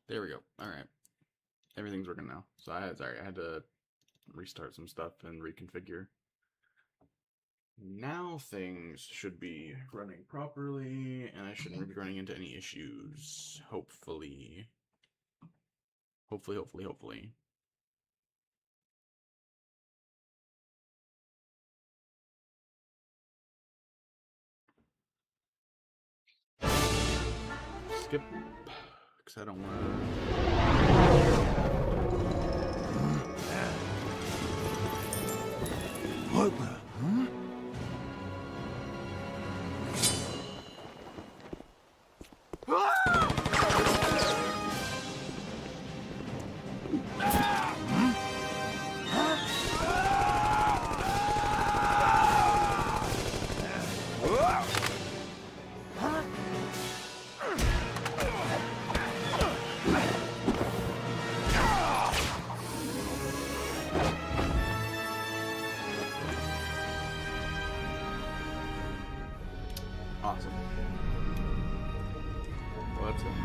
There we go. Alright. Everything's working now. So I had to restart some stuff and reconfigure. Now things should be running properly, and I shouldn't be running into any issues. Hopefully. Hopefully. Skip, because I don't want to... What the? Huh? Awesome. What's going on?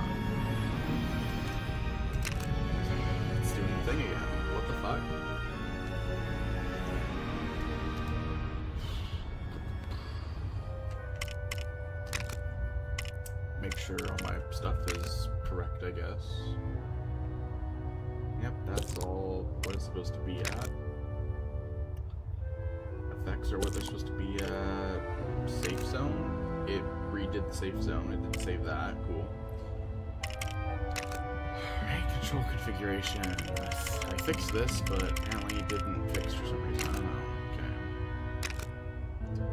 It's doing the thing again. What the fuck? Make sure all my stuff is correct, I guess. Yep, that's all what it's supposed to be at. Effects are what they're supposed to be at. Safe zone? It redid the safe zone. It didn't save that. Cool. Alright, control configuration. I fixed this, but apparently it didn't fix for some reason. I don't know. Okay.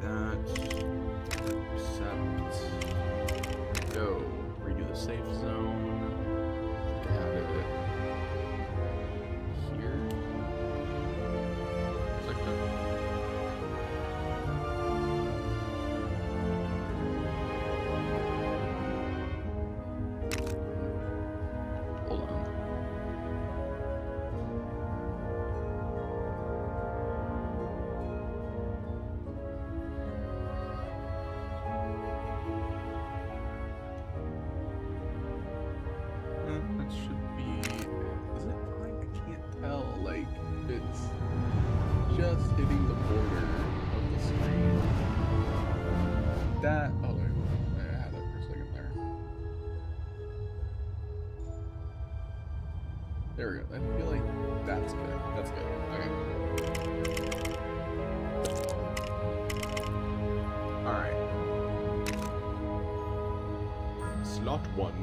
That. Accept. Go. Redo the safe zone. I have it here. Click that. That should be... Is it fine? I can't tell. Like, it's just hitting the border of the screen. That... Oh, wait. I had that for a second there. There we go. I feel like that's good. That's good. Okay. Alright. Slot 1.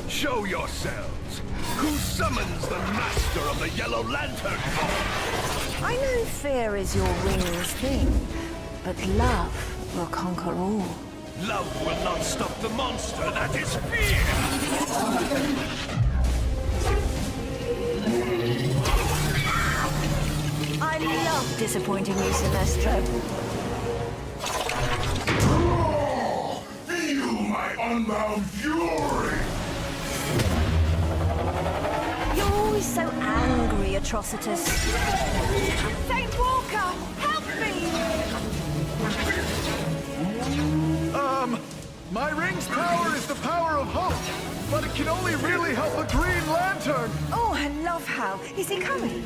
Show yourselves! Who summons the master of the Yellow Lantern? I know fear is your wing's thing, but love will conquer all. Love will not stop the monster that is fear! I love disappointing you, Sinestro. Feel my unbound fury! You're always so angry, Atrocitus. Saint Walker, help me! My ring's power is the power of hope, but it can only really help a Green Lantern. Oh, I love Hal. Is he coming?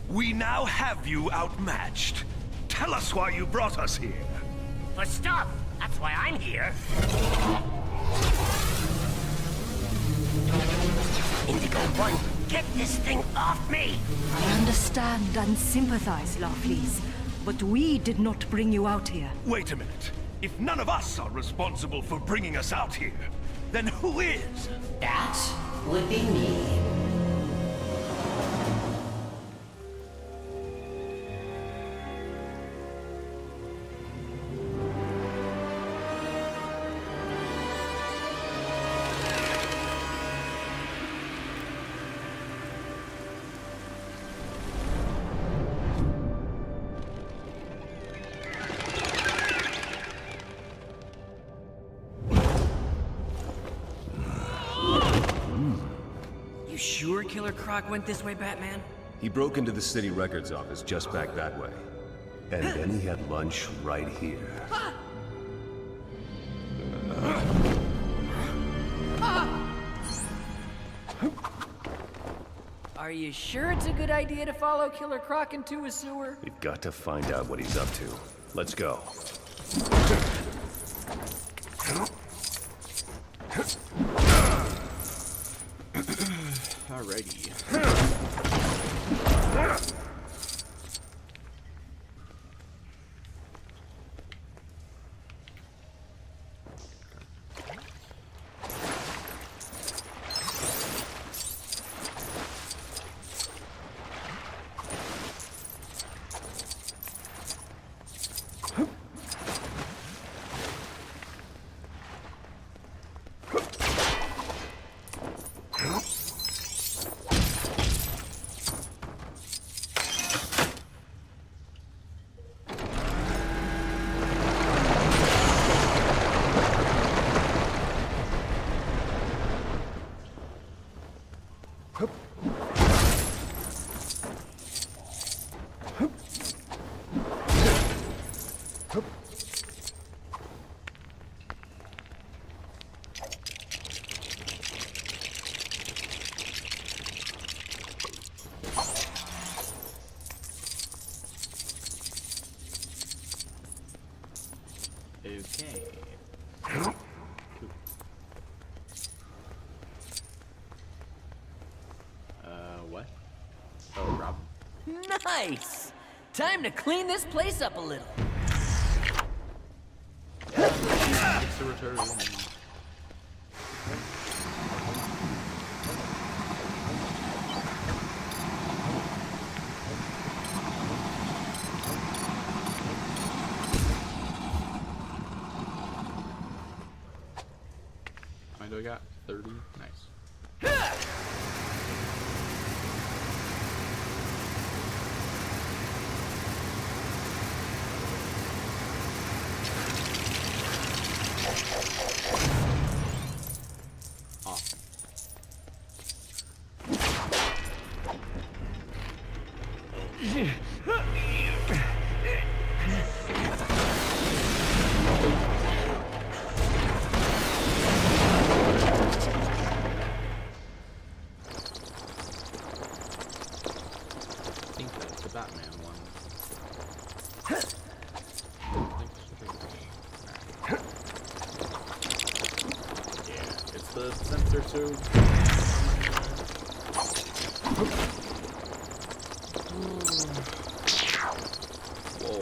We now have you outmatched. Tell us why you brought us here. For stuff! That's why I'm here. Indigo 1, get this thing off me! I understand and sympathize, Larfleeze, but we did not bring you out here. Wait a minute. If none of us are responsible for bringing us out here, then who is? That would be me. Croc went this way, Batman? He broke into the city records office just back that way. And then he had lunch right here. Are you sure it's a good idea to follow Killer Croc into a sewer? We've got to find out what he's up to. Let's go. Alrighty. Okay. Cool. What? Oh, Rob. Nice! Time to clean this place up a little. It's a return. How many do I got? 30? Nice. Awesome. I think that's the Batman one. Yeah, it's the sensor suit. Whoa.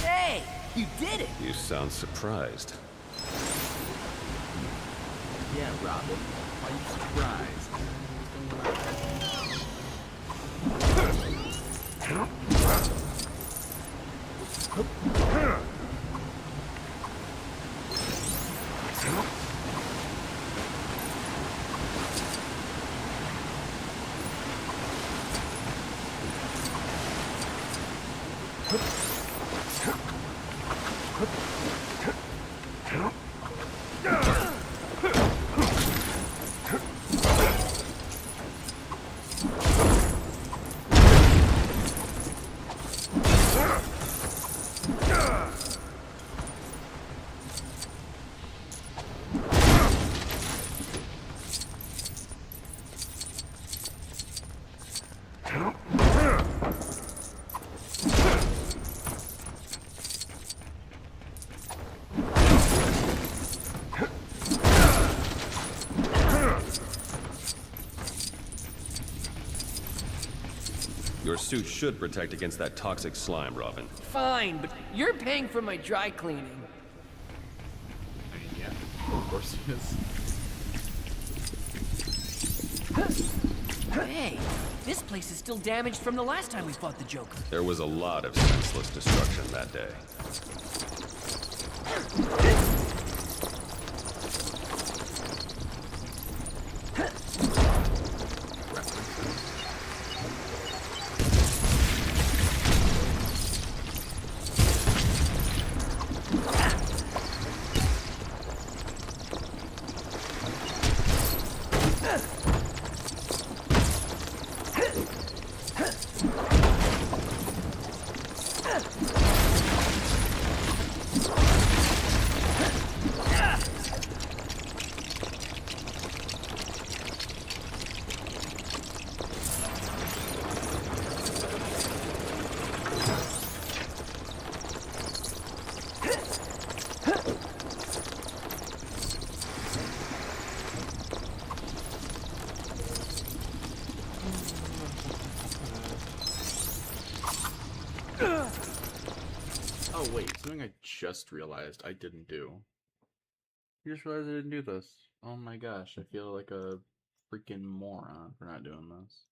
Hey, you did it! You sound surprised. Yeah, Robin. Why are you surprised? What's going on? Your suit should protect against that toxic slime, Robin. Fine, but you're paying for my dry cleaning. I mean, yeah, of course he is. Hey, this place is still damaged from the last time we fought the Joker. There was a lot of senseless destruction that day. Oh wait, something I just realized I didn't do. I just realized I didn't do this. Oh my gosh, I feel like a freaking moron for not doing this.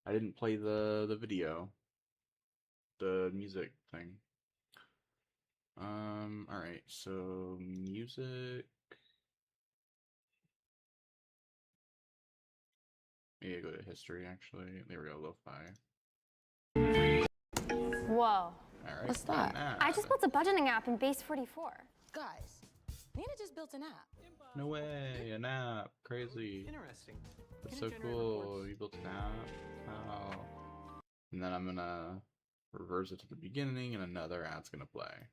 I didn't play the video. The music thing. Alright, so music. Maybe go to history actually. There we go, lo-fi. Whoa. Alright. What's that? I just built a budgeting app in Base 44. Guys, Nina just built an app. No way, an app. Crazy. Interesting. That's so cool. You built an app. Wow. And then I'm gonna reverse it to the beginning and another ad's gonna play.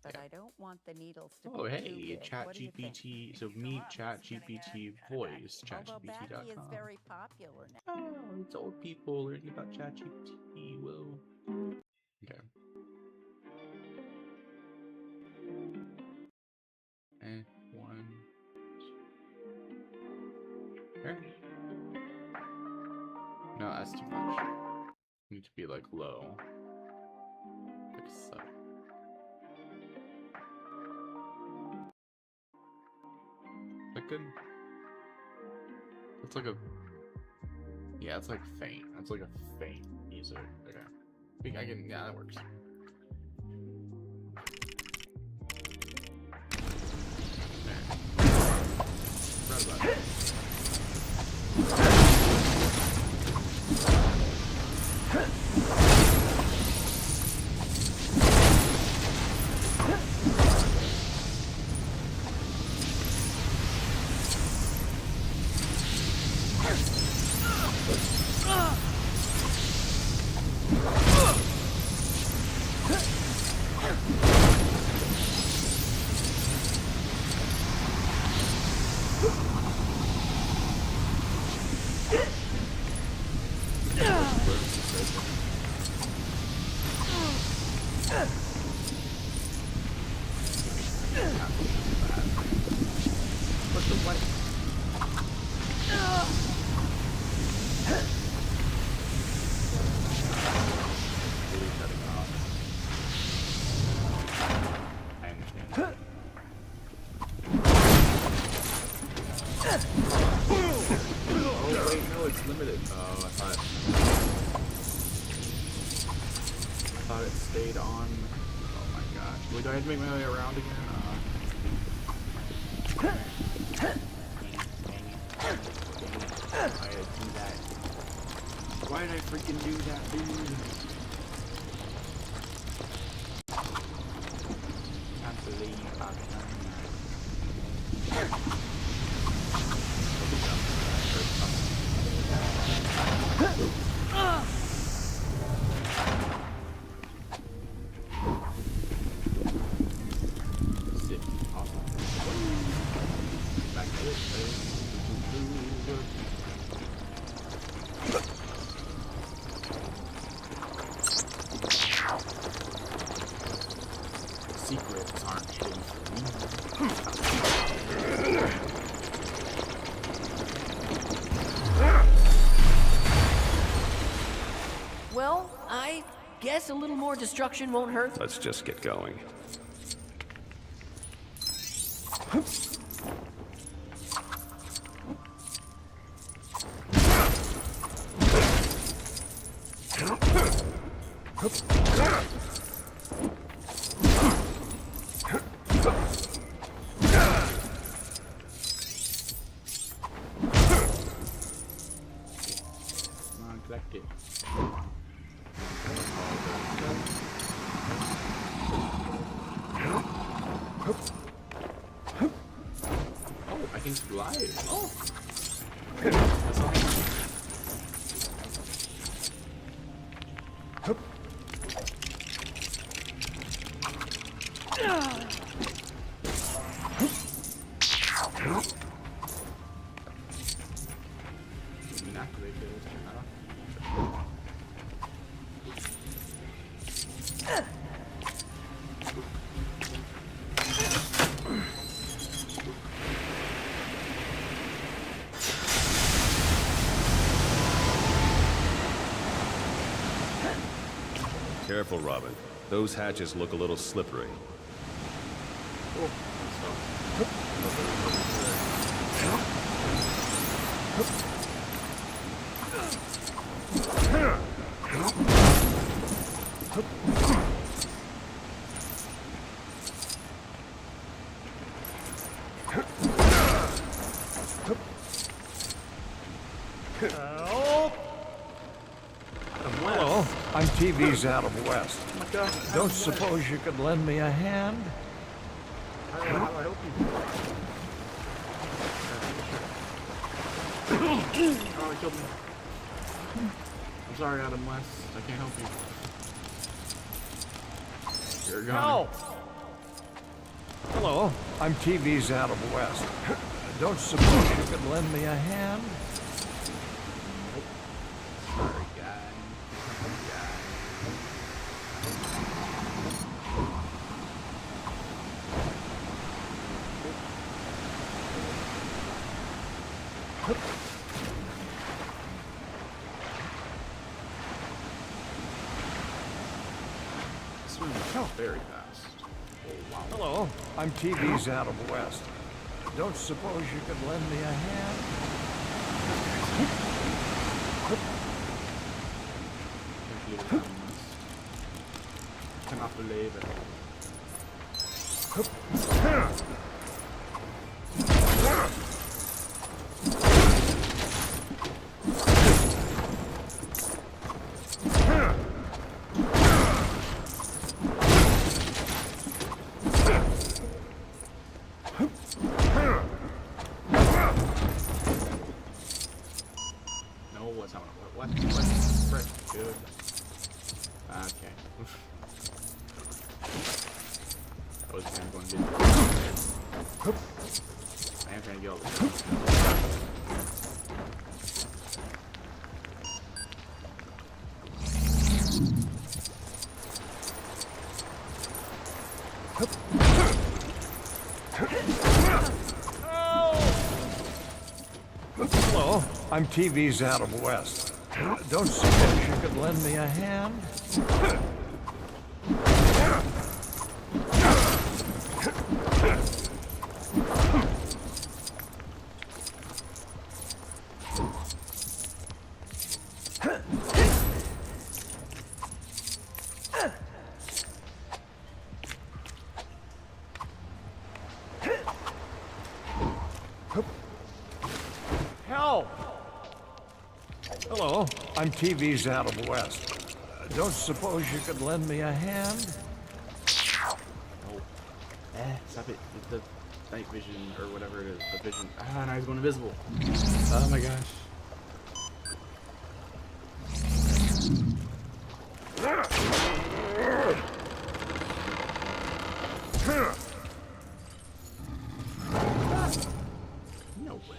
But I don't want the needles to Oh be too hey, big. What do you think? ChatGPT. So meet ChatGPT voice. Although Batty is ChatGPT.com. very popular now. Oh, it's old people learning about ChatGPT. Whoa. Okay. One. There. No, that's too much. Need to be like low. Like so. Is that good? It's like a. Yeah, it's like faint. That's like a faint music. Okay. I can. Yeah, that works. There. Right about it. What's the light? Really cutting off. I understand. Oh wait, no, it's limited. Oh, I thought it stayed on. Oh my gosh. Wait, do I have to make my way around again? Why did I do that? Why did I freaking do that, dude? Can't believe I've done Sit. Awesome. Back to it. Secrets aren't hidden from me. Well, I guess a little more destruction won't hurt. Let's just get going. it. Oh, I can glide. Oh. That's all. Inactivate this. Turn that off. Careful, Robin. Those hatches look a little slippery. Hello, I'm TV's Adam West. Oh my God. Don't suppose you could lend me a hand? I hope you. Oh, he killed me. I'm sorry, Adam West. I can't help you. You're gone. Help! Hello, I'm TV's Adam West. Don't suppose you could lend me a hand? Sorry, guy. Swimming very fast. Oh, wow. Hello, I'm TV's Adam West. Don't suppose you could lend me a hand? Cannot believe it. No, what's happening? What? Frick, dude. Okay. I was kind of going to get. I am trying to get all this. Hello, I'm TV's Adam West. Don't suppose you could lend me a hand? Help! Hello, I'm TV's Adam West. Don't suppose you could lend me a hand? Oh. Stop it. It's the night vision or whatever it is. The vision. Ah, now he's going invisible. Oh my gosh. No way.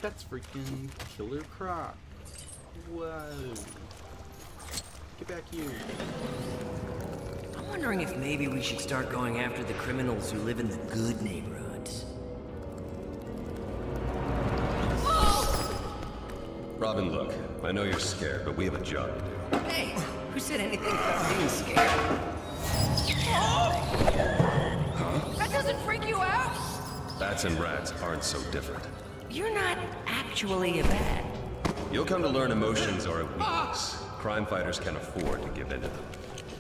That's freaking Killer Croc. Whoa. Get back here. I'm wondering if maybe we should start going after the criminals who live in the good neighborhoods. Robin, look, I know you're scared, but we have a job to do. Hey, who said anything about being scared? That doesn't freak you out? Bats and rats aren't so different. You're not actually a bat. You'll come to learn emotions are a weakness. Crime fighters can afford to give in to them.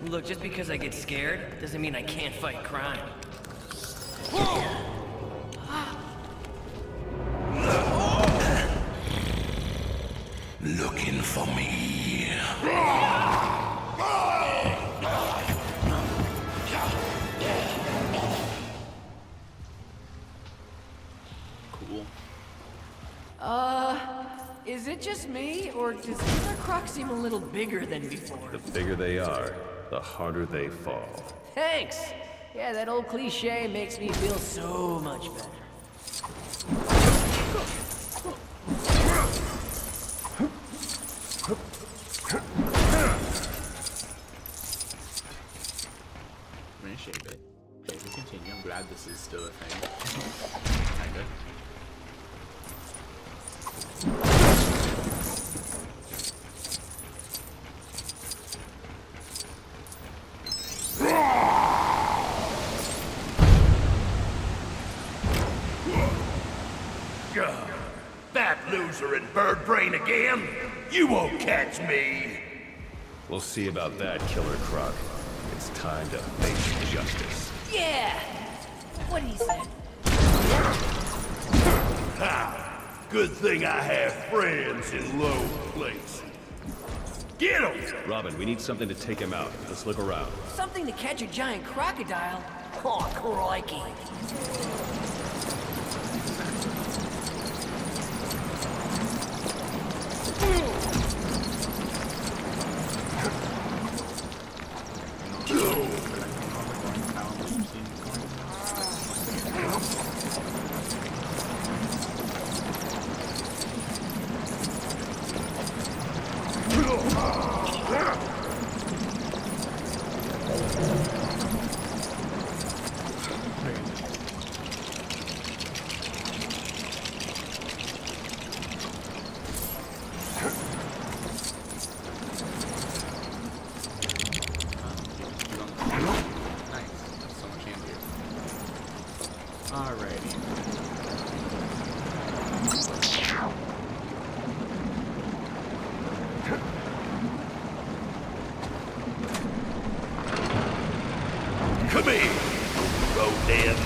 Look, just because I get scared doesn't mean I can't fight crime. cool. Is it just me, or does Killer Croc seem a little bigger than before? The bigger they are, the harder they fall. Thanks! Yeah, that old cliche makes me feel so much better. I'm gonna shave it. Okay, we continue. I'm glad this is still a thing. Kinda. That loser and bird brain again? You won't catch me! We'll see about that, Killer Croc. It's time to face justice. Yeah! What he said. Ha! Good thing I have friends in low places. Get him! Robin, we need something to take him out. Let's look around. Something to catch a giant crocodile? Oh, crikey. Come here, rodent.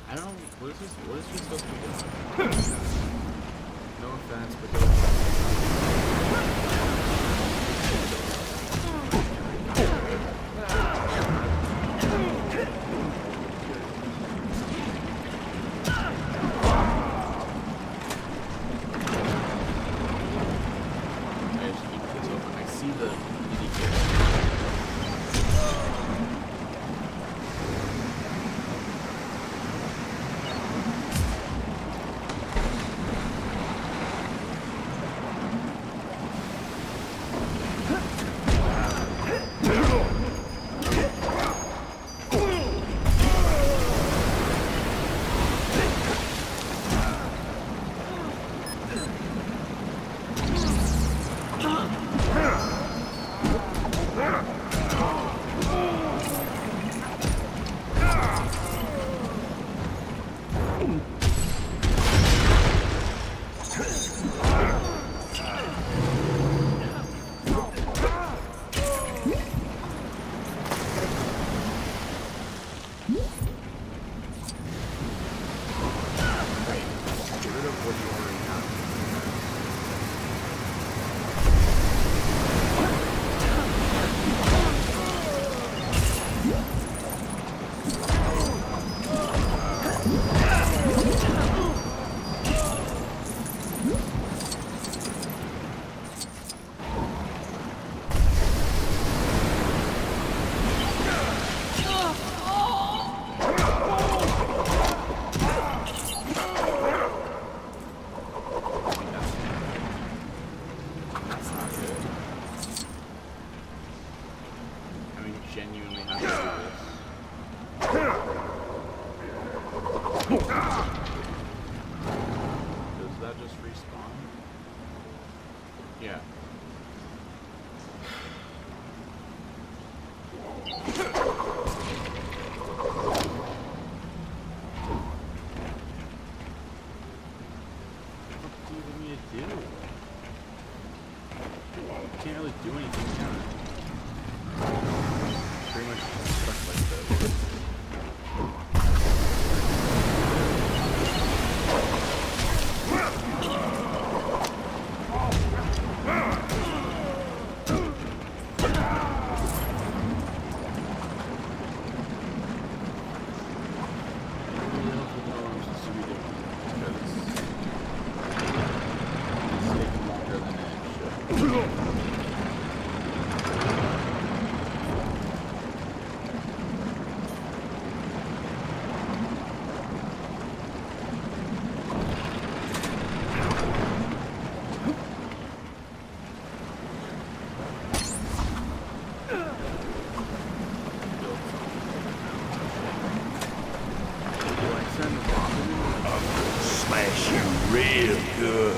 I don't know, what is this supposed to be doing? No offense, but I just keep this open. I see the indicator. do anything, can I? Pretty much stuck like this. Smash you real good.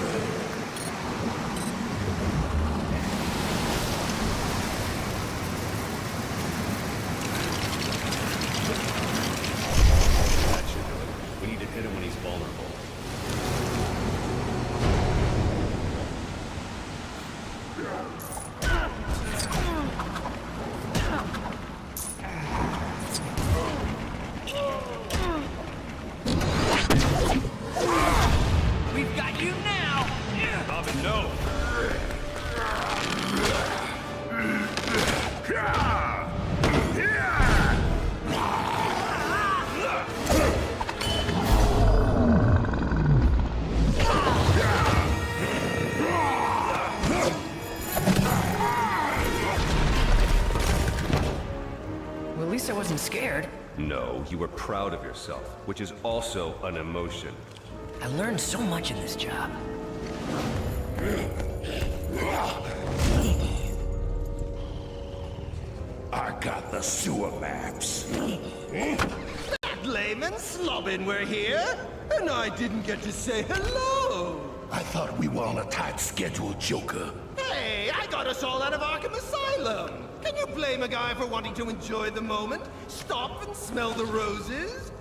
That should do it. We need to hit him when he's vulnerable. We've got you now! Robin, no. Well, at least I wasn't scared. No, you were proud of yourself, which is also an emotion. I learned so much in this job. I got the sewer maps. Layman Slobbin were here, and I didn't get to say hello. I thought we were on a tight schedule, Joker. Hey, I got us all out of Arkham Asylum. Can you blame a guy for wanting to enjoy the moment? Stop and smell the roses?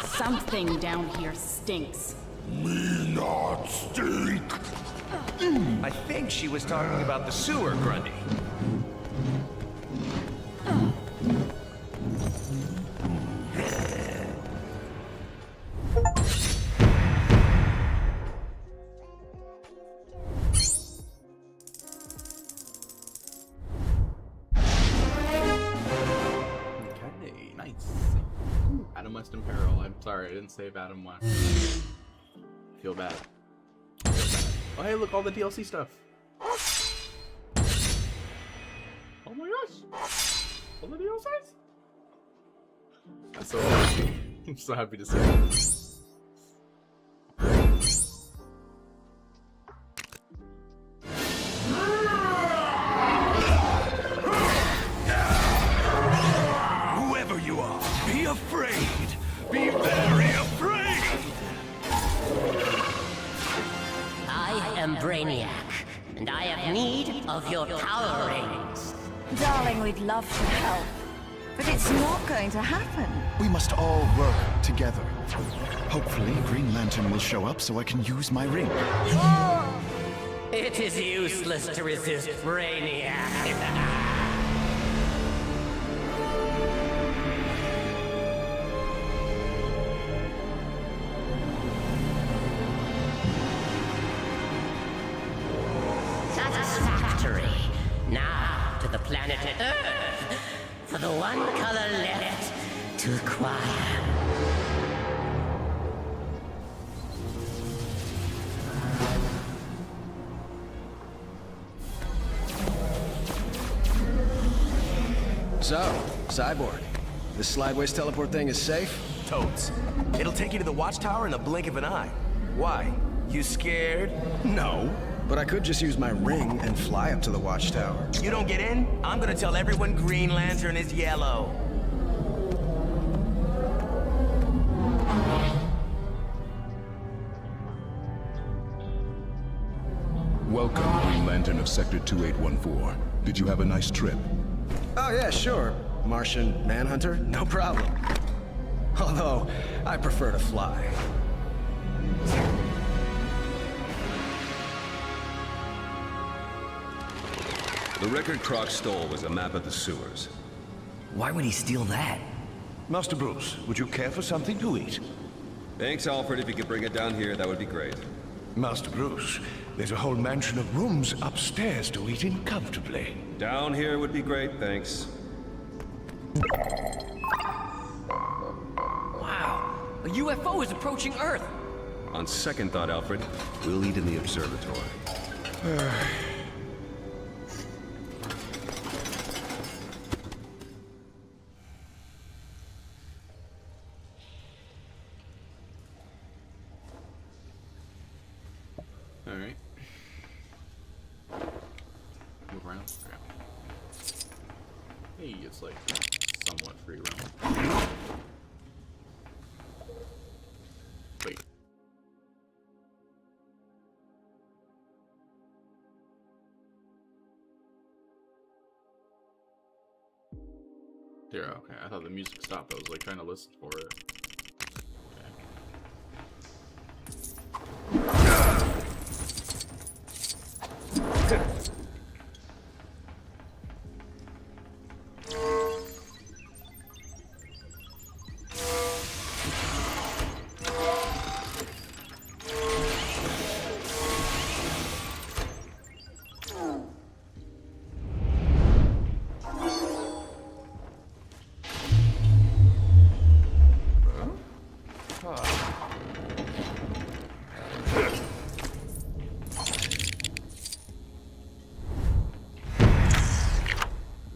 Something down here stinks. Me not stink. I think she was talking about the sewer, Grundy. Okay, nice. Adam West in peril. I'm sorry, I didn't save Adam West. Feel bad. Oh, hey, look, all the DLC stuff. Oh my gosh. All the DLCs? I'm so happy. I'm so happy to see it. Whoever you are, be afraid. Be very afraid. I am Brainiac, and I have need of your power rings. Darling, we'd love to help, but it's not going to happen. We must all work together. Hopefully, Green Lantern will show up so I can use my ring. It is useless to resist Brainiac. Satisfactory. Now to the planet Earth for the one color left to acquire. So, Cyborg, this Slideways teleport thing is safe? Totes. It'll take you to the watchtower in a blink of an eye. Why? You scared? No, but I could just use my ring and fly up to the watchtower. You don't get in? I'm gonna tell everyone Green Lantern is yellow. Welcome, Green Lantern of Sector 2814. Did you have a nice trip? Oh yeah, sure. Martian Manhunter, no problem. Although, I prefer to fly. The record Croc stole was a map of the sewers. Why would he steal that? Master Bruce, would you care for something to eat? Thanks, Alfred. If you could bring it down here, that would be great. Master Bruce, there's a whole mansion of rooms upstairs to eat in comfortably. Down here would be great, thanks. Wow, a UFO is approaching Earth. On second thought, Alfred, we'll eat in the observatory. Alright. Move around. Grab. Hey, it's like somewhat free roam. Wait. There, okay. I thought the music stopped. I was like trying to listen for it.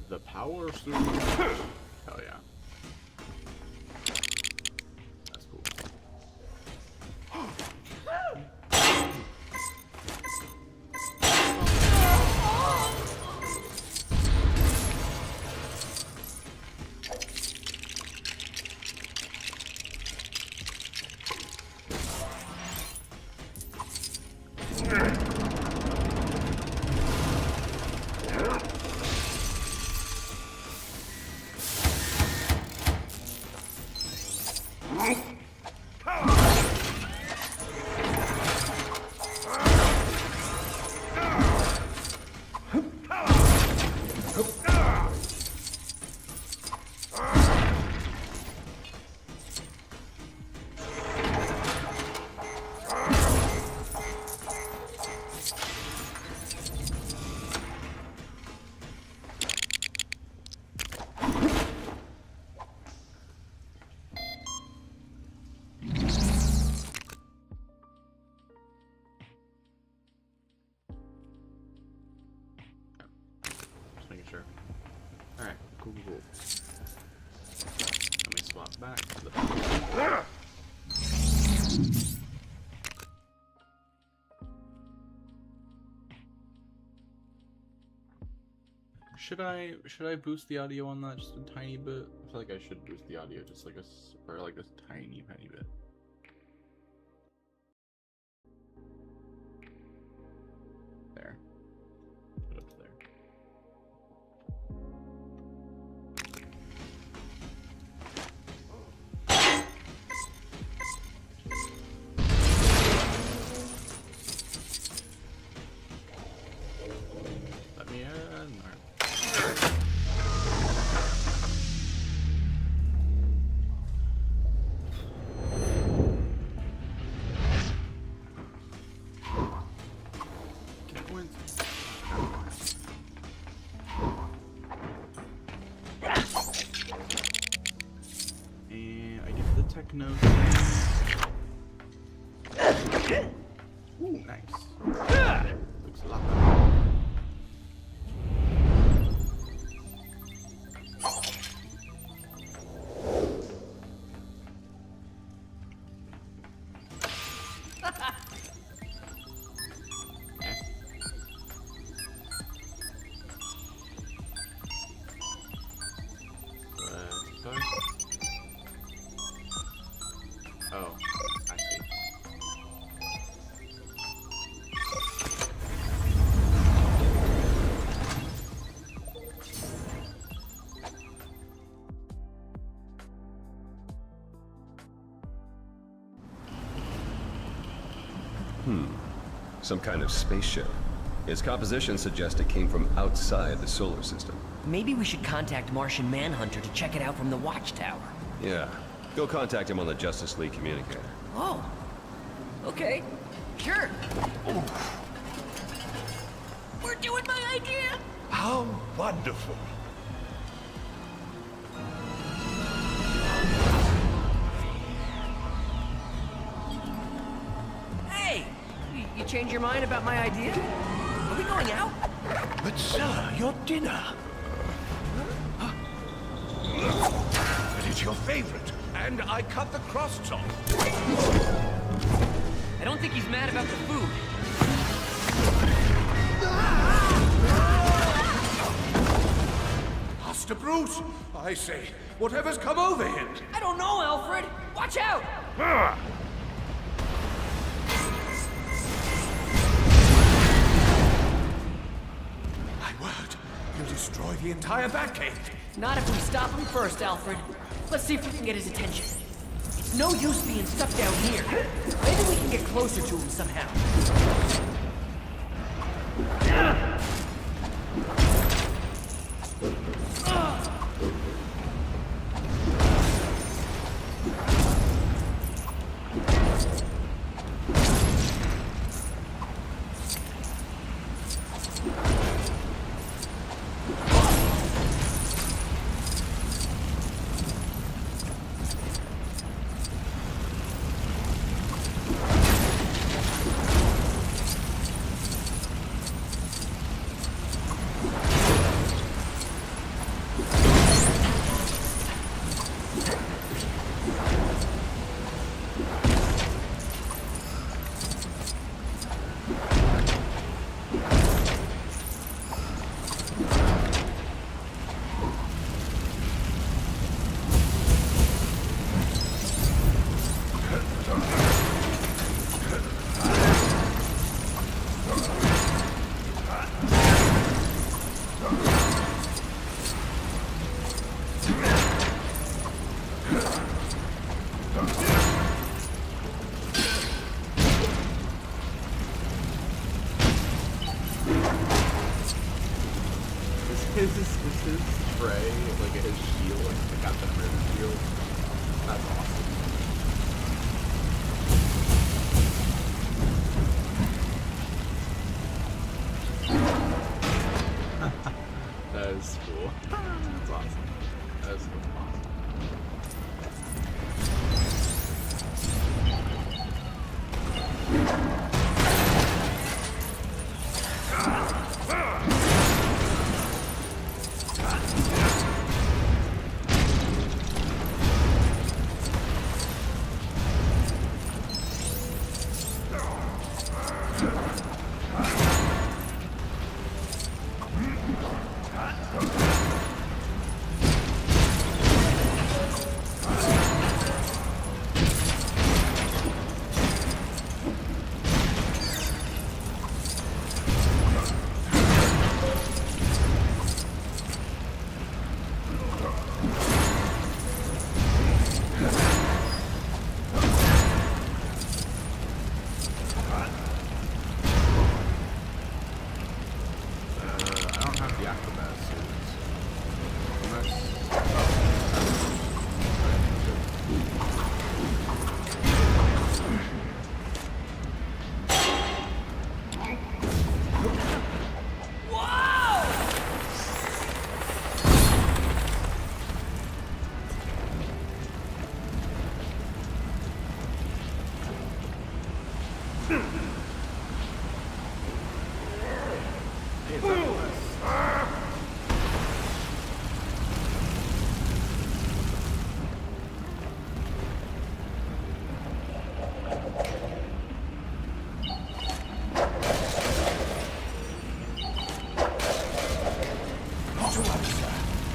The power suit. Hell yeah. That's cool. Making sure. Alright, cool. Let me swap back to the Should I boost the audio on that just a tiny bit? I feel like I should boost the audio just like a tiny bit. There. Put it up to there. Let me in. And I get the techno. Ooh, nice. Looks a lot better. Oh, I see. Some kind of spaceship. Its composition suggests it came from outside the solar system. Maybe we should contact Martian Manhunter to check it out from the watchtower. Yeah. Go contact him on the Justice League communicator. Oh. Okay. Sure. We're doing my idea! How wonderful. Hey! You change your mind about my idea? Are we going out? But sir, your dinner. But it's your favorite, and I cut the cross off. I don't think he's mad about the food. Master Bruce, I say, whatever's come over him? I don't know, Alfred! Watch out! My word, you'll destroy the entire Batcave. Not if we stop him first, Alfred. Let's see if we can get his attention. It's no use being stuck down here. Maybe we can get closer to him somehow. Is his spray, like his shield, like the Captain America shield? That's awesome. That is cool. That's awesome. That is awesome.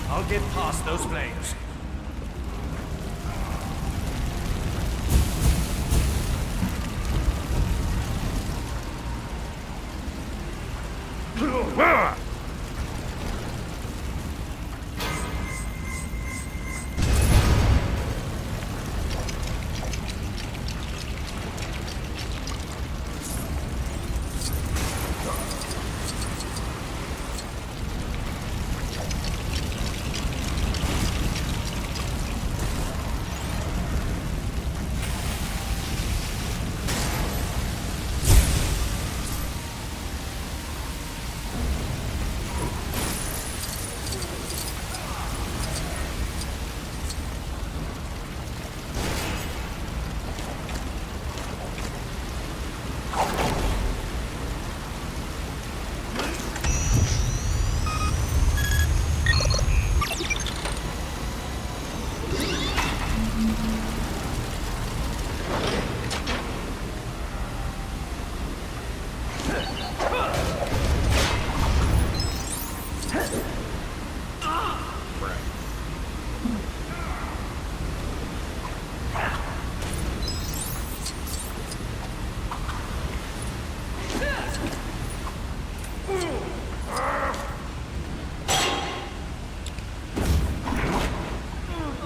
I'll get past those flames.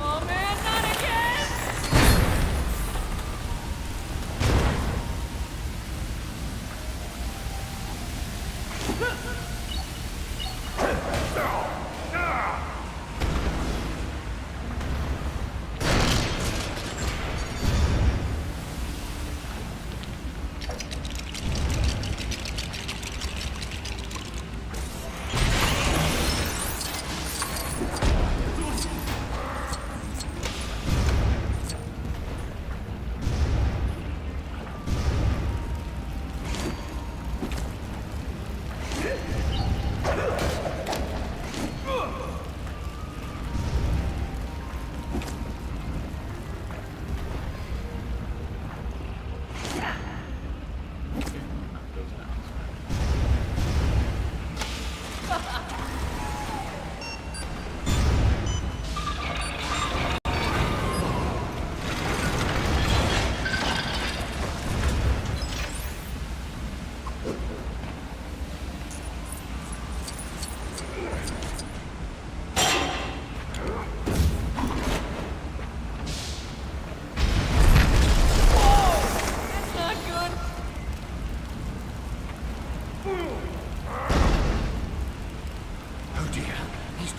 Oh man, not again!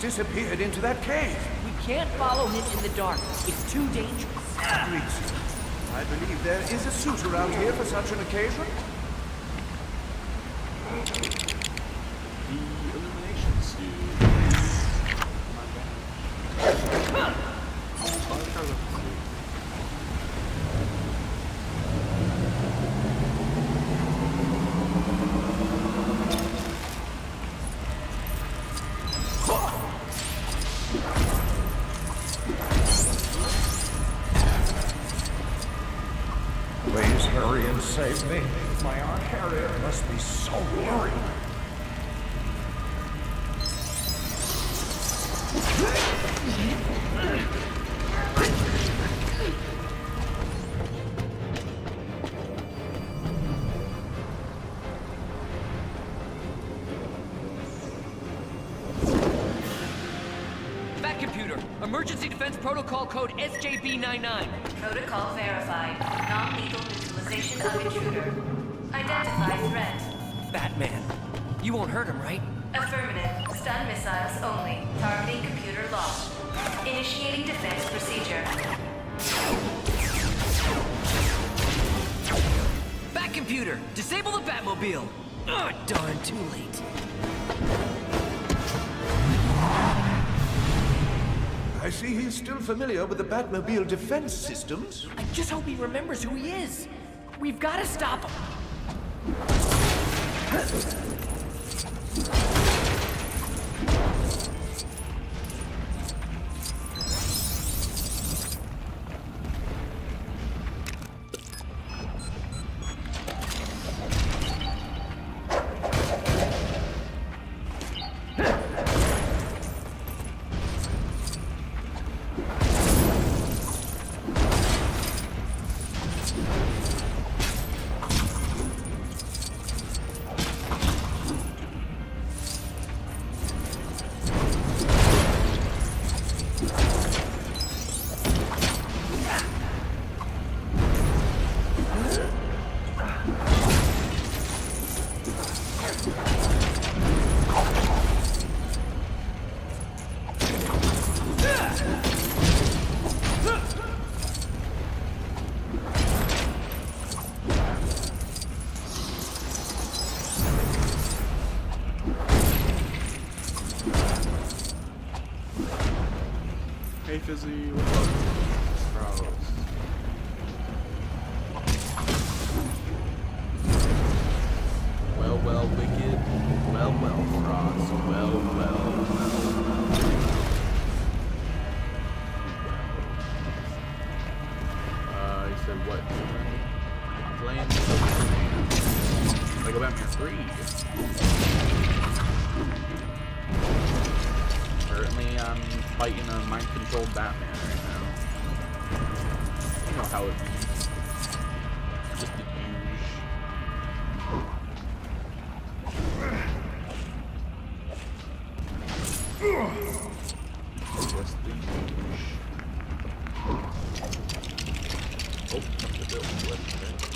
Disappeared into that cave. We can't follow him in the dark. It's too dangerous. Please. I believe there is a suit around here for such an occasion. The illumination suit. Please hurry and save me. My Aunt Harriet must be so worried. Back computer. Emergency Defense Protocol Code SJB-99. Protocol verified. Non-lethal neutralization of intruder. Identify threat. Batman. You won't hurt him, right? Affirmative. Stun missiles only. Targeting computer lost. Initiating defense procedure. Back computer. Disable the Batmobile. Oh, darn, too late. I see he's still familiar with the Batmobile defense systems. I just hope he remembers who he is. We've got to stop him. Hey Fizzy, what's up? Gross. Well, Wicked. Well, Frost. Well. He said what? Playing Superman. I go back to 3. fighting a mind-controlled Batman right now. You know how it be. Just the huge. Just the huge. Oh, come to build.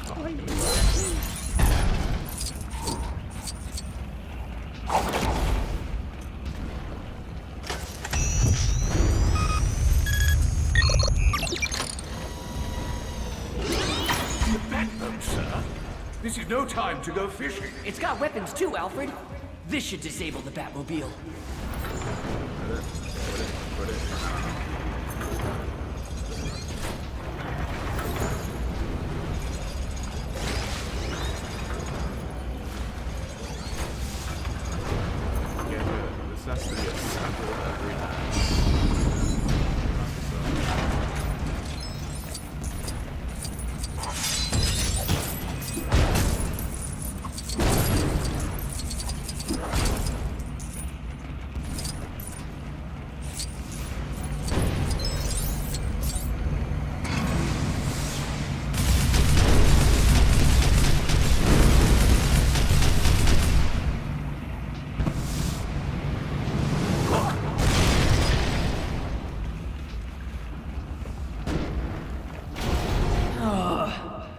Oh, I knew that. This is no time to go fishing. It's got weapons too, Alfred. This should disable the Batmobile. Put it. Okay, good. This has to be a sample every time.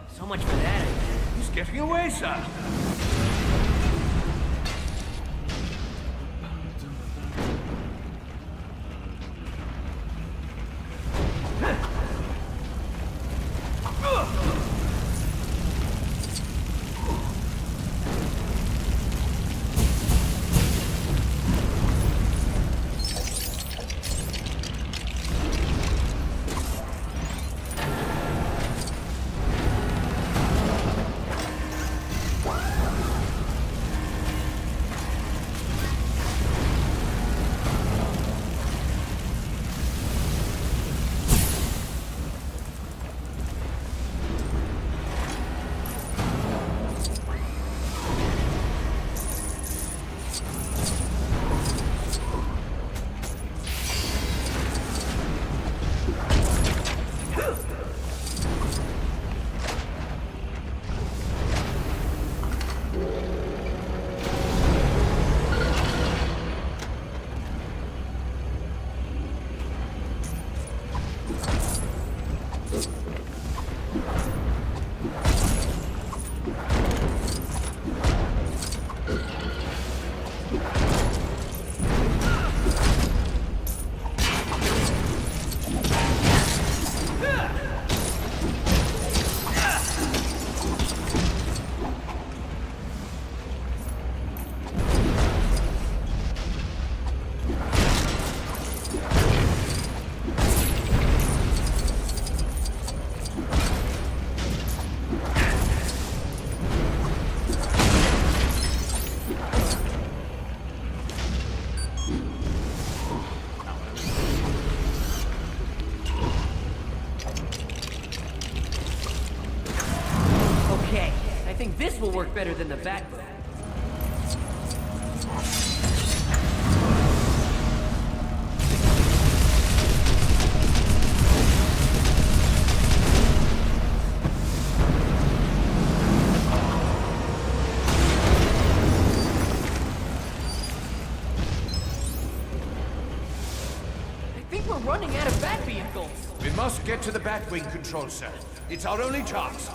So much for that. He's getting away, sir. This will work better than the Batbook. I think we're running out of Bat vehicles. We must get to the Batwing control cell. It's our only chance.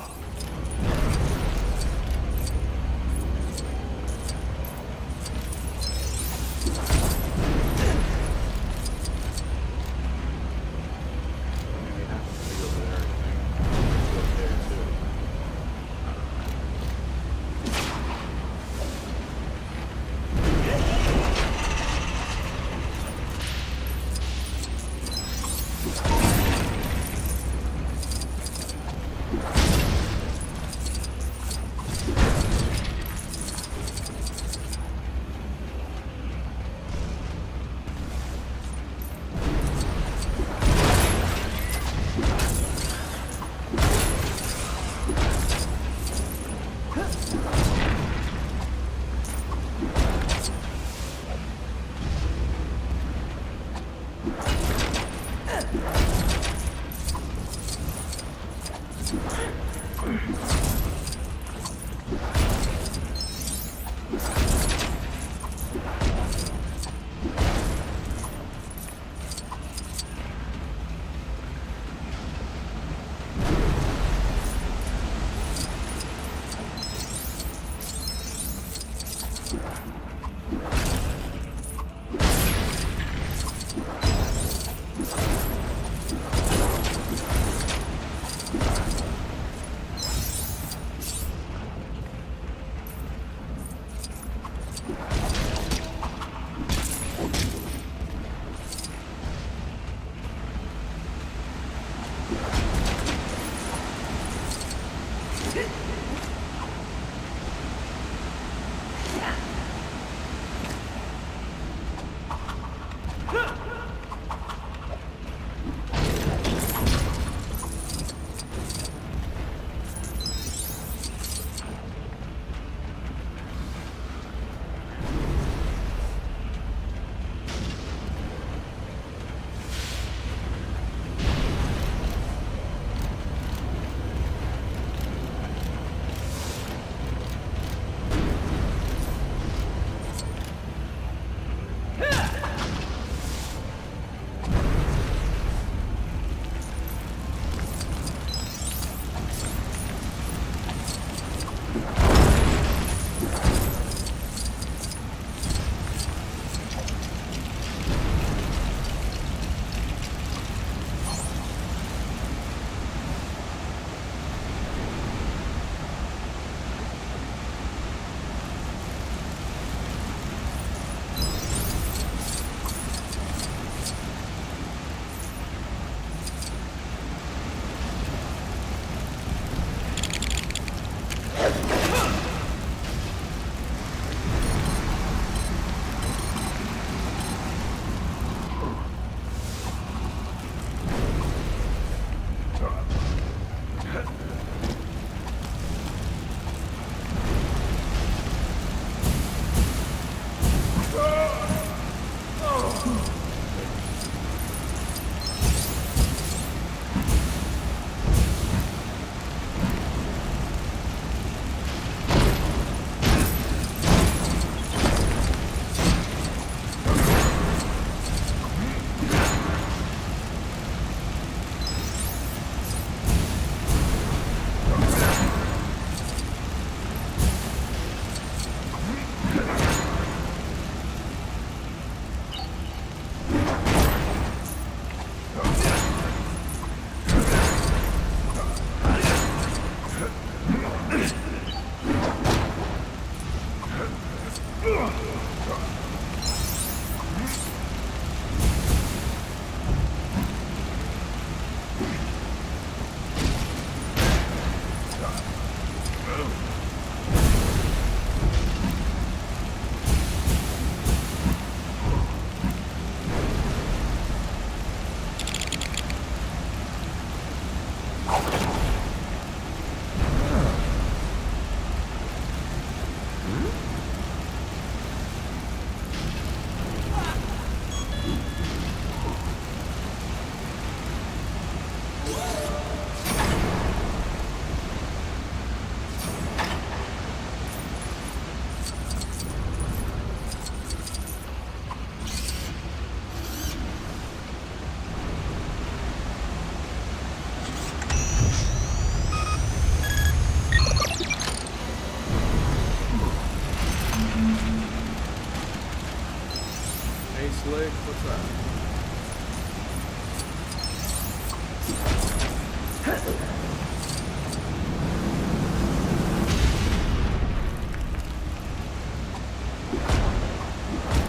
slick. What's that?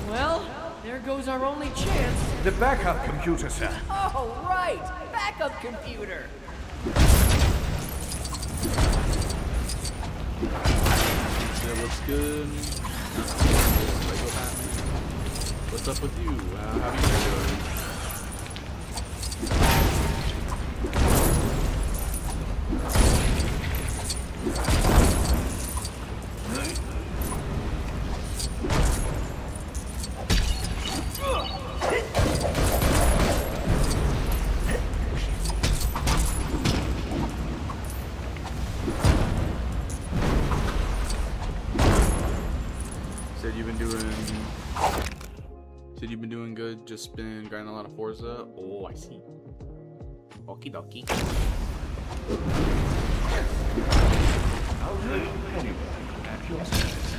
Well, there goes our only chance. The backup computer, sir. Oh, right! Backup computer! Yeah, what's good? Lego Batman. What's up with you? How are you doing? Said you've been doing good, just been grinding a lot of Forza. Oh, I see. Okie dokie. Anyway, at your service.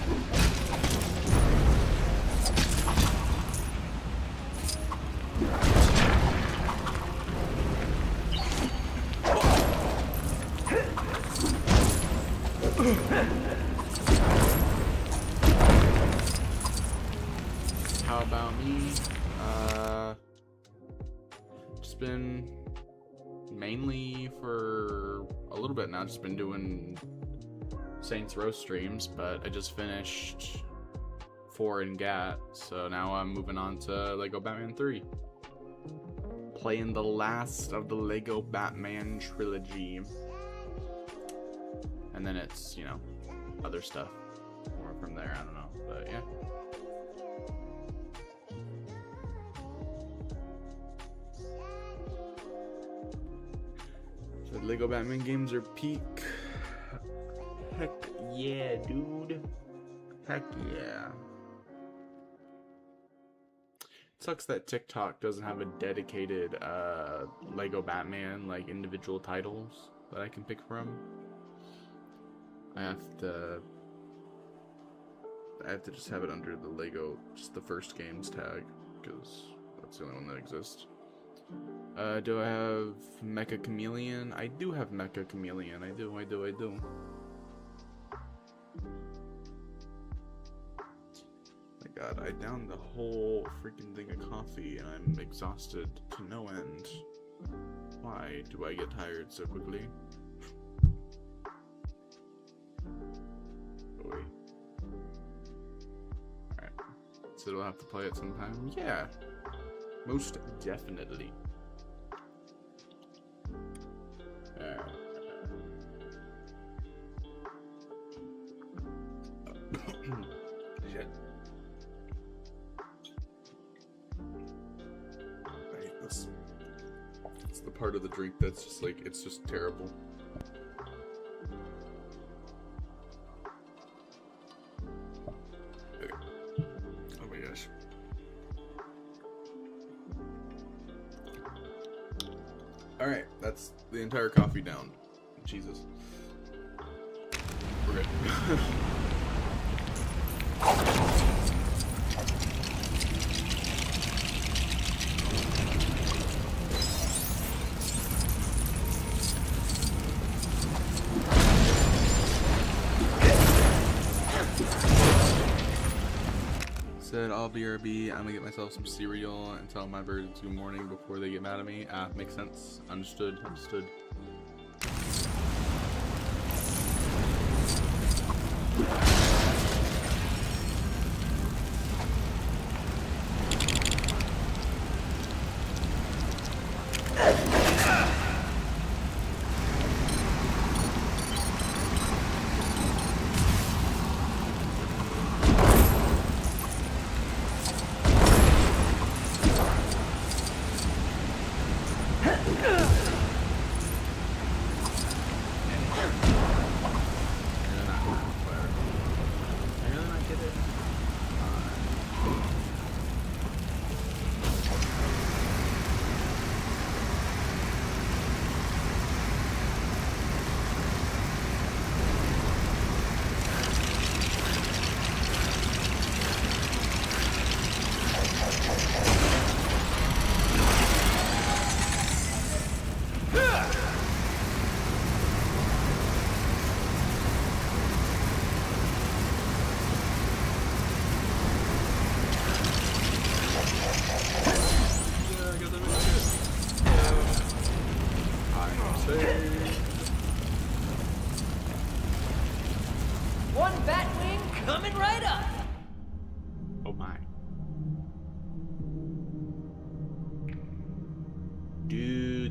How about me? Just been mainly for a little bit now, just been doing Saints Row streams, but I just finished 4 in GAT, so now I'm moving on to Lego Batman 3. Playing the last of the Lego Batman trilogy. And then it's, you know, other stuff. More from there, I don't know, but yeah. So Lego Batman games are peak. Heck yeah, dude. Heck yeah. It sucks that TikTok doesn't have a dedicated Lego Batman, like, individual titles that I can pick from. I have to just have it under the Lego, just the first games tag, because that's the only one that exists. Do I have Mecha Chameleon? I do have Mecha Chameleon. I do. My god, I downed the whole freaking thing of coffee and I'm exhausted to no end. Why do I get tired so quickly? Oh, wait. Alright. So we'll have to play it sometime? Yeah. Most definitely. Shit. I hate this. It's the part of the drink that's just like, it's just terrible. Oh my gosh. Alright, that's the entire coffee down. Jesus. We're good. Said I'll BRB, I'm gonna get myself some cereal and tell my birds good morning before they get mad at me. Makes sense. Understood.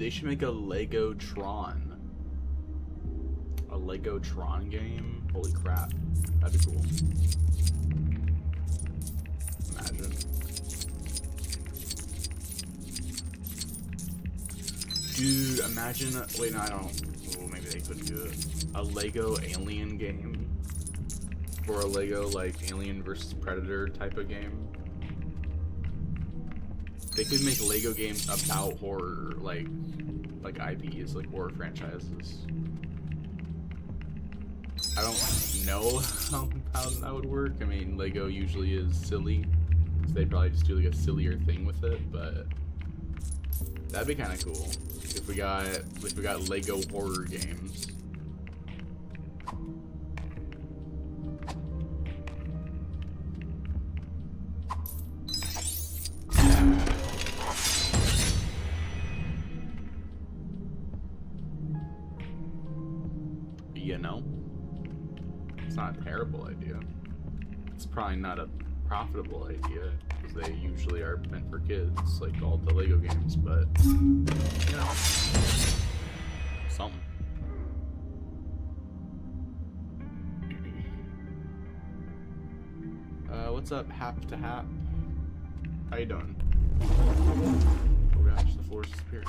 they should make a Lego Tron. A Lego Tron game? Holy crap. That'd be cool. Imagine. Dude, imagine. Wait, no, I don't. Oh, maybe they couldn't do it. A Lego Alien game. Or a Lego, like, Alien versus Predator type of game. They could make Lego games about horror, like IPs, like horror franchises. I don't know how that would work. I mean, Lego usually is silly, so they'd probably just do like a sillier thing with it. But that'd be kind of cool if we got Lego horror games. You know, it's not a terrible idea. It's probably not a profitable idea because they usually are meant for kids, like all the Lego games. But you know, something. What's up, Hap to Hap? How you doing? Oh gosh, the force disappeared.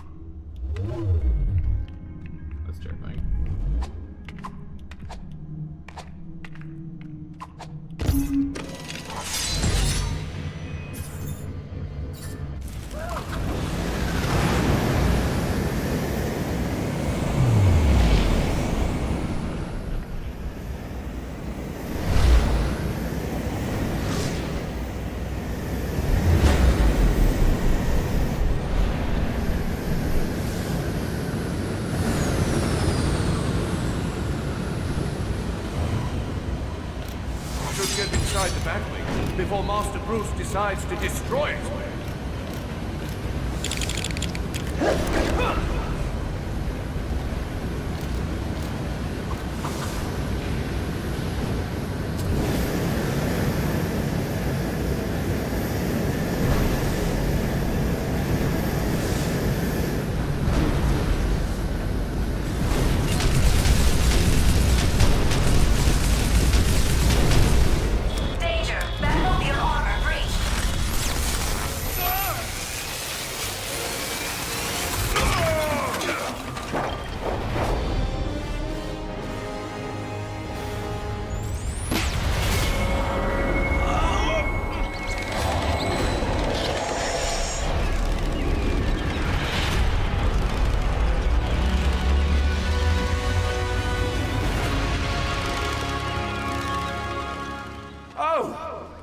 That's terrifying. Get inside the Batwing before Master Bruce decides to destroy it.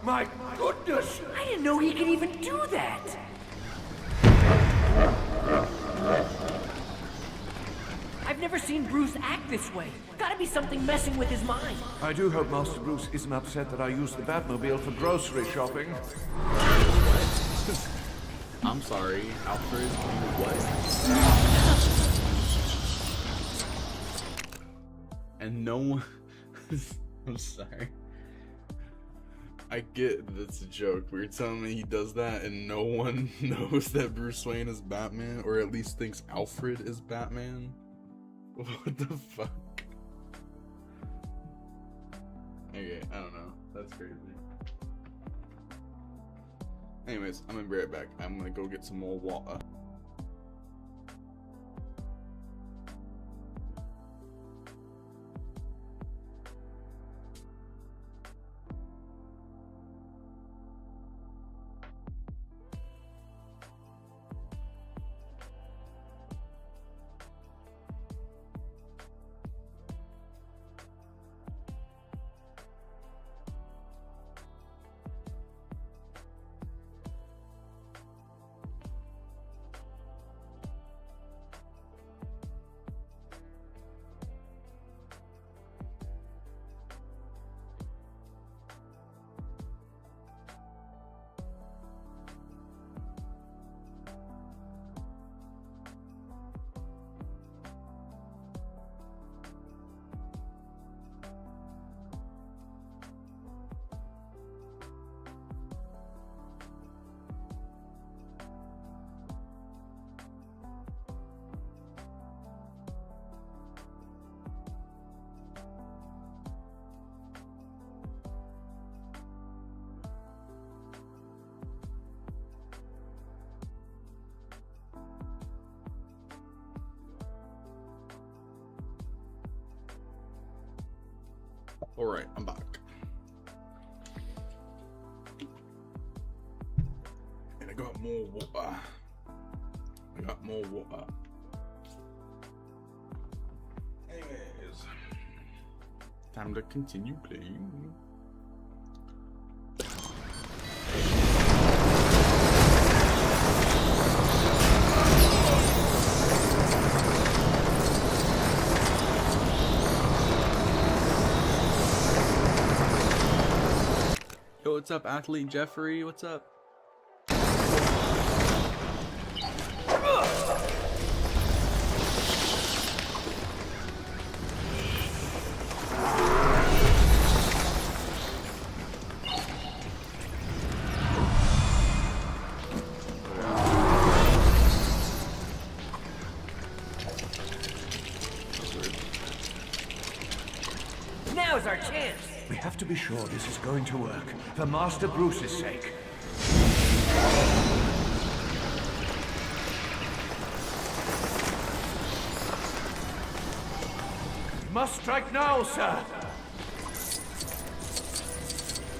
My goodness! I didn't know he could even do that! I've never seen Bruce act this way. Gotta be something messing with his mind. I do hope Master Bruce isn't upset that I used the Batmobile for grocery shopping. I'm sorry, Alfred, what? And no one... I'm sorry. I get that's a joke, but you're telling me he does that and no one knows that Bruce Wayne is Batman, or at least thinks Alfred is Batman? What the fuck? Okay, I don't know. That's crazy. Anyways, I'm gonna be right back. I'm gonna go get some more water. Alright, I'm back. And I got more water. Anyways, time to continue playing. Yo, what's up, Athlete Jeffrey? What's up? Now's our chance. We have to be sure this is going to work, for Master Bruce's sake. We must strike now, sir!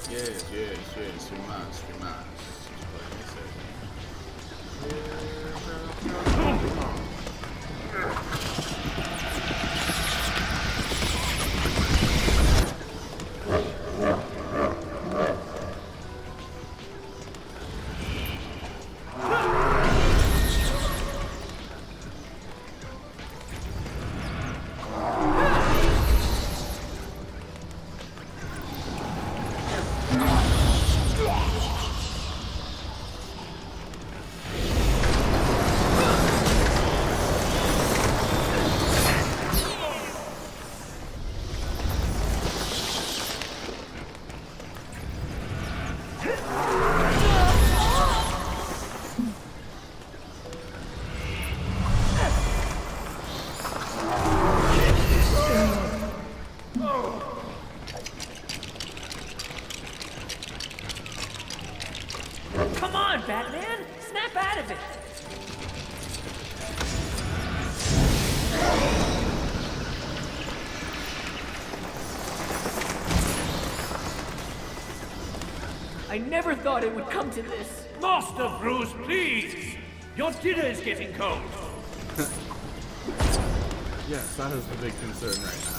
Yes, we must. Come on, Batman! Snap out of it! I never thought it would come to this. Master Bruce, please! Your dinner is getting cold. Yes, that is the big concern right now.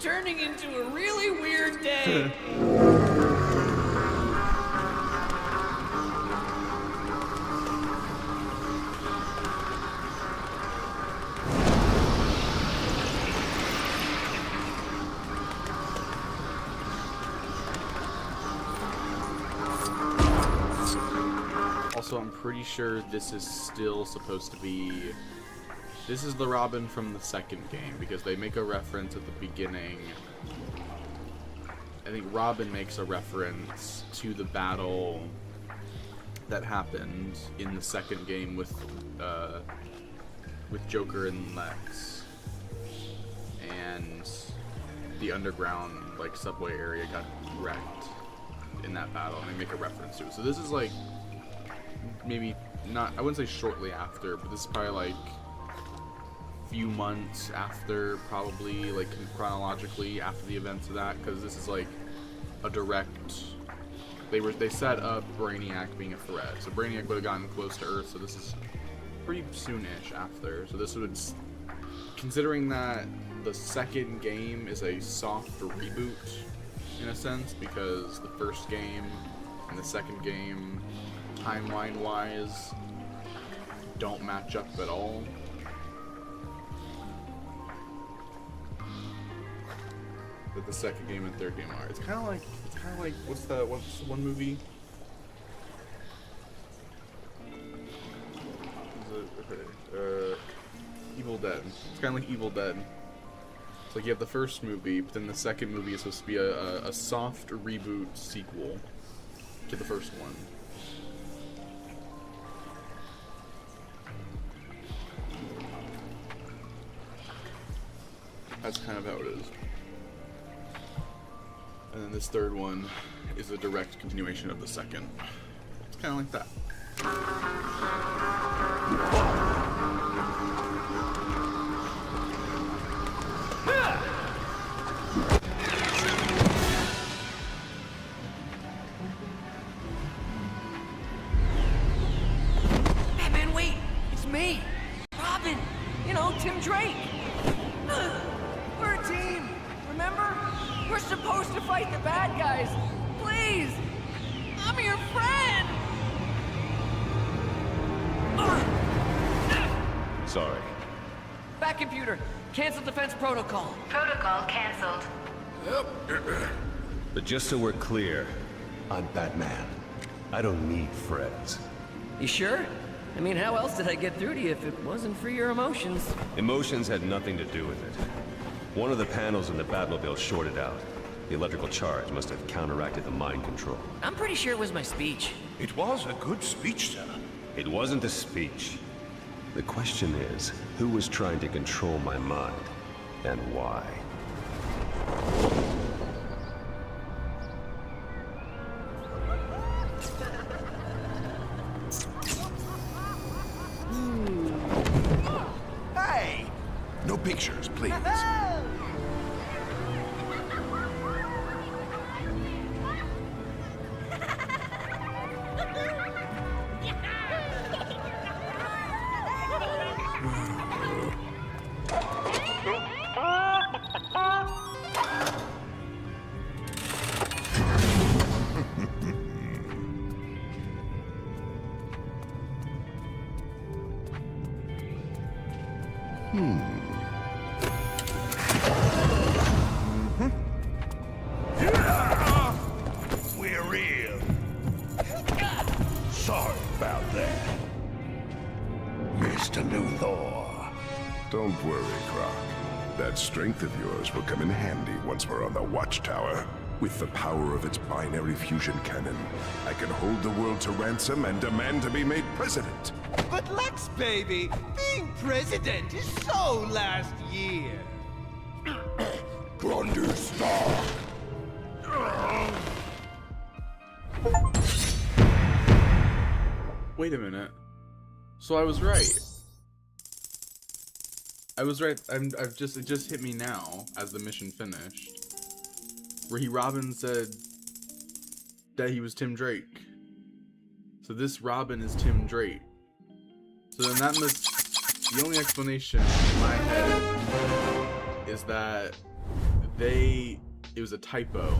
Turning into a really weird day. Also, I'm pretty sure this is still supposed to be... This is the Robin from the second game, because they make a reference at the beginning. I think Robin makes a reference to the battle that happened in the second game with Joker and Lex. And the underground, like, subway area got wrecked in that battle, and they make a reference to it. So this is, like, maybe not, I wouldn't say shortly after, but this is probably, like, few months after, probably, like, chronologically after the events of that, because this is like a direct They set up Brainiac being a threat. So Brainiac would have gotten close to Earth, so this is pretty soonish after. So this would, considering that the second game is a soft reboot in a sense, because the first game and the second game, timeline-wise, don't match up at all. But the second game and third game are. It's kind of like what's the one movie? Evil Dead. It's kind of like Evil Dead. It's like you have the first movie, but then the second movie is supposed to be a soft reboot sequel to the first one. That's kind of how it is. And then this third one is a direct continuation of the second. It's kind of like that. Hey man, wait! It's me! Robin! You know, Tim Drake! We're a team! Remember? We're supposed to fight the bad guys! Please! I'm your friend! Sorry. Back computer! Cancel defense protocol! Protocol cancelled. But just so we're clear, I'm Batman. I don't need friends. You sure? I mean, how else did I get through to you if it wasn't for your emotions? Emotions had nothing to do with it. One of the panels in the Batmobile shorted out. The electrical charge must have counteracted the mind control. I'm pretty sure it was my speech. It was a good speech, sir. It wasn't the speech. The question is, who was trying to control my mind, and why? Hey! No pictures, please. We're in. Sorry about that. Mr. Luthor. Don't worry, Croc. That strength of yours will come in handy once we're on the Watchtower. With the power of its binary fusion cannon, I can hold the world to ransom and demand to be made president. But Lex, baby, being president is so last year. Thunder Stark. Wait a minute. So I was right. I was right. It just hit me now as the mission finished, where Robin said that he was Tim Drake. So this Robin is Tim Drake. So then that must, the only explanation in my head is that it was a typo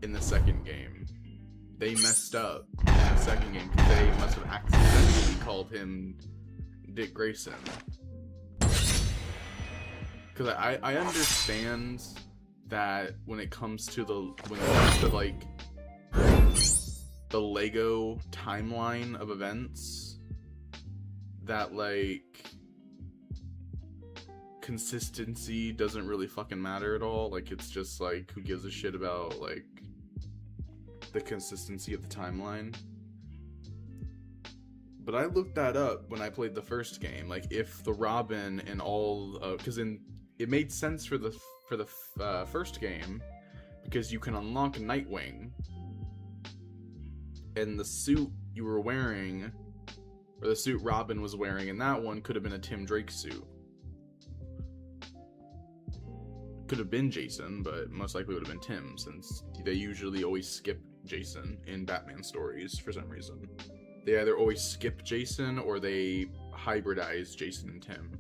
in the second game. They messed up in the second game because they must have accidentally called him Dick Grayson. Because I understand that when it comes to like the Lego timeline of events, that like consistency doesn't really fucking matter at all. Like it's just like, who gives a shit about like the consistency of the timeline? But I looked that up when I played the first game. Like if the Robin and all, because it made sense for the first game, because you can unlock Nightwing, and the suit you were wearing, or the suit Robin was wearing in that one, could have been a Tim Drake suit. Could have been Jason, but most likely would have been Tim, since they usually always skip Jason in Batman stories for some reason. They either always skip Jason or they hybridize Jason and Tim.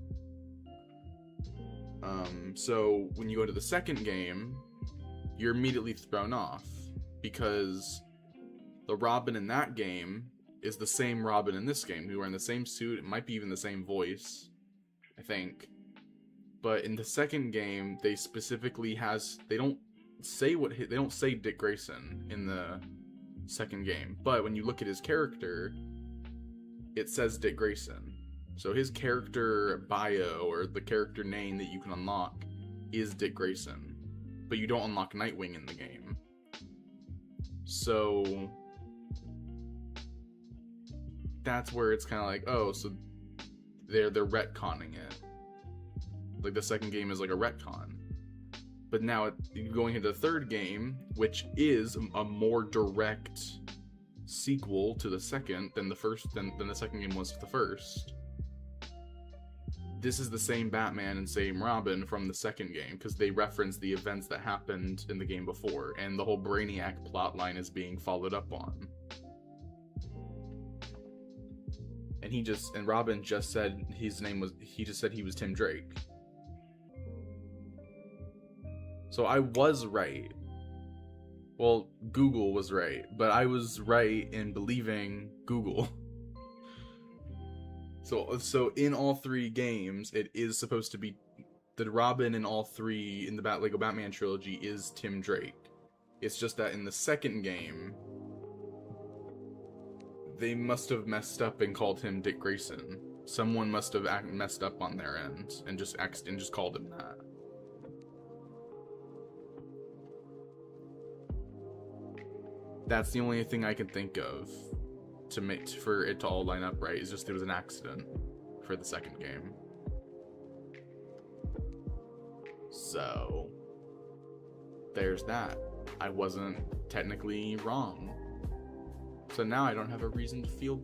So when you go to the second game, you're immediately thrown off because the Robin in that game is the same Robin in this game, who are in the same suit. It might be even the same voice, I think. But in the second game, they specifically they don't say Dick Grayson in the second game. But when you look at his character, it says Dick Grayson. So his character bio, or the character name that you can unlock, is Dick Grayson. But you don't unlock Nightwing in the game. So that's where it's kind of like, oh, so they're retconning it. Like the second game is like a retcon. But now going into the third game, which is a more direct sequel to the second than the second game was to the first. This is the same Batman and same Robin from the second game, because they reference the events that happened in the game before, and the whole Brainiac plotline is being followed up on. And Robin just said he was Tim Drake. So I was right. Well, Google was right, but I was right in believing Google. So in all three games, it is supposed to be the Robin in all three in the Lego Batman trilogy is Tim Drake. It's just that in the second game, they must have messed up and called him Dick Grayson. Someone must have messed up on their end and just called him that. That's the only thing I can think of for it to all line up right. Is just there was an accident for the second game. So there's that. I wasn't technically wrong. So now I don't have a reason to feel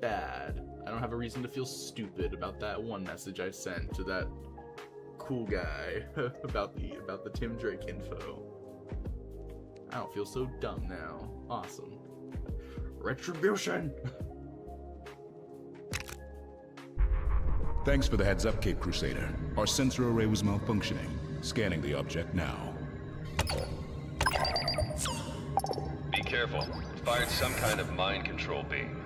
bad. I don't have a reason to feel stupid about that one message I sent to that cool guy about the Tim Drake info. I don't feel so dumb now. Awesome. Retribution! Thanks for the heads up, Cape Crusader. Our sensor array was malfunctioning. Scanning the object now. Be careful. It fired some kind of mind control beam.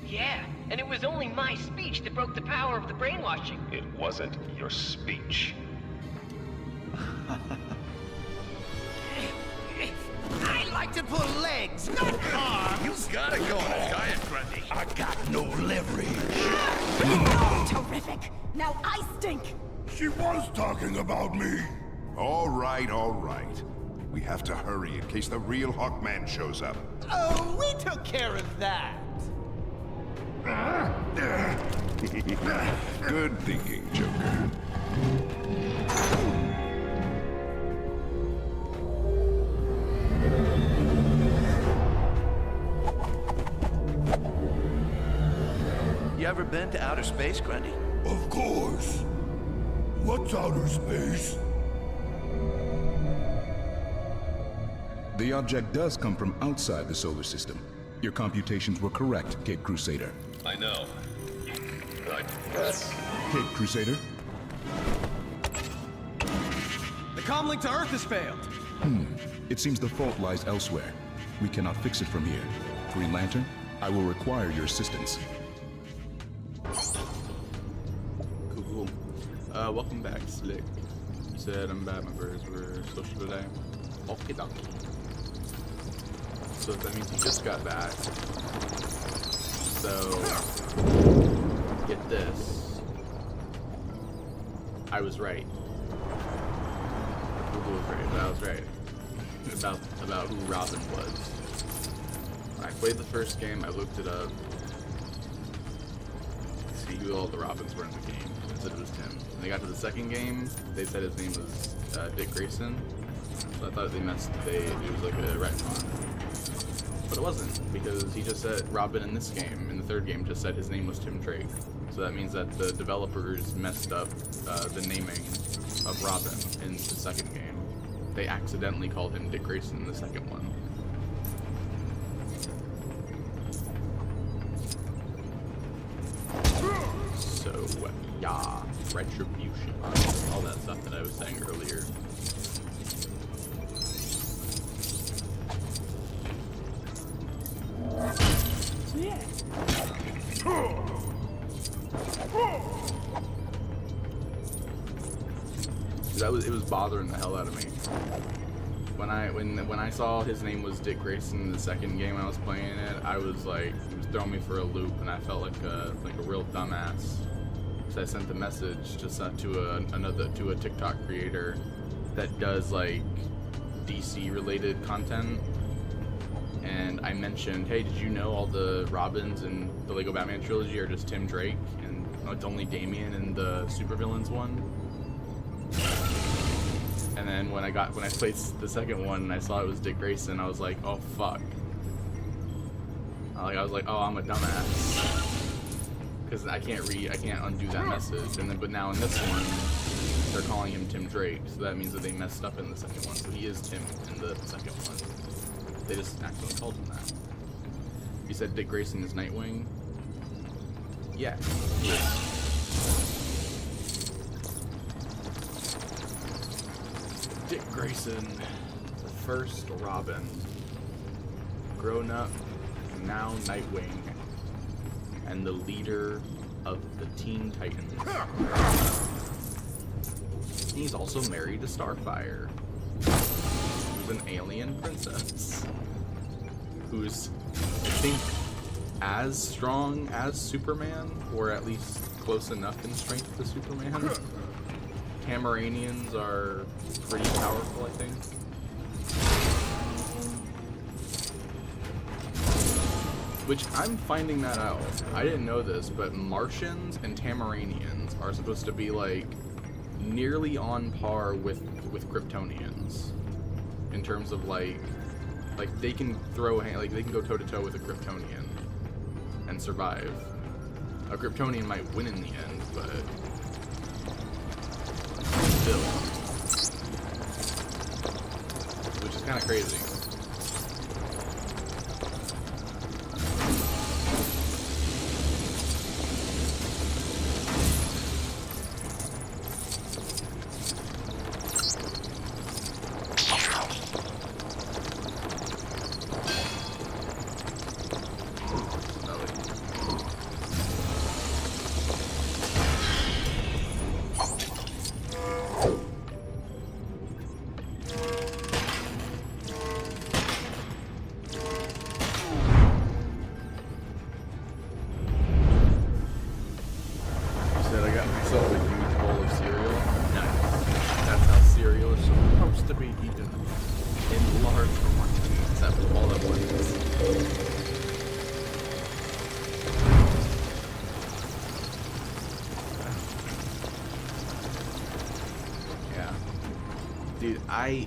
Yeah, and it was only my speech that broke the power of the brainwashing. It wasn't your speech. I like to pull legs, not arms. You gotta go on a diet, Grundy. I got no leverage. Terrific! Now I stink! She was talking about me. All right, all right. We have to hurry in case the real Hawkman shows up. Oh, we took care of that. Good thinking, Joker. You ever been to outer space, Grundy? Of course. What's outer space? The object does come from outside the solar system. Your computations were correct, Cape Crusader. I know. Cape Crusader? The comlink to Earth has failed. It seems the fault lies elsewhere. We cannot fix it from here. Green Lantern, I will require your assistance. Cool. Welcome back, Slick. You said I'm bad, my birds were social today. Okie dokie. So that means you just got back. So, get this. I was right. Google was right, but I was right. About who Robin was. When I played the first game, I looked it up. To see who all the Robins were in the game. And it said it was Tim. When they got to the second game, they said his name was Dick Grayson. So I thought it was like a retcon. But it wasn't, because he just said Robin in this game, in the third game, just said his name was Tim Drake. So that means that the developers messed up the naming of Robin in the second game. They accidentally called him Dick Grayson in the second one. So, yeah, retribution, all that stuff that I was saying earlier. So yeah. It was bothering the hell out of me. When I saw his name was Dick Grayson in the second game I was playing it, I was like, it was throwing me for a loop, and I felt like a real dumbass. So I sent the message to a TikTok creator that does like DC related content, and I mentioned, hey, did you know all the Robins in the Lego Batman trilogy are just Tim Drake, and it's only Damian in the Supervillains one? And then when I played the second one and I saw it was Dick Grayson, I was like, oh fuck. I was like, oh, I'm a dumbass. Because I can't undo that message. And then, but now in this one, they're calling him Tim Drake, so that means that they messed up in the second one. So he is Tim in the second one. They just accidentally called him that. You said Dick Grayson is Nightwing? Yeah, he is. Dick Grayson, the first Robin, grown up, now Nightwing, and the leader of the Teen Titans. He's also married to Starfire, who's an alien princess, who's, I think, as strong as Superman, or at least close enough in strength to Superman. Tamaranians are pretty powerful, I think. Which I'm finding that out. I didn't know this, but Martians and Tamaranians are supposed to be like nearly on par with Kryptonians in terms of like they can they can go toe to toe with a Kryptonian and survive. A Kryptonian might win in the end, but still, which is kind of crazy.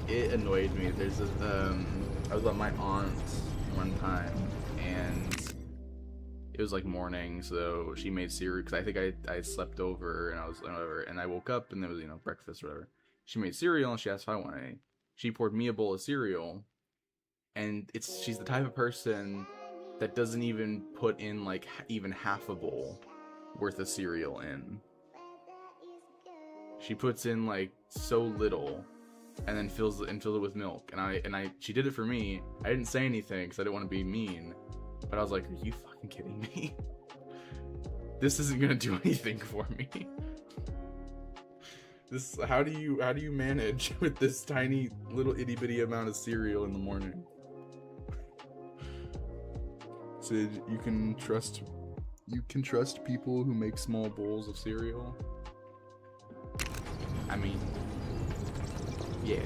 It annoyed me. There's I was at my aunt's one time, and it was like morning, so she made cereal, because I think I slept over, and I was whatever, and I woke up, and there was, breakfast or whatever. She made cereal, and she asked if I wanted any. She poured me a bowl of cereal, and she's the type of person that doesn't even put in like even half a bowl worth of cereal in. She puts in like so little, and then fills it with milk. And she did it for me. I didn't say anything because I didn't want to be mean, but I was like, are you fucking kidding me? This isn't gonna do anything for me. How do you manage with this tiny little itty bitty amount of cereal in the morning? Sid, you can trust people who make small bowls of cereal? I mean, yeah.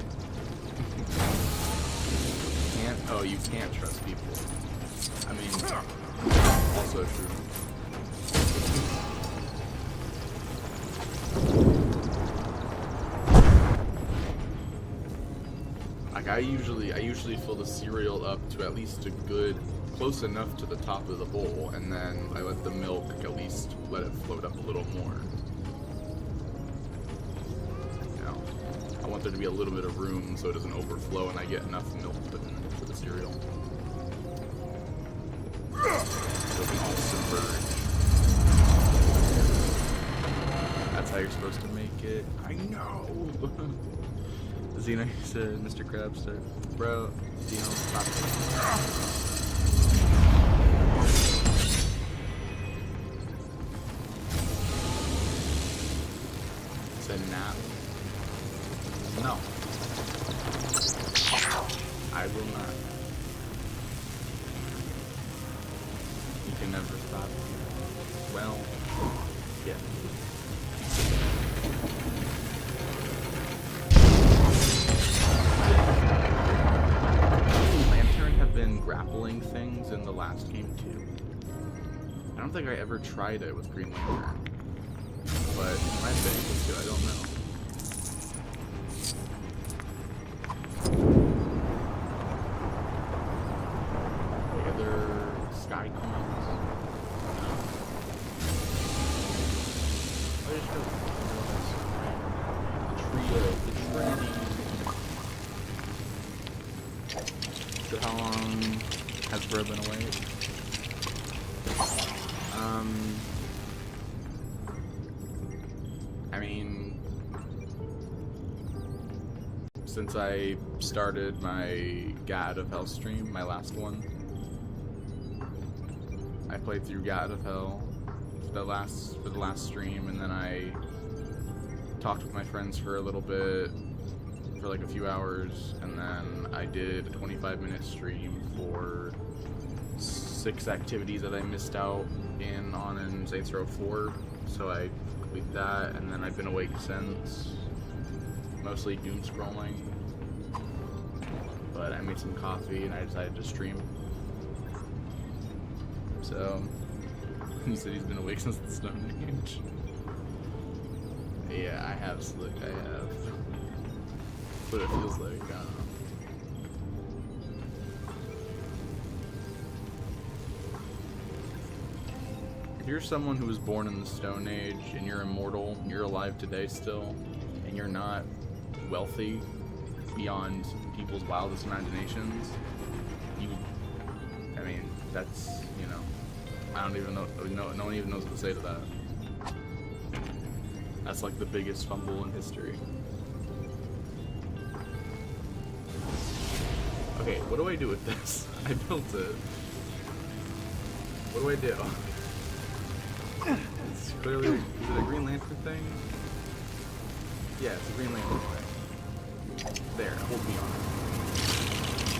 You can't trust people. I mean, also true. Like I usually fill the cereal up to at least a good, close enough to the top of the bowl, and then I let the milk at least let it float up a little more. I want there to be a little bit of room so it doesn't overflow and I get enough milk put into the cereal. So it can all submerge. how you're supposed to make it. I know. Xeno said, Mr. Crabster. Bro, Xeno, stop. Said nap. No. I will not. You can never stop. Well, yeah. Lantern have been grappling things in the last game too. I don't think I ever tried it with Green Lantern, but I might be able to. I don't know. The other sky coins. What is the trio? So how long has Bro been away? I mean, since I started my God of Hell stream, my last one, I played through God of Hell for the last stream, and then I talked with my friends for a little bit, for like a few hours, and then I did a 25-minute stream for 6 activities that I missed out on in Saints Row 4, so I completed that, and then I've been awake since, mostly doom scrolling, but I made some coffee and I decided to stream. So, he said he's been awake since the Stone Age. Yeah, I have, Slick, I have. What it feels like, if you're someone who was born in the Stone Age and you're immortal, you're alive today still, and you're not wealthy beyond people's wildest imaginations, I mean, that's, you know, I don't even know, no one even knows what to say to that. That's like the biggest fumble in history. Okay, what do I do with this? I built it. What do I do? It's clearly, is it a Green Lantern thing? Yeah, it's a Green Lantern thing. There, hold B on it.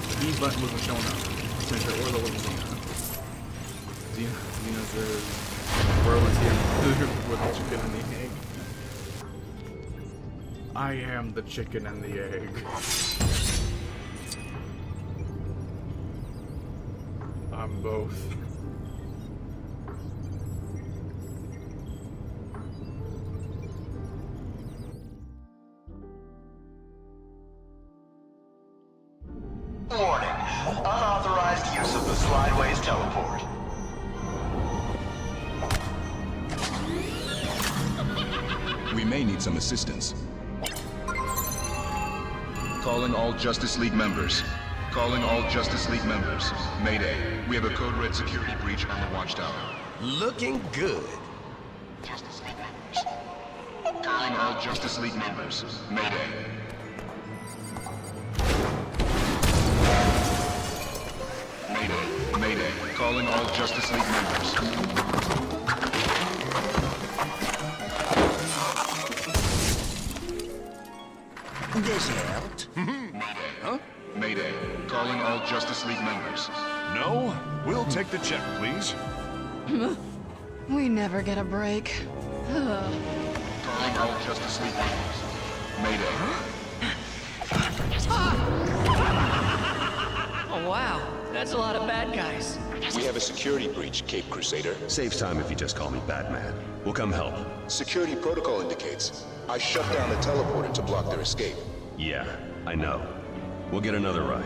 The B button wasn't showing up. Center or the little Xena. Xena says, bro was here with the chicken and the egg. I am the chicken and the egg. I'm both. Warning. Unauthorized use of the Slideways teleport. We may need some assistance. Calling all Justice League members. Calling all Justice League members. Mayday. We have a Code Red security breach on the Watchtower. Looking good. Justice League members. Calling all Justice League members. Mayday. Mayday. Mayday. Calling all Justice League members. This helped. Mayday. Huh? Mayday. Calling all Justice League members. No? We'll take the check, please. We never get a break. Calling all Justice League members. Mayday. Oh, wow. That's a lot of bad guys. We have a security breach, Cape Crusader. Saves time if you just call me Batman. We'll come help. Security protocol indicates I shut down the teleporter to block their escape. Yeah, I know. We'll get another ride.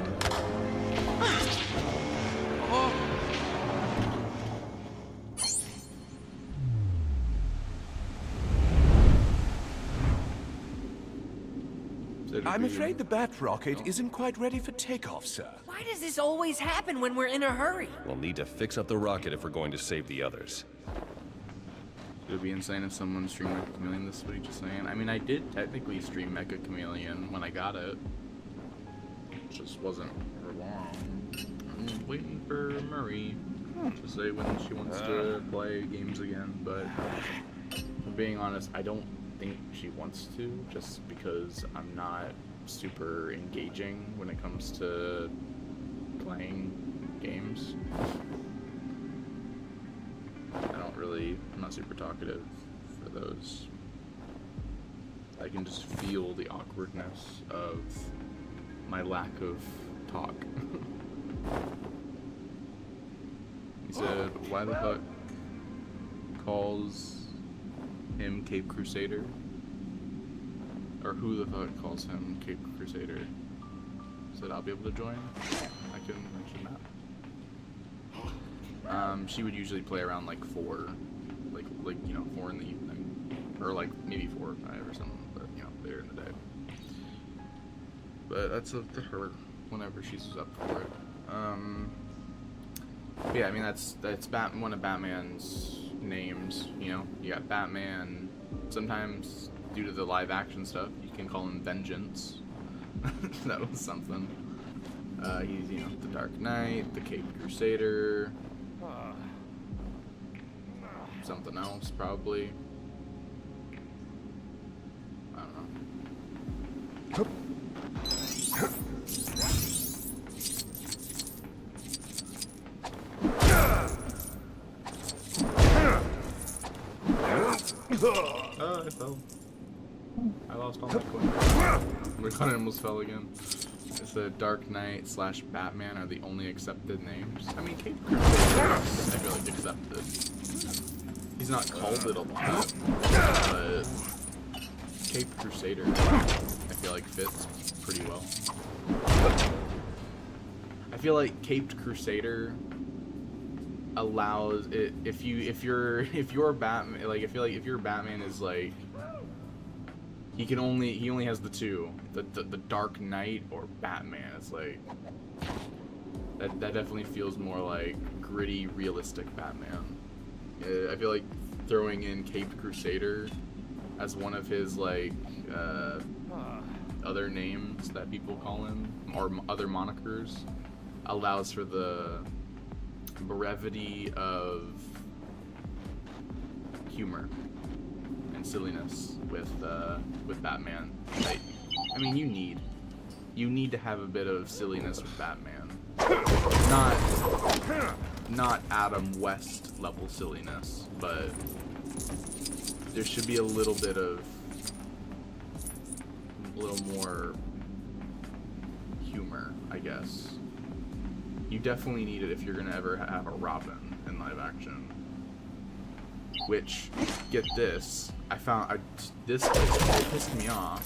I'm afraid the Bat Rocket isn't quite ready for takeoff, sir. Why does this always happen when we're in a hurry? We'll need to fix up the rocket if we're going to save the others. It would be insane if someone streamed Mecha Chameleon this week, just saying. I mean, I did technically stream Mecha Chameleon when I got it. It just wasn't for long. I'm waiting for Murray to say when she wants to play games again, but for being honest, I don't think she wants to, just because I'm not super engaging when it comes to playing games. I'm not super talkative for those. I can just feel the awkwardness of my lack of talk. He said, why the fuck calls him Cape Crusader? Or who the fuck calls him Cape Crusader? Said I'll be able to join? I can mention that. She would usually play around like 4, like you know, 4 in the evening, or like maybe 4 or 5 or something, but you know, later in the day. But that's up to her whenever she's up for it. Yeah, I mean that's one of Batman's names. You know, you got Batman. Sometimes due to the live action stuff, you can call him Vengeance. That was something. He's, you know, the Dark Knight, the Caped Crusader. Something else, probably. I don't know. Oh, I fell. I lost all my coins. My gun almost fell again. It's the Dark Knight / Batman are the only accepted names. I mean, Caped Crusader, I feel like accepted. He's not called it a lot, but Caped Crusader, I feel like fits pretty well. I feel like Caped Crusader allows it if you're Batman, like I feel like if your Batman is like he only has the two, the Dark Knight or Batman. It's like that definitely feels more like gritty, realistic Batman. I feel like throwing in Caped Crusader as one of his like other names that people call him, or other monikers, allows for the brevity of humor and silliness with Batman. I mean, you need to have a bit of silliness with Batman. Not Adam West level silliness, but there should be a little more humor, I guess. You definitely need it if you're gonna ever have a Robin in live action. Which, get this, this pissed me off.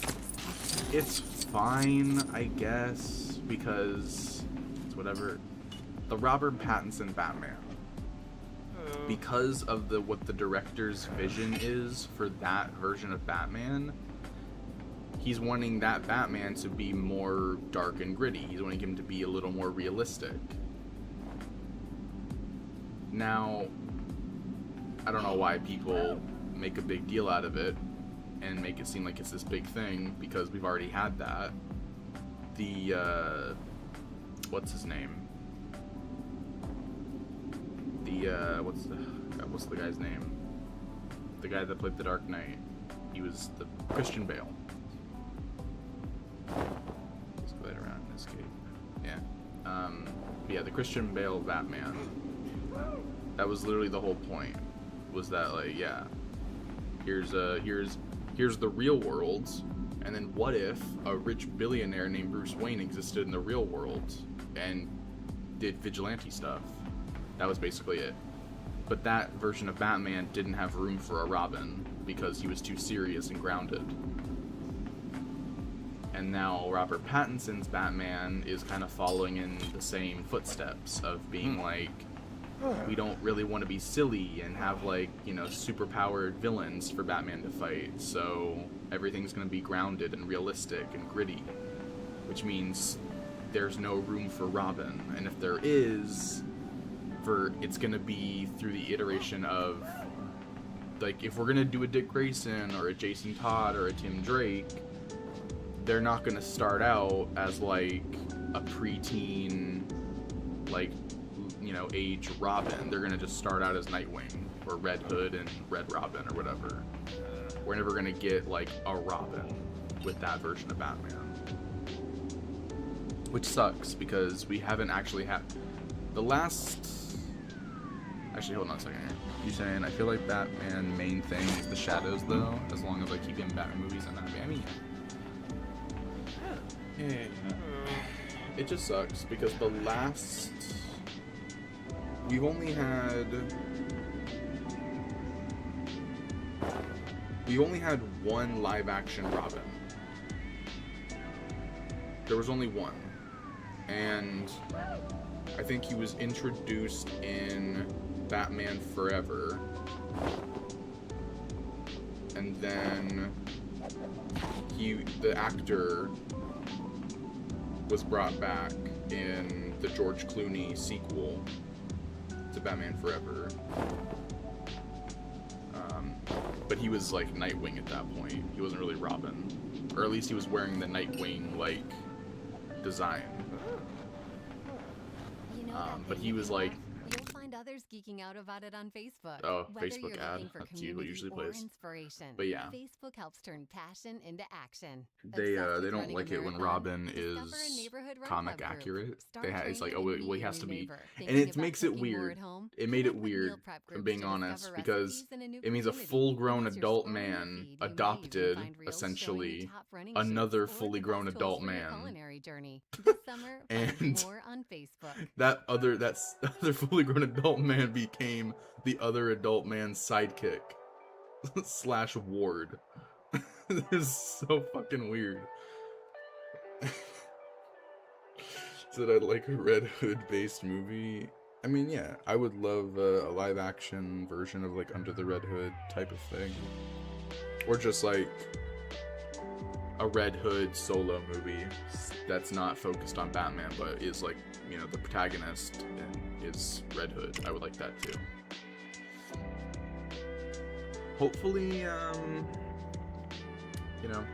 It's fine, I guess, because it's whatever. The Robert Pattinson Batman, because of what the director's vision is for that version of Batman, he's wanting that Batman to be more dark and gritty. He's wanting him to be a little more realistic. Now, I don't know why people make a big deal out of it and make it seem like it's this big thing, because we've already had that. The what's his name? What's the guy's name? The guy that played the Dark Knight. He was the Christian Bale. Let's go around this cape. Yeah. Yeah, the Christian Bale Batman. That was literally the whole point. Was that like, yeah, here's the real world, and then what if a rich billionaire named Bruce Wayne existed in the real world and did vigilante stuff? That was basically it. But that version of Batman didn't have room for a Robin because he was too serious and grounded. And now Robert Pattinson's Batman is kind of following in the same footsteps of being like, we don't really want to be silly and have like, you know, superpowered villains for Batman to fight, so everything's going to be grounded and realistic and gritty, which means there's no room for Robin. And if there is, it's going to be through the iteration of like, if we're gonna do a Dick Grayson or a Jason Todd or a Tim Drake, they're not gonna start out as like a preteen, like, you know, age Robin. They're gonna just start out as Nightwing or Red Hood and Red Robin or whatever. We're never gonna get like a Robin with that version of Batman, which sucks because we haven't actually had the last. Actually, hold on a second here. You saying I feel like Batman main thing is the shadows though, as long as I keep getting Batman movies and that. I mean, yeah. It just sucks because the last we've only had one live action Robin. There was only one, and I think he was introduced in Batman Forever, and then the actor was brought back in the George Clooney sequel to Batman Forever. But he was like Nightwing at that point. He wasn't really Robin, or at least he was wearing the Nightwing like design. But he was like. You'll find others geeking out about it on Facebook. Oh, Whether Facebook you're ad. looking for That's community usually or plays. Inspiration. But yeah. Facebook helps turn passion into action. They Obsessed with don't running a like it when marathon? Robin Discover a is neighborhood run comic club group. accurate. Start It's like, training oh, and well, he has meeting to a be, neighbor. and Thinking it about makes it cooking more weird. at home? It made it Join the weird, meal prep if I'm group being to honest, discover because recipes in a new it means a community. full-grown Use your adult scrolling man feed. You may even adopted, find reels essentially, showing top running another shoes or fully the grown best adult tools for your man. culinary journey. This summer, find And more on Facebook. that other fully grown adult man became the other adult man's sidekick / ward. This is so fucking weird. Said I'd like a Red Hood based movie. I mean, yeah, I would love a live action version of like Under the Red Hood type of thing, or just like a Red Hood solo movie that's not focused on Batman but is like, you know, the protagonist is Red Hood. I would like that too. Hopefully, you know,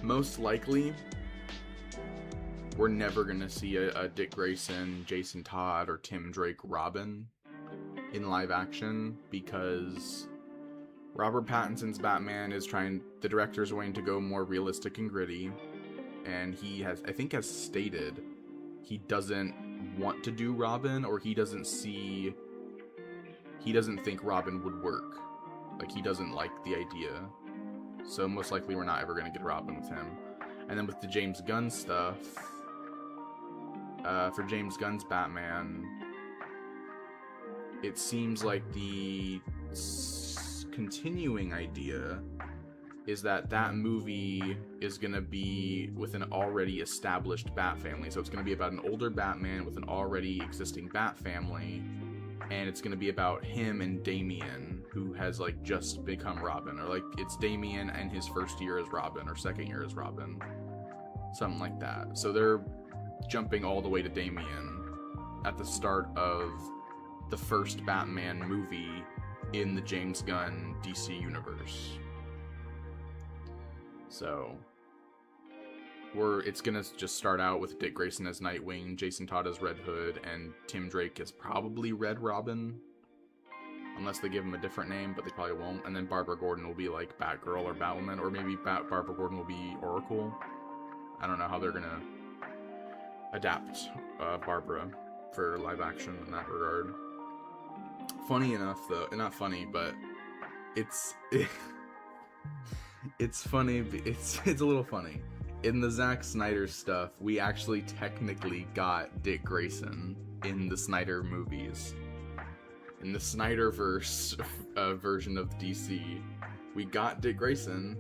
most likely we're never gonna see a Dick Grayson, Jason Todd, or Tim Drake Robin in live action, because Robert Pattinson's Batman is the director's wanting to go more realistic and gritty, and he has, I think, has stated he doesn't want to do Robin, or he doesn't think Robin would work. Like, he doesn't like the idea. So most likely we're not ever gonna get Robin with him. And then with the James Gunn stuff, for James Gunn's Batman, it seems like the continuing idea is that movie is gonna be with an already established Bat family. So it's gonna be about an older Batman with an already existing Bat family, and it's gonna be about him and Damian, who has like just become Robin, or like it's Damian and his first year as Robin or second year as Robin, something like that. So they're jumping all the way to Damian at the start of the first Batman movie in the James Gunn DC universe. So it's gonna just start out with Dick Grayson as Nightwing, Jason Todd as Red Hood, and Tim Drake is probably Red Robin, unless they give him a different name, but they probably won't. And then Barbara Gordon will be like Batgirl or Batwoman, or maybe Barbara Gordon will be Oracle. I don't know how they're gonna adapt Barbara for live action in that regard. Funny enough, though, not funny, but it's funny. It's a little funny. In the Zack Snyder stuff, we actually technically got Dick Grayson in the Snyder movies. In the Snyderverse version of DC, we got Dick Grayson.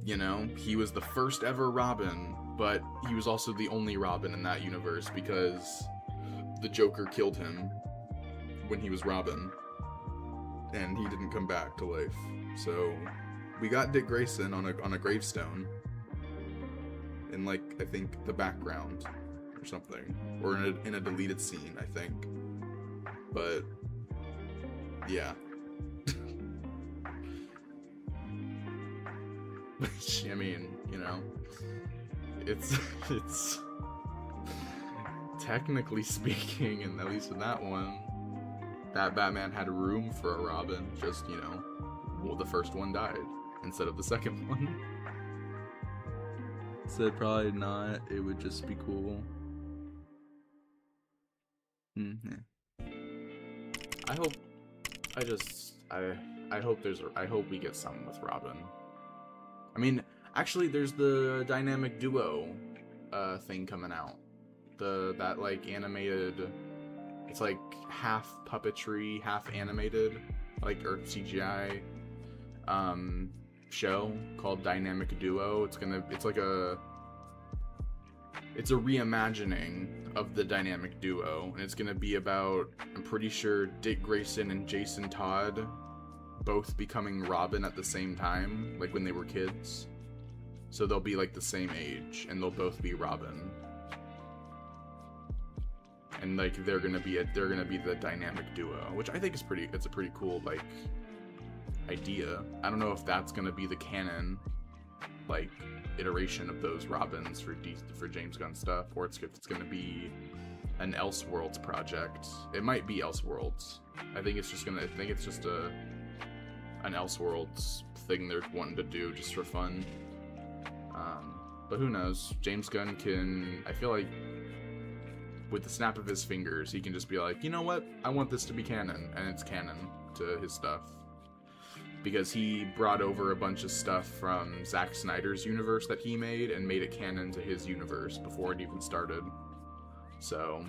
You know, he was the first ever Robin, but he was also the only Robin in that universe because the Joker killed him when he was Robin, and he didn't come back to life. So we got Dick Grayson on a gravestone in, like, I think the background or something, or in a deleted scene, I think. But Yeah. Which, I mean, you know, it's technically speaking, and at least in that one, that Batman had room for a Robin, just, you know, well, the first one died instead of the second one. Said probably not, it would just be cool. Yeah. I hope we get something with Robin. I mean, actually, there's the dynamic duo thing coming out. That like animated, it's like half puppetry, half animated, like or CGI show called Dynamic Duo. It's a reimagining of the Dynamic Duo, and it's gonna be about, I'm pretty sure, Dick Grayson and Jason Todd both becoming Robin at the same time, like when they were kids. So they'll be like the same age, and they'll both be Robin. And like they're gonna be the dynamic duo, which I think is it's a pretty cool like idea. I don't know if that's gonna be the canon like iteration of those Robins for James Gunn stuff, or if it's gonna be an Elseworlds project. It might be Elseworlds. I think it's just an Elseworlds thing they're wanting to do just for fun. But who knows? James Gunn can, I feel like, with the snap of his fingers, he can just be like, you know what? I want this to be canon, and it's canon to his stuff. Because he brought over a bunch of stuff from Zack Snyder's universe that he made and made it canon to his universe before it even started. So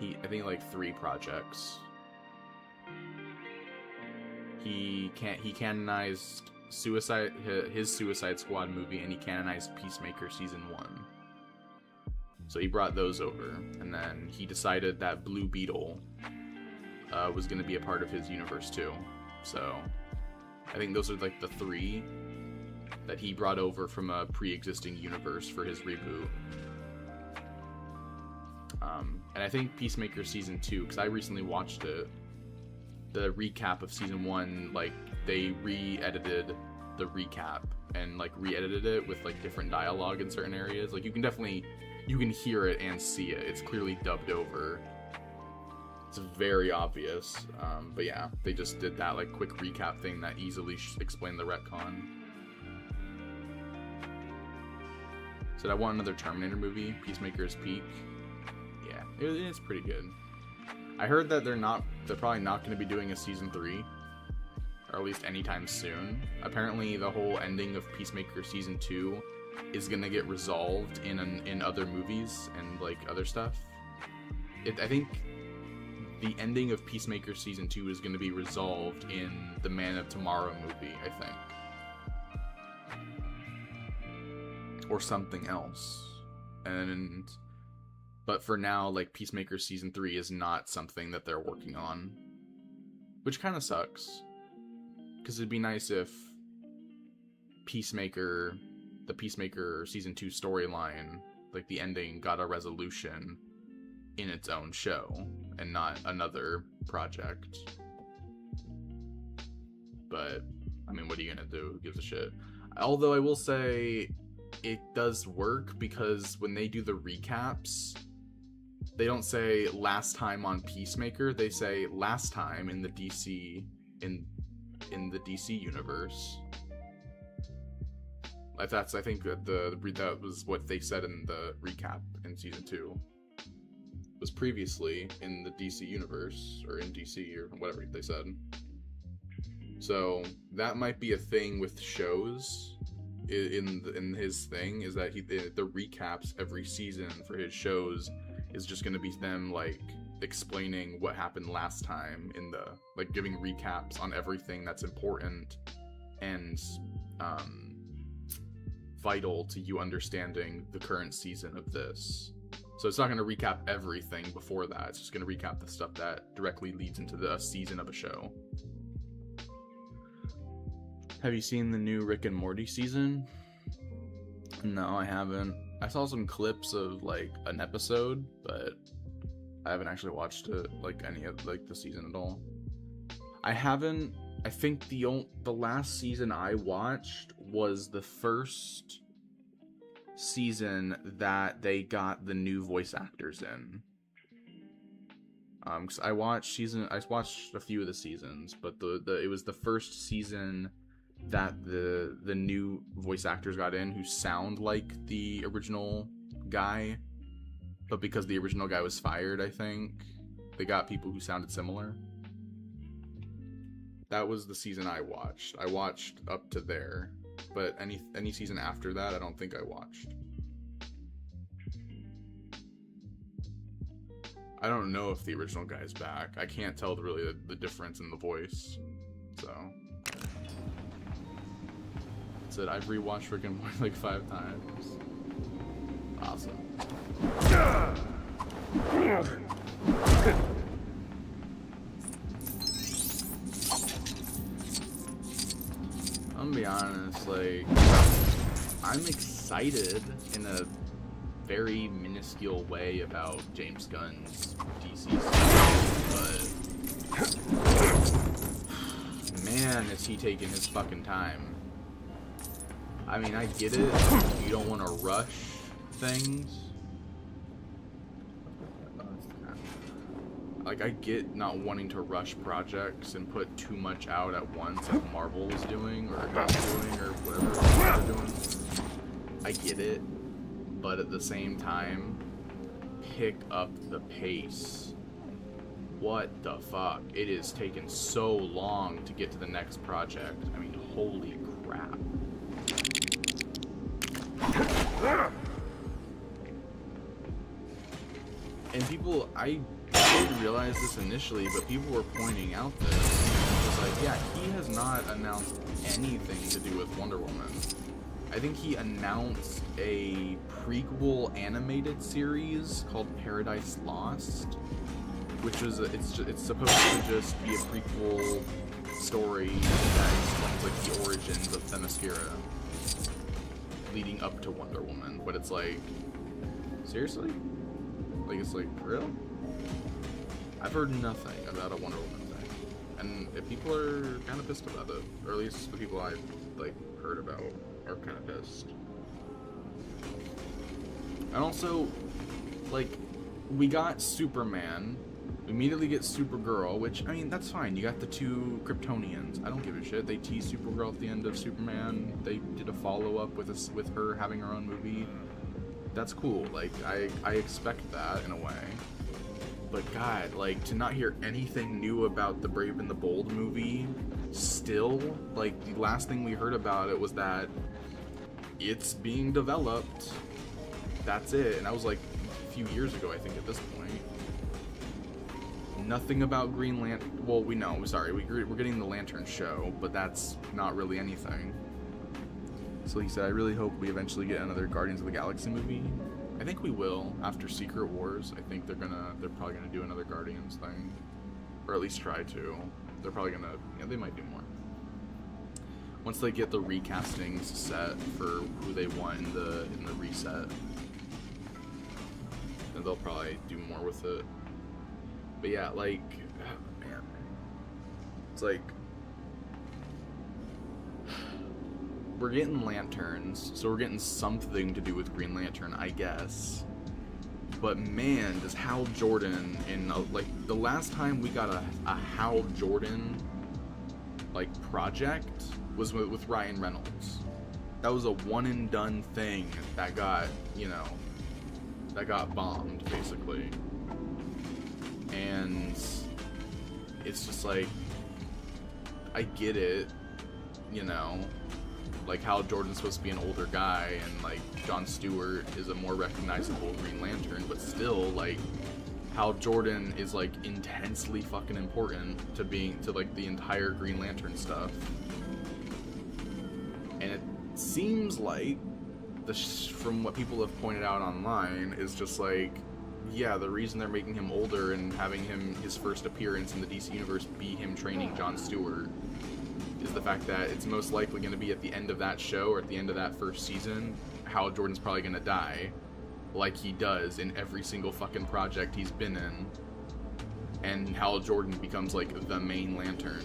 I think like 3 projects. He canonized his Suicide Squad movie, and he canonized Peacemaker Season 1. So he brought those over, and then he decided that Blue Beetle was going to be a part of his universe too. So I think those are like the 3 that he brought over from a pre-existing universe for his reboot. And I think Peacemaker Season 2, because I recently watched it, the recap of Season 1, like, they re-edited the recap and, like, re-edited it with, like, different dialogue in certain areas. Like, you can hear it and see it. It's clearly dubbed over. It's very obvious. But yeah, they just did that, like, quick recap thing that easily explained the retcon. So I want another Terminator movie, Peacemaker's Peak. Yeah, it's pretty good. I heard that they're probably not going to be doing a Season 3, or at least anytime soon. Apparently the whole ending of Peacemaker Season 2 is going to get resolved in other movies and like other stuff. I think the ending of Peacemaker Season 2 is going to be resolved in the Man of Tomorrow movie, I think. Or something else. But for now, like, Peacemaker Season 3 is not something that they're working on. Which kind of sucks. Because it'd be nice if the Peacemaker Season 2 storyline, like the ending, got a resolution in its own show, and not another project. But, I mean, what are you gonna do? Who gives a shit? Although I will say, it does work, because when they do the recaps, they don't say last time on Peacemaker, they say last time in the DC in the DC universe. I think that was what they said in the recap in Season 2. Was previously in the DC universe, or in DC, or whatever they said. So that might be a thing with shows. In his thing is that the recaps every season for his shows is just going to be them like explaining what happened last time, in the like giving recaps on everything that's important and vital to you understanding the current season of this. So it's not going to recap everything before that. It's just going to recap the stuff that directly leads into the season of a show. Have you seen the new Rick and Morty season? No, I haven't. I saw some clips of like an episode, but I haven't actually watched it, like any of like the season at all. I think the last season I watched was the first season that they got the new voice actors in. 'Cause I watched a few of the seasons, but it was the first season that the new voice actors got in who sound like the original guy, but because the original guy was fired, I think they got people who sounded similar. That was the season I watched. I watched up to there, but any season after that, I don't think I watched. I don't know if the original guy's back. I can't tell really the difference in the voice, so. That's it. I've rewatched Rick and Morty like 5 times. Awesome. I'm gonna be honest, like, I'm excited in a very minuscule way about James Gunn's DC series, but man, is he taking his fucking time. I mean, I get it, you don't want to rush things. Like, I get not wanting to rush projects and put too much out at once, like Marvel is doing, or not doing, or whatever they're doing. I get it, but at the same time, pick up the pace. What the fuck? It is taking so long to get to the next project. I mean, holy crap. And people, I didn't realize this initially, but people were pointing out this. It was like, yeah, he has not announced anything to do with Wonder Woman. I think he announced a prequel animated series called Paradise Lost, which is it's supposed to just be a prequel story that explains like the origins of Themyscira leading up to Wonder Woman. But it's like, seriously? Like, it's like, for real? I've heard nothing about a Wonder Woman thing, and if people are kind of pissed about it, or at least the people I've like heard about are kind of pissed. And also, like, we got Superman, we immediately get Supergirl, which, I mean, that's fine. You got the 2 Kryptonians. I don't give a shit. They teased Supergirl at the end of Superman. They did a follow-up with her having her own movie. That's cool. Like, I expect that in a way. But God, like, to not hear anything new about the Brave and the Bold movie still, like, the last thing we heard about it was that it's being developed. That's it. And that was like a few years ago, I think, at this point. Nothing about Green Lantern. Well, we know. Sorry, we're getting the Lantern show, but that's not really anything. So like you said, I really hope we eventually get another Guardians of the Galaxy movie. I think we will after Secret Wars. I think they're probably gonna do another Guardians thing, or at least try to. They're probably gonna. Yeah, they might do more. Once they get the recastings set for who they want in the reset, then they'll probably do more with it. But yeah, like, oh, man, it's like we're getting lanterns, so we're getting something to do with Green Lantern, I guess. But man, does Hal Jordan like the last time we got a Hal Jordan like project was with Ryan Reynolds. That was a one and done thing that got, that got bombed basically. And it's just like, I get it, like Hal Jordan's supposed to be an older guy, and like Jon Stewart is a more recognizable Green Lantern, but still, like, Hal Jordan is like intensely fucking important to like the entire Green Lantern stuff. And it seems like from what people have pointed out online is just like, yeah, the reason they're making him older and having his first appearance in the DC universe be him training Jon Stewart is the fact that it's most likely going to be at the end of that show or at the end of that first season. Hal Jordan's probably gonna die, like he does in every single fucking project he's been in, and Hal Jordan becomes like the main Lantern.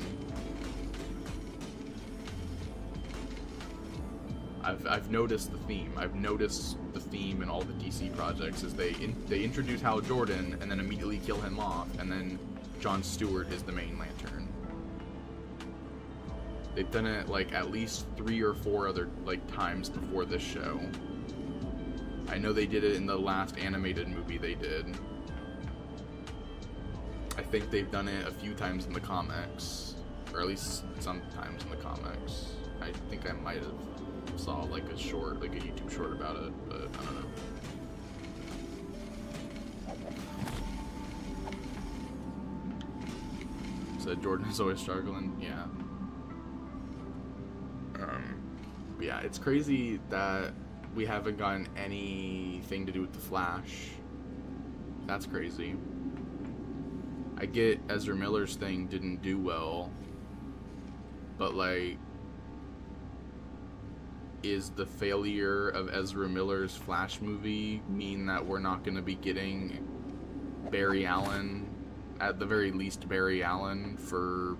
I've noticed the theme. I've noticed the theme in all the DC projects is they introduce Hal Jordan and then immediately kill him off, and then John Stewart is the main Lantern. They've done it like at least 3 or 4 other like times before this show. I know they did it in the last animated movie they did. I think they've done it a few times in the comics, or at least sometimes in the comics. I think I might have saw like a short, like a YouTube short about it, but I don't know. So Jordan is always struggling, yeah. But yeah, it's crazy that we haven't gotten anything to do with the Flash. That's crazy. I get Ezra Miller's thing didn't do well, but like, is the failure of Ezra Miller's Flash movie mean that we're not going to be getting Barry Allen, at the very least Barry Allen, for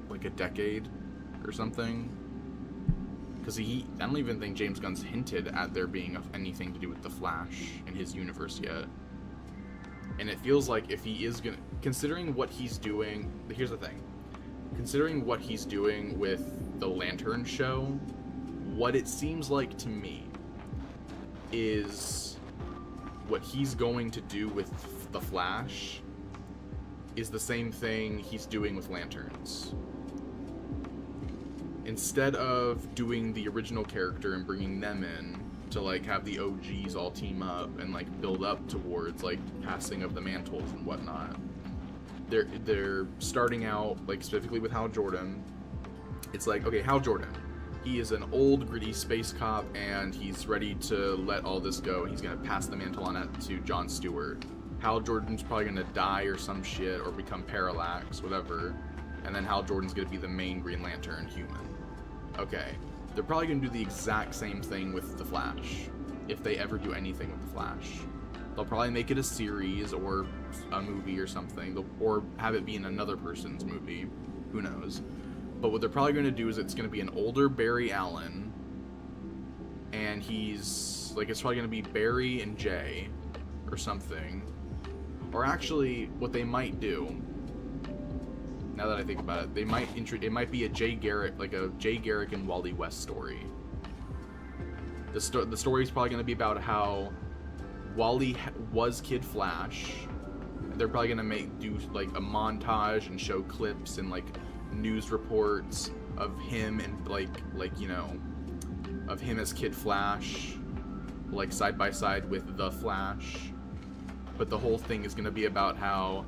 like a decade or something? Because I don't even think James Gunn's hinted at there being anything to do with the Flash in his universe yet. And it feels like if he is gonna, considering what he's doing, here's the thing, considering what he's doing with the Lantern show, what it seems like to me is what he's going to do with the Flash is the same thing he's doing with Lanterns. Instead of doing the original character and bringing them in to like have the OGs all team up and like build up towards like passing of the mantles and whatnot, they're starting out like specifically with Hal Jordan. It's like, okay, Hal Jordan, he is an old gritty space cop and he's ready to let all this go. He's gonna pass the mantle on to John Stewart. Hal Jordan's probably gonna die or some shit or become Parallax, whatever, and then Hal Jordan's gonna be the main Green Lantern human. Okay, they're probably gonna do the exact same thing with the Flash, if they ever do anything with the Flash. They'll probably make it a series or a movie or something, or have it be in another person's movie, who knows. But what they're probably gonna do is it's gonna be an older Barry Allen, and he's, like, it's probably gonna be Barry and Jay, or something. Or actually, what they might do, now that I think about it, it might be a Jay Garrick, like a Jay Garrick and Wally West story. The story is probably going to be about how Wally was Kid Flash. They're probably going to do like a montage and show clips and like news reports of him and like you know, of him as Kid Flash, like side by side with the Flash. But the whole thing is going to be about how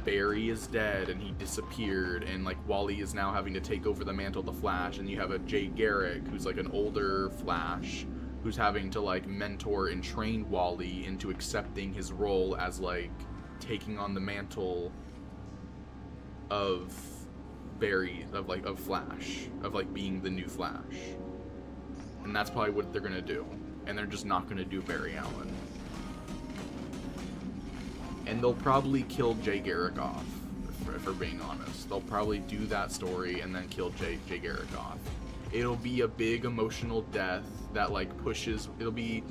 Barry is dead and he disappeared, and like Wally is now having to take over the mantle of the Flash, and you have a Jay Garrick who's like an older Flash who's having to like mentor and train Wally into accepting his role as like taking on the mantle of Barry, of Flash, of like being the new Flash. And that's probably what they're gonna do, and they're just not gonna do Barry Allen. And they'll probably kill Jay Garrick off, if we're being honest. They'll probably do that story and then kill Jay Garrick off. It'll be a big emotional death that like pushes. It'll be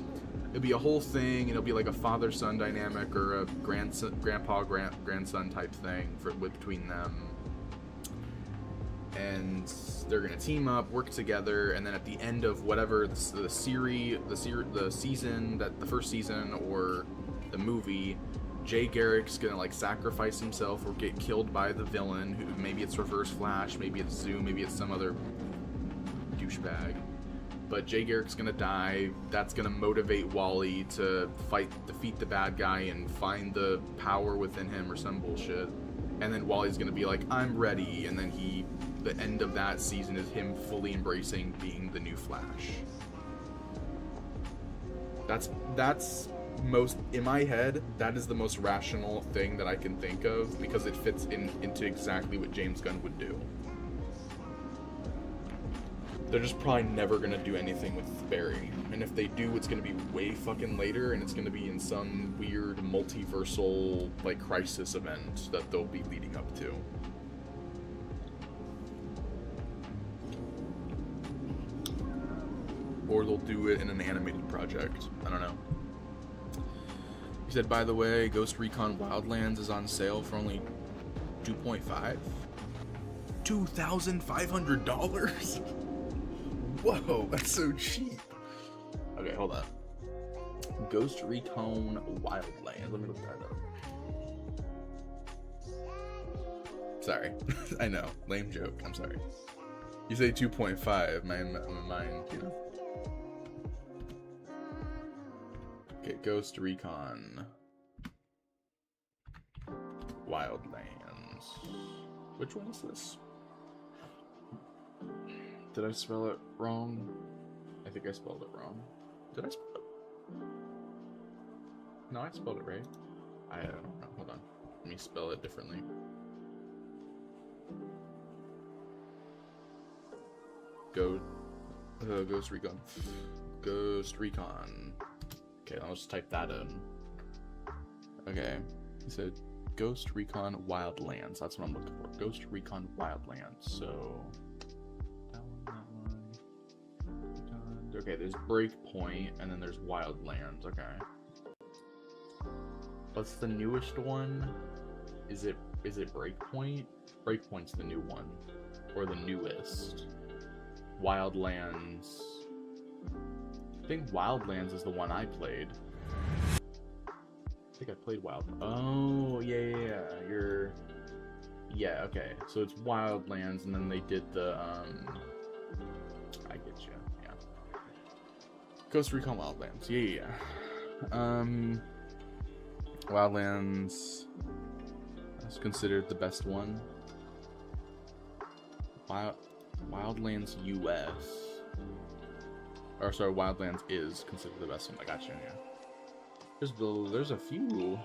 a whole thing, and it'll be like a father-son dynamic or a grandpa-grandson type thing between them. And they're gonna team up, work together, and then at the end of whatever the season, that the first season or the movie, Jay Garrick's gonna like sacrifice himself or get killed by the villain, who maybe it's Reverse Flash, maybe it's Zoom, maybe it's some other douchebag. But Jay Garrick's gonna die. That's gonna motivate Wally to defeat the bad guy and find the power within him or some bullshit. And then Wally's gonna be like, I'm ready, and then the end of that season is him fully embracing being the new Flash. That's most, in my head, that is the most rational thing that I can think of, because it fits into exactly what James Gunn would do. they're just probably never gonna do anything with Barry. And if they do, it's gonna be way fucking later, and it's gonna be in some weird multiversal, like, crisis event that they'll be leading up to. Or they'll do it in an animated project. I don't know. He said, by the way, Ghost Recon Wildlands is on sale for only $2.5. $2,500? Whoa, that's so cheap. Okay, hold on. Ghost Recon Wildlands. Let me look that up. Sorry. I know. Lame joke. I'm sorry. You say 2.5. My mind, you know. Okay, Ghost Recon Wildlands. Which one is this? Did I spell it wrong? I think I spelled it wrong. Did I spell it? No, I spelled it right. I don't know. Hold on. Let me spell it differently. Ghost Recon. Ghost Recon. Okay, I'll just type that in. Okay, he said Ghost Recon Wildlands. That's what I'm looking for. Ghost Recon Wildlands. So that one. Okay, there's Breakpoint, and then there's Wildlands. Okay. What's the newest one? Is it Breakpoint? Breakpoint's the new one, or the newest. Wildlands. I think Wildlands is the one I played. I think I played Oh, yeah. Yeah, okay. So it's Wildlands, and then they did the, I get you, yeah. Ghost Recon Wildlands, yeah. Wildlands is considered the best one. Wildlands US. Or sorry, Wildlands is considered the best one. I got you, yeah. There's a few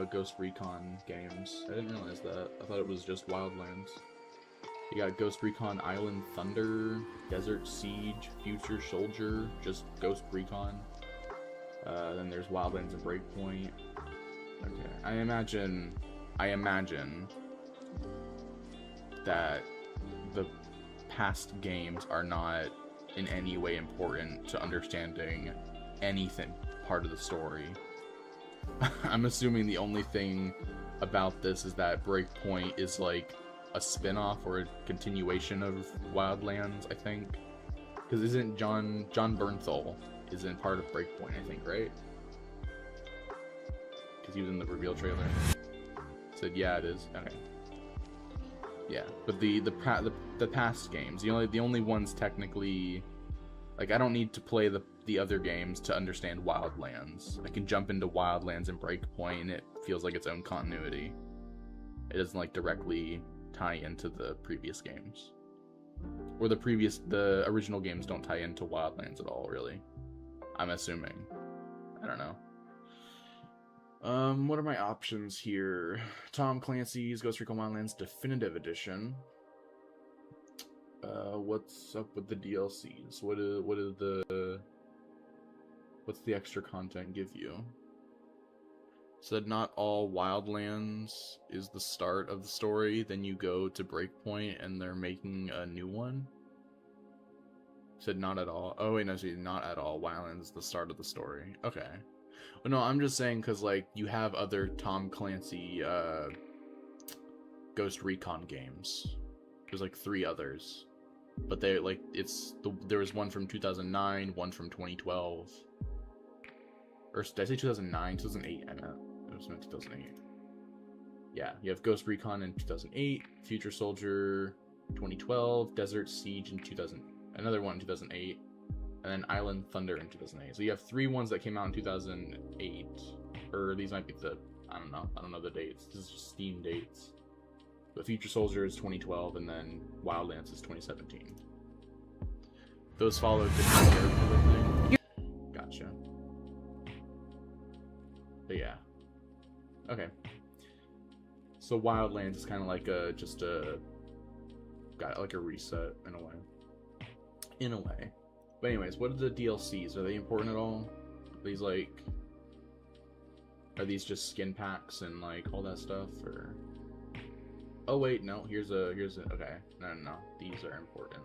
Ghost Recon games. I didn't realize that. I thought it was just Wildlands. You got Ghost Recon Island Thunder, Desert Siege, Future Soldier, just Ghost Recon. Then there's Wildlands and Breakpoint. Okay, I imagine that the past games are not in any way important to understanding anything part of the story. I'm assuming the only thing about this is that Breakpoint is like a spin-off or a continuation of Wildlands, I think. Because isn't John Bernthal isn't part of Breakpoint, I think, right? Because he was in the reveal trailer. Said, yeah, it is. Okay. Yeah, but the past games, the only ones technically, like, I don't need to play the other games to understand Wildlands. I can jump into Wildlands and Breakpoint, and it feels like its own continuity. It doesn't like directly tie into the previous games, or the original games don't tie into Wildlands at all, really. I'm assuming. I don't know. What are my options here? Tom Clancy's Ghost Recon Wildlands Definitive Edition. What's up with the DLCs? What's the extra content give you? Said not all Wildlands is the start of the story, then you go to Breakpoint and they're making a new one. Said not at all. Oh wait, no, see, not at all. Wildlands is the start of the story. Okay. Well, no, I'm just saying because, like, you have other Tom Clancy Ghost Recon games. There's like 3 others, but they like there was one from 2009, one from 2012, or did I say 2009? 2008. I meant it was meant 2008. Yeah, you have Ghost Recon in 2008, Future Soldier 2012, Desert Siege in 2000, another one in 2008. And then Island Thunder in 2008. So you have 3 ones that came out in 2008. Or these might be I don't know the dates. This is just Steam dates. But Future Soldier is 2012, and then Wildlands is 2017. Those followed different character thing. Gotcha. But yeah. Okay. So Wildlands is kind of like got like a reset in a way. In a way. But anyways, what are the DLCs? Are they important at all? These like, are these just skin packs and like all that stuff, or? Oh wait, no. Here's a. Okay, no. These are important.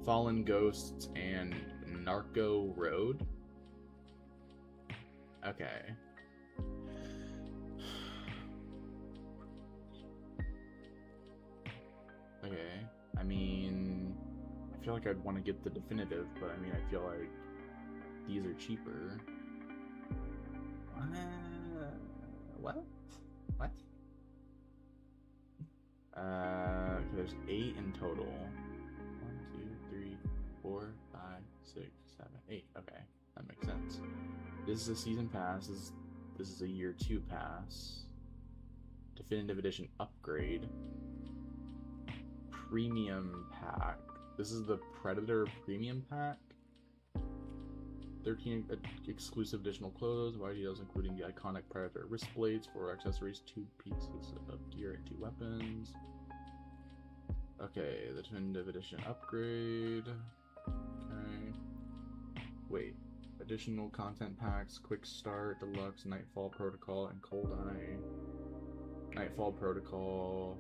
Fallen Ghosts and Narco Road. Okay. Okay. I mean, I feel like I'd want to get the definitive, but I mean, I feel like these are cheaper. What? What? Okay, there's 8 in total. 1, 2, 3, 4, 5, 6, 7, 8. Okay, that makes sense. This is a season pass. This is a year 2 pass. Definitive edition upgrade. Premium pack. This is the Predator premium pack. 13 exclusive additional clothes, variety deals including the iconic Predator wrist blades, 4 accessories, 2 pieces of gear, and 2 weapons. Okay, the definitive edition upgrade. Okay. Wait. Additional content packs, Quick Start, Deluxe, Nightfall Protocol, and Cold Eye. Nightfall Protocol.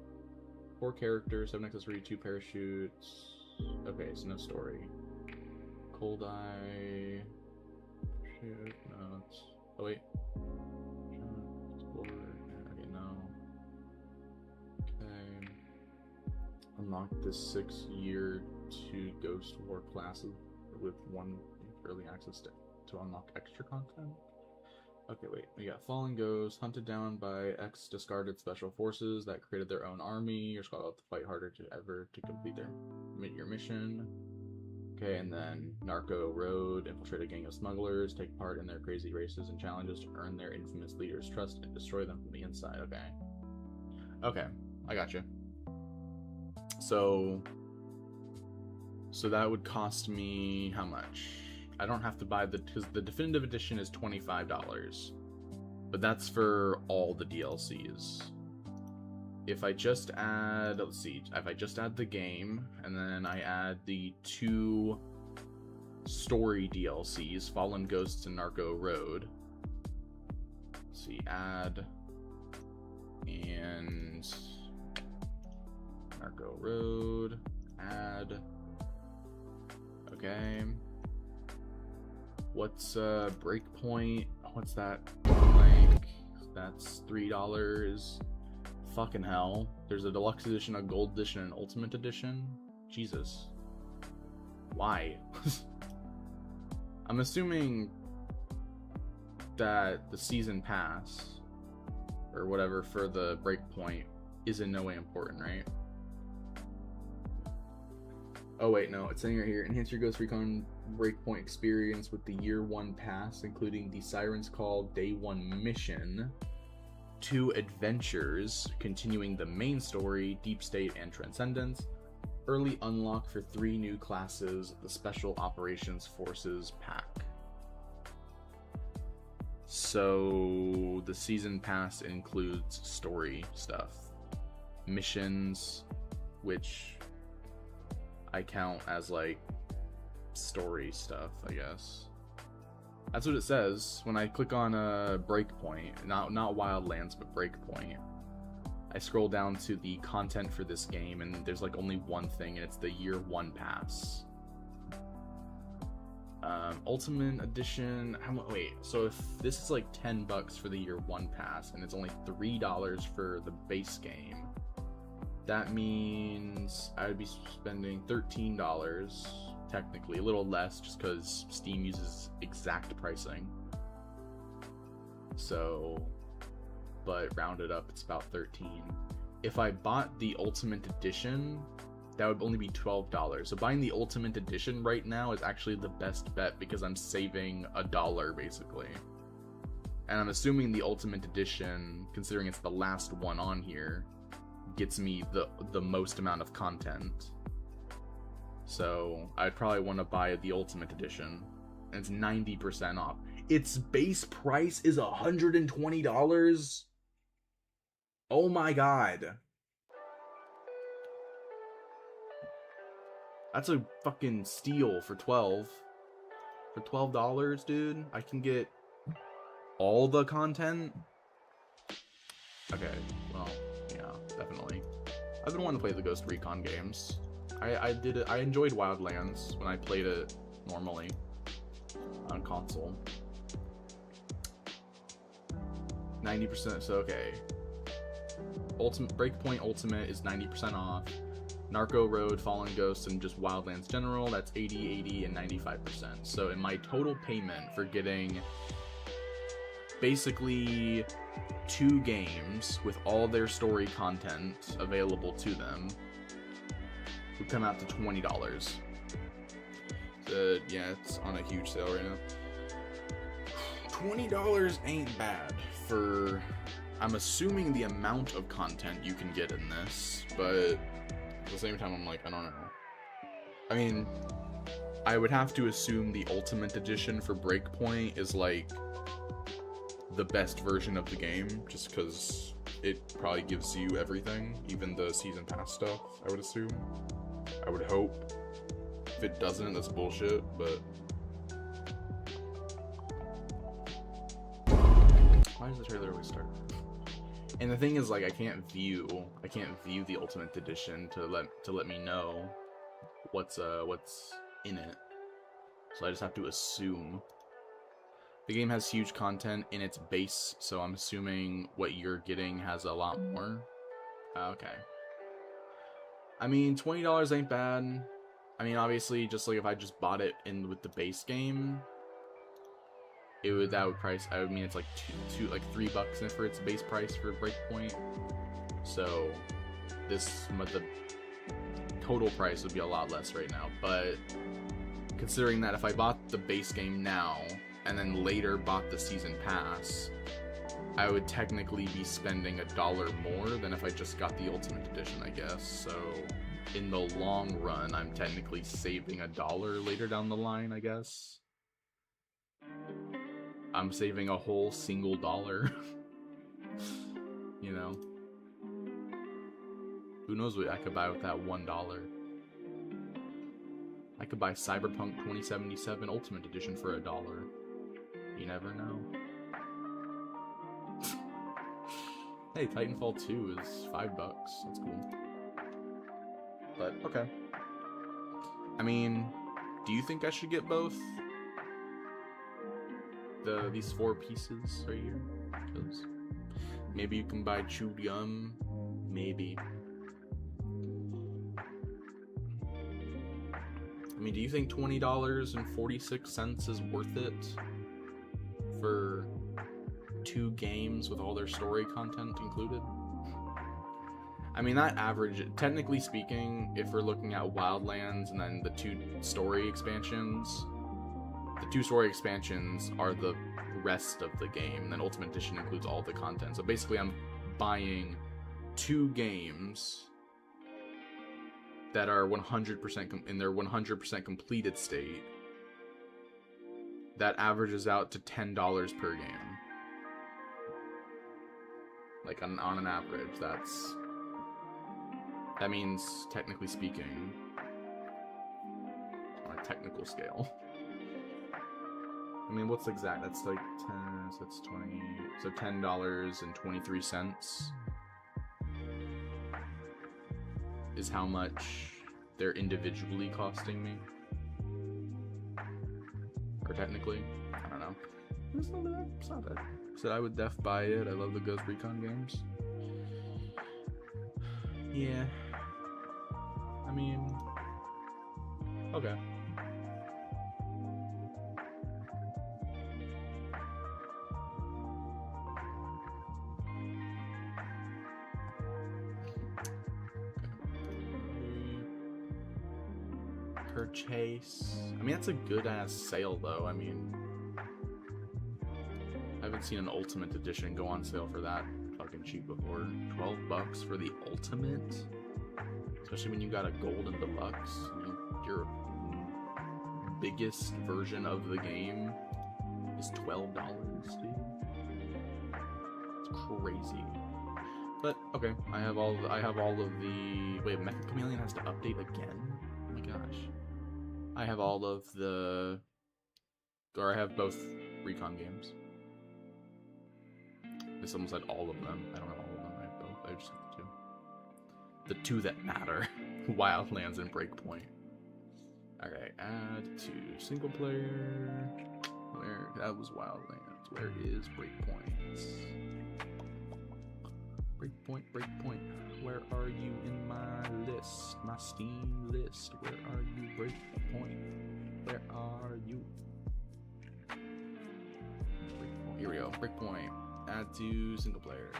4 characters, 7 accessories, 2 parachutes. Okay, so no story. Cold Eye. Shoot, no, it's. Oh, wait. Explore. Okay, no. Okay. Unlock this 6-year 2 Ghost War classes with 1 early access to unlock extra content. Okay, wait. We got Fallen Ghosts, hunted down by ex-discarded special forces that created their own army. You're called to fight harder to complete your mission. Okay, and then Narco Road, infiltrate a gang of smugglers, take part in their crazy races and challenges to earn their infamous leader's trust and destroy them from the inside. Okay. Okay, I gotcha. So that would cost me how much? I don't have to buy because the definitive edition is $25, but that's for all the DLCs. If I just add, let's see, if I just add the game and then I add the 2 story DLCs, Fallen Ghosts and Narco Road. Let's see, add and Narco Road, add. Okay. What's Breakpoint? What's that like? That's $3. Fucking hell. There's a deluxe edition, a gold edition, and an ultimate edition. Jesus. Why? I'm assuming that the season pass or whatever for the Breakpoint is in no way important, right? Oh wait, no, it's saying right here, enhance your Ghost Recon Breakpoint experience with the year 1 pass, including the Siren's Call Day 1 mission, 2 adventures, continuing the main story, Deep State and Transcendence, early unlock for 3 new classes, the Special Operations Forces pack. So the season pass includes story stuff, missions, which I count as like story stuff, I guess. That's what it says when I click on a Breakpoint, not Wildlands, but Breakpoint. I scroll down to the content for this game, and there's like only one thing, and it's the year 1 pass. Ultimate Edition. Wait, so if this is like $10 for the year 1 pass, and it's only $3 for the base game, that means I would be spending $13. Technically, a little less just because Steam uses exact pricing. So, but rounded up, it's about $13. If I bought the Ultimate Edition, that would only be $12. So buying the Ultimate Edition right now is actually the best bet because I'm saving $1 basically. And I'm assuming the Ultimate Edition, considering it's the last one on here, gets me the most amount of content. So I'd probably want to buy the Ultimate Edition, and it's 90% off. Its base price is $120. Oh my god. That's a fucking steal for 12. For $12, dude, I can get all the content. Okay, well, yeah, definitely. I've been wanting to play the Ghost Recon games. I enjoyed Wildlands when I played it normally on console. 90%, so okay. Breakpoint Ultimate is 90% off. Narco Road, Fallen Ghost, and just Wildlands General, that's 80, 80, and 95%. So in my total payment for getting basically 2 games with all their story content available to them would come out to $20. Yeah, it's on a huge sale right now. $20 ain't bad for, I'm assuming, the amount of content you can get in this, but at the same time, I'm like, I don't know. I mean, I would have to assume the Ultimate Edition for Breakpoint is like the best version of the game, just because it probably gives you everything, even the Season Pass stuff, I would assume. I would hope. If it doesn't, that's bullshit, but... Why does the trailer always start? And the thing is, like, I can't view the Ultimate Edition to let me know what's in it. So I just have to assume. The game has huge content in its base, so I'm assuming what you're getting has a lot more. Okay. I mean, $20 ain't bad. I mean, obviously, just like if I just bought it in with the base game, that would price. I mean, it's like $3 in for its base price for Breakpoint. So the total price would be a lot less right now. But considering that if I bought the base game now and then later bought the season pass, I would technically be spending $1 more than if I just got the Ultimate Edition, I guess. So in the long run, I'm technically saving $1 later down the line, I guess. I'm saving a whole single $1. You know? Who knows what I could buy with that $1? I could buy Cyberpunk 2077 Ultimate Edition for $1. You never know. Hey, Titanfall 2 is $5. That's cool. But, okay. I mean, do you think I should get both? These 4 pieces right here? 'Cause maybe you can buy chewed gum. Maybe. I mean, do you think $20.46 is worth it for 2 games with all their story content included? I mean, that average, technically speaking, if we're looking at Wildlands and then the 2 story expansions, the 2 story expansions are the rest of the game, and then Ultimate Edition includes all the content. So basically, I'm buying 2 games that are 100% in their 100% completed state. That averages out to $10 per game. Like on an average, that means, technically speaking, on a technical scale. I mean, what's exact? That's like 10, so that's 20, so $10.23 is how much they're individually costing me. Or technically, I don't know. It's not bad. It's not bad. Said I would def buy it. I love the Ghost Recon games. Yeah. I mean, okay. Purchase. I mean, that's a good ass sale though. I mean, I haven't seen an Ultimate Edition go on sale for that fucking cheap before. $12 for the Ultimate, especially when you got a Gold and Deluxe. Your biggest version of the game is $12, dude. It's crazy. But okay, I have all of the. Wait, Mecha Chameleon has to update again. Oh my gosh. I have all of the... Or I have both Recon games. If someone said all of them, I don't have all of them. I have both. I just have the two. The two that matter. Wildlands and Breakpoint. Okay, add to single player. Where? That was Wildlands. Where is Breakpoint? Breakpoint. Where are you in my list? My Steam list. Where are you, Breakpoint? Where are you? Breakpoint. Here we go. Breakpoint. Add to single player.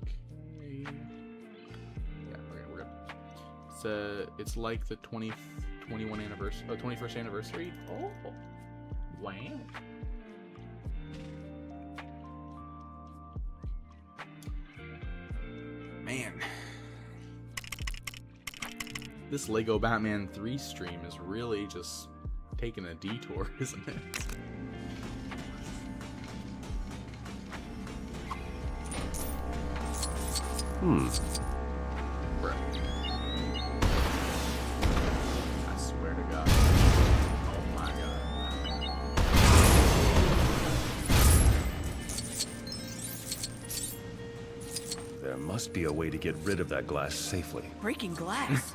Okay. Yeah, okay, we're good. It's like the 21st anniversary. Oh, wow. Man, this Lego Batman 3 stream is really just taking a detour, isn't it? Bruh. I swear to God. Oh my God. There must be a way to get rid of that glass safely. Breaking glass?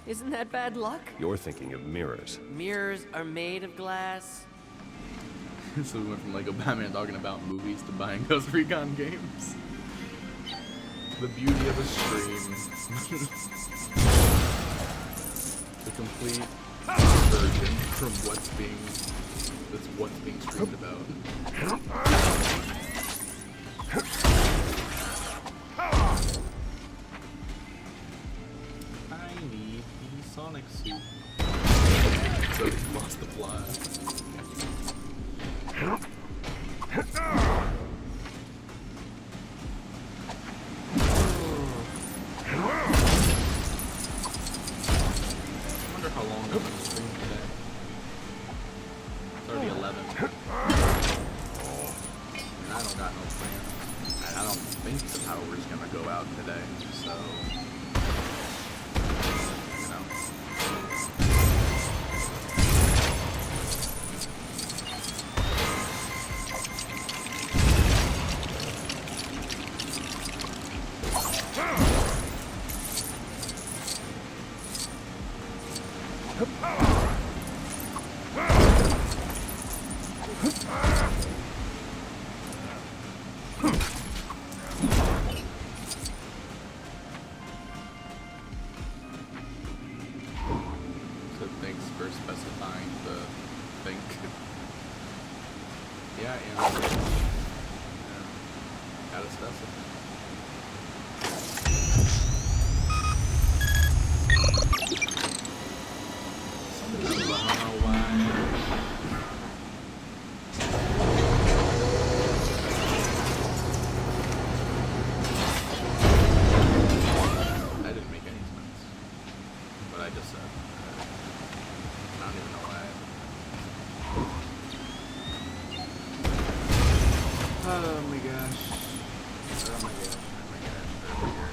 Isn't that bad luck? You're thinking of mirrors. Mirrors are made of glass. So we went from Lego Batman talking about movies to buying Ghost Recon games. The beauty of a stream. The complete version from what's being streamed about. I need the Sonic suit. So he lost the plot. How long I'm gonna stream today? It's already 11. And I don't got no plan. And I don't think the power is gonna go out today, so you know. So thanks for specifying the think. Yeah, and gotta specify. I don't know why. That didn't make any sense. What I just said. I don't even know why. Oh my gosh. Oh my gosh. Oh my gosh. Oh my gosh.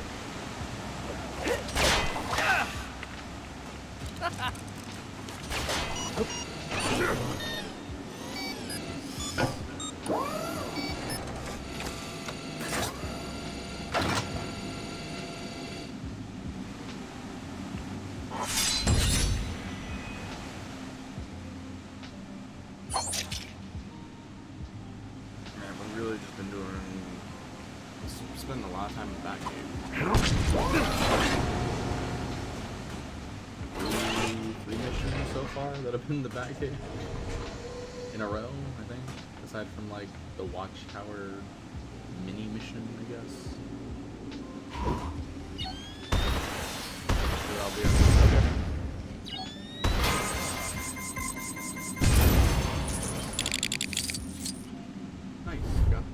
Man, we've really just been spending a lot of time in the back cave. Three missions so far that have been in the back cave in a row, I think. Aside from like the Watchtower mini mission, I guess. Sure, I'll be okay.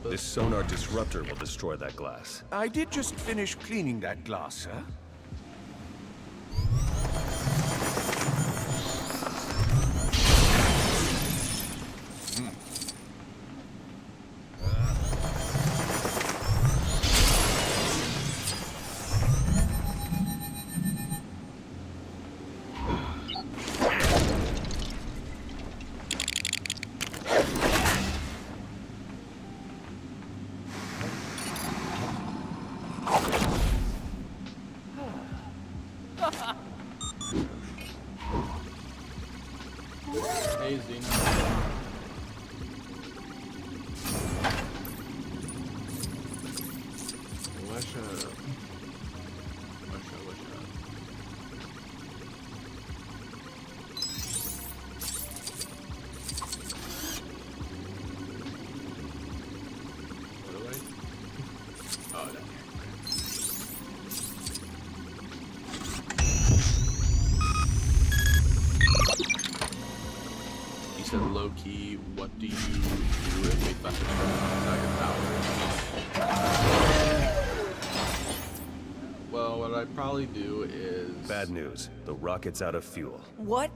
This sonar disruptor will destroy that glass. I did just finish cleaning that glass, sir. Hey, Xena. What's up? What do I? Oh, down here. You said low key, what do you do if we thunderstorm outside your power? Well, what I'd probably do is... Bad news. The rocket's out of fuel. What?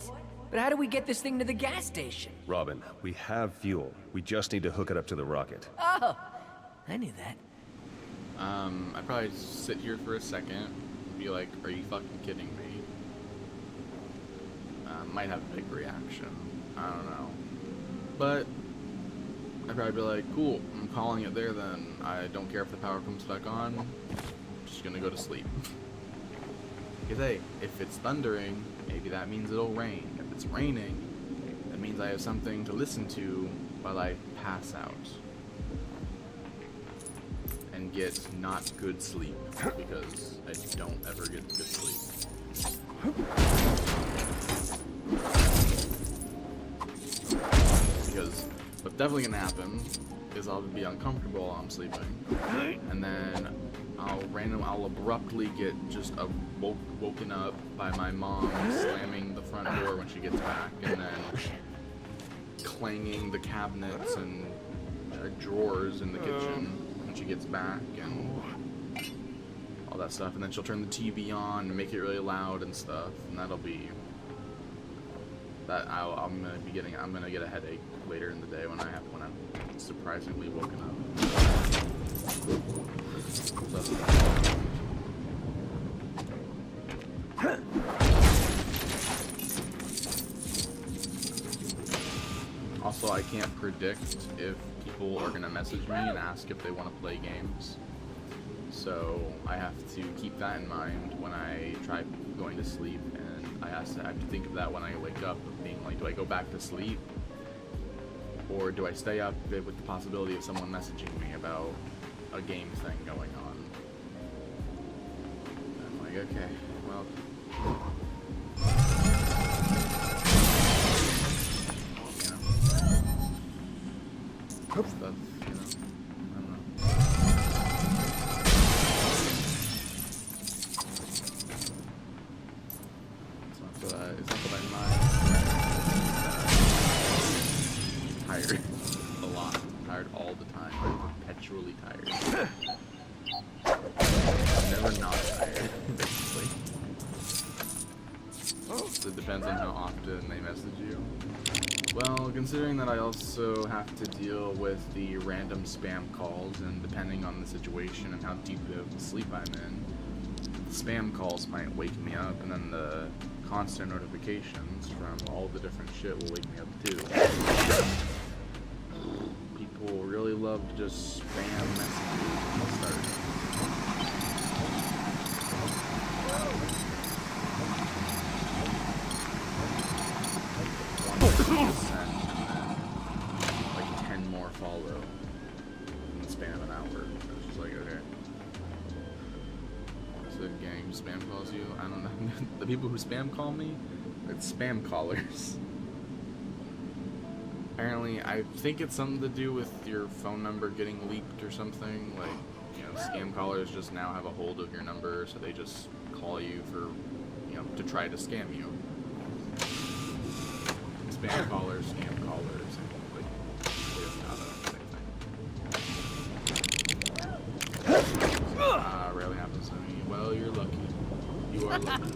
But how do we get this thing to the gas station? Robin, we have fuel. We just need to hook it up to the rocket. Oh, I knew that. I'd probably sit here for a second and be like, are you fucking kidding me? Might have a big reaction. I don't know. But I'd probably be like, cool, I'm calling it there then. I don't care if the power comes back on. I'm just gonna go to sleep. Because hey, if it's thundering, maybe that means it'll rain. If it's raining, that means I have something to listen to while I pass out. And get not good sleep. Because I don't ever get good sleep. Because what's definitely gonna happen is I'll be uncomfortable while I'm sleeping, and then I'll abruptly get just woken up by my mom slamming the front door when she gets back, and then clanging the cabinets and drawers in the kitchen when she gets back, and all that stuff. And then she'll turn the TV on and make it really loud and stuff, and that'll be that. I'm gonna get a headache later in the day when I'm surprisingly woken up. Also, I can't predict if people are gonna message me and ask if they want to play games. So I have to keep that in mind when I try going to sleep, and I have to think of that when I wake up, of being like, do I go back to sleep, or do I stay up with the possibility of someone messaging me about a game thing going on? And I'm like, okay, well, you know, stuff, you know, I don't know. It's not that I'm not tired a lot. Tired all the time. I'm perpetually tired. I'm never not tired, basically. So it depends on how often they message you. Well, considering that I also have to deal with the random spam calls, and depending on the situation and how deep of sleep I'm in, the spam calls might wake me up, and then the constant notifications from all the different shit will wake me up too. People really love to just spam messages and start. Send, and then like 10 more follow in the span of an hour. It's just like, okay. So gang spam calls you? I don't know. The people who spam call me, it's spam callers. Apparently, I think it's something to do with your phone number getting leaked or something. Like, you know, scam callers just now have a hold of your number, so they just call you for, you know, to try to scam you. Spam callers, scam callers, like, rarely happens to me. Well, you're lucky. You are lucky.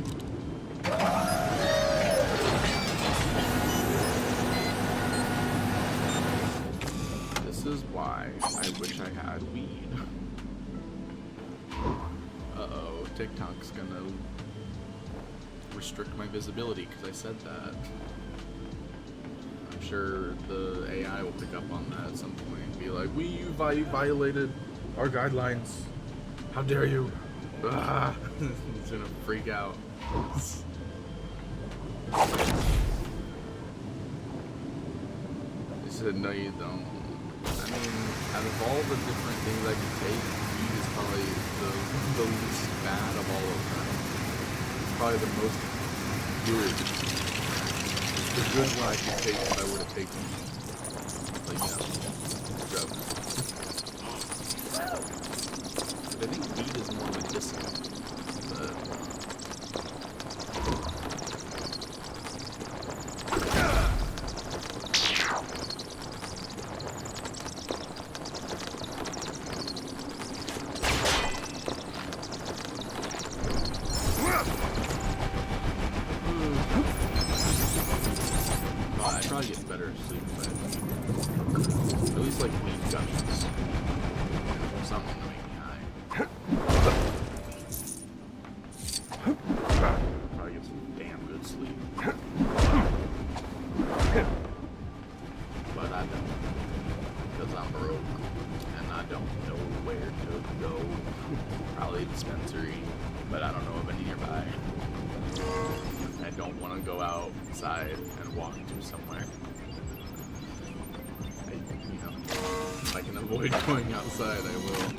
This is why I wish I had weed. Uh-oh, TikTok's gonna restrict my visibility because I said that. I'm sure the AI will pick up on that at some point and be like, you violated our guidelines. How dare you? He's gonna freak out. He said, no, you don't. I mean, out of all the different things I could take, Heat is probably the least bad of all of them. It's probably the most good. It's the good one I could take if I would have taken, like, you know, Grub. But I think Heat is more medicinal. But I probably get better sleep, but at least like weed gushes. Something to make me high. Probably get some damn good sleep. But I don't, because I'm broke and I don't know where to go. Probably dispensary, but I don't know of any nearby. I don't want to go outside and walk to somewhere. You know, if I can avoid going outside, I will.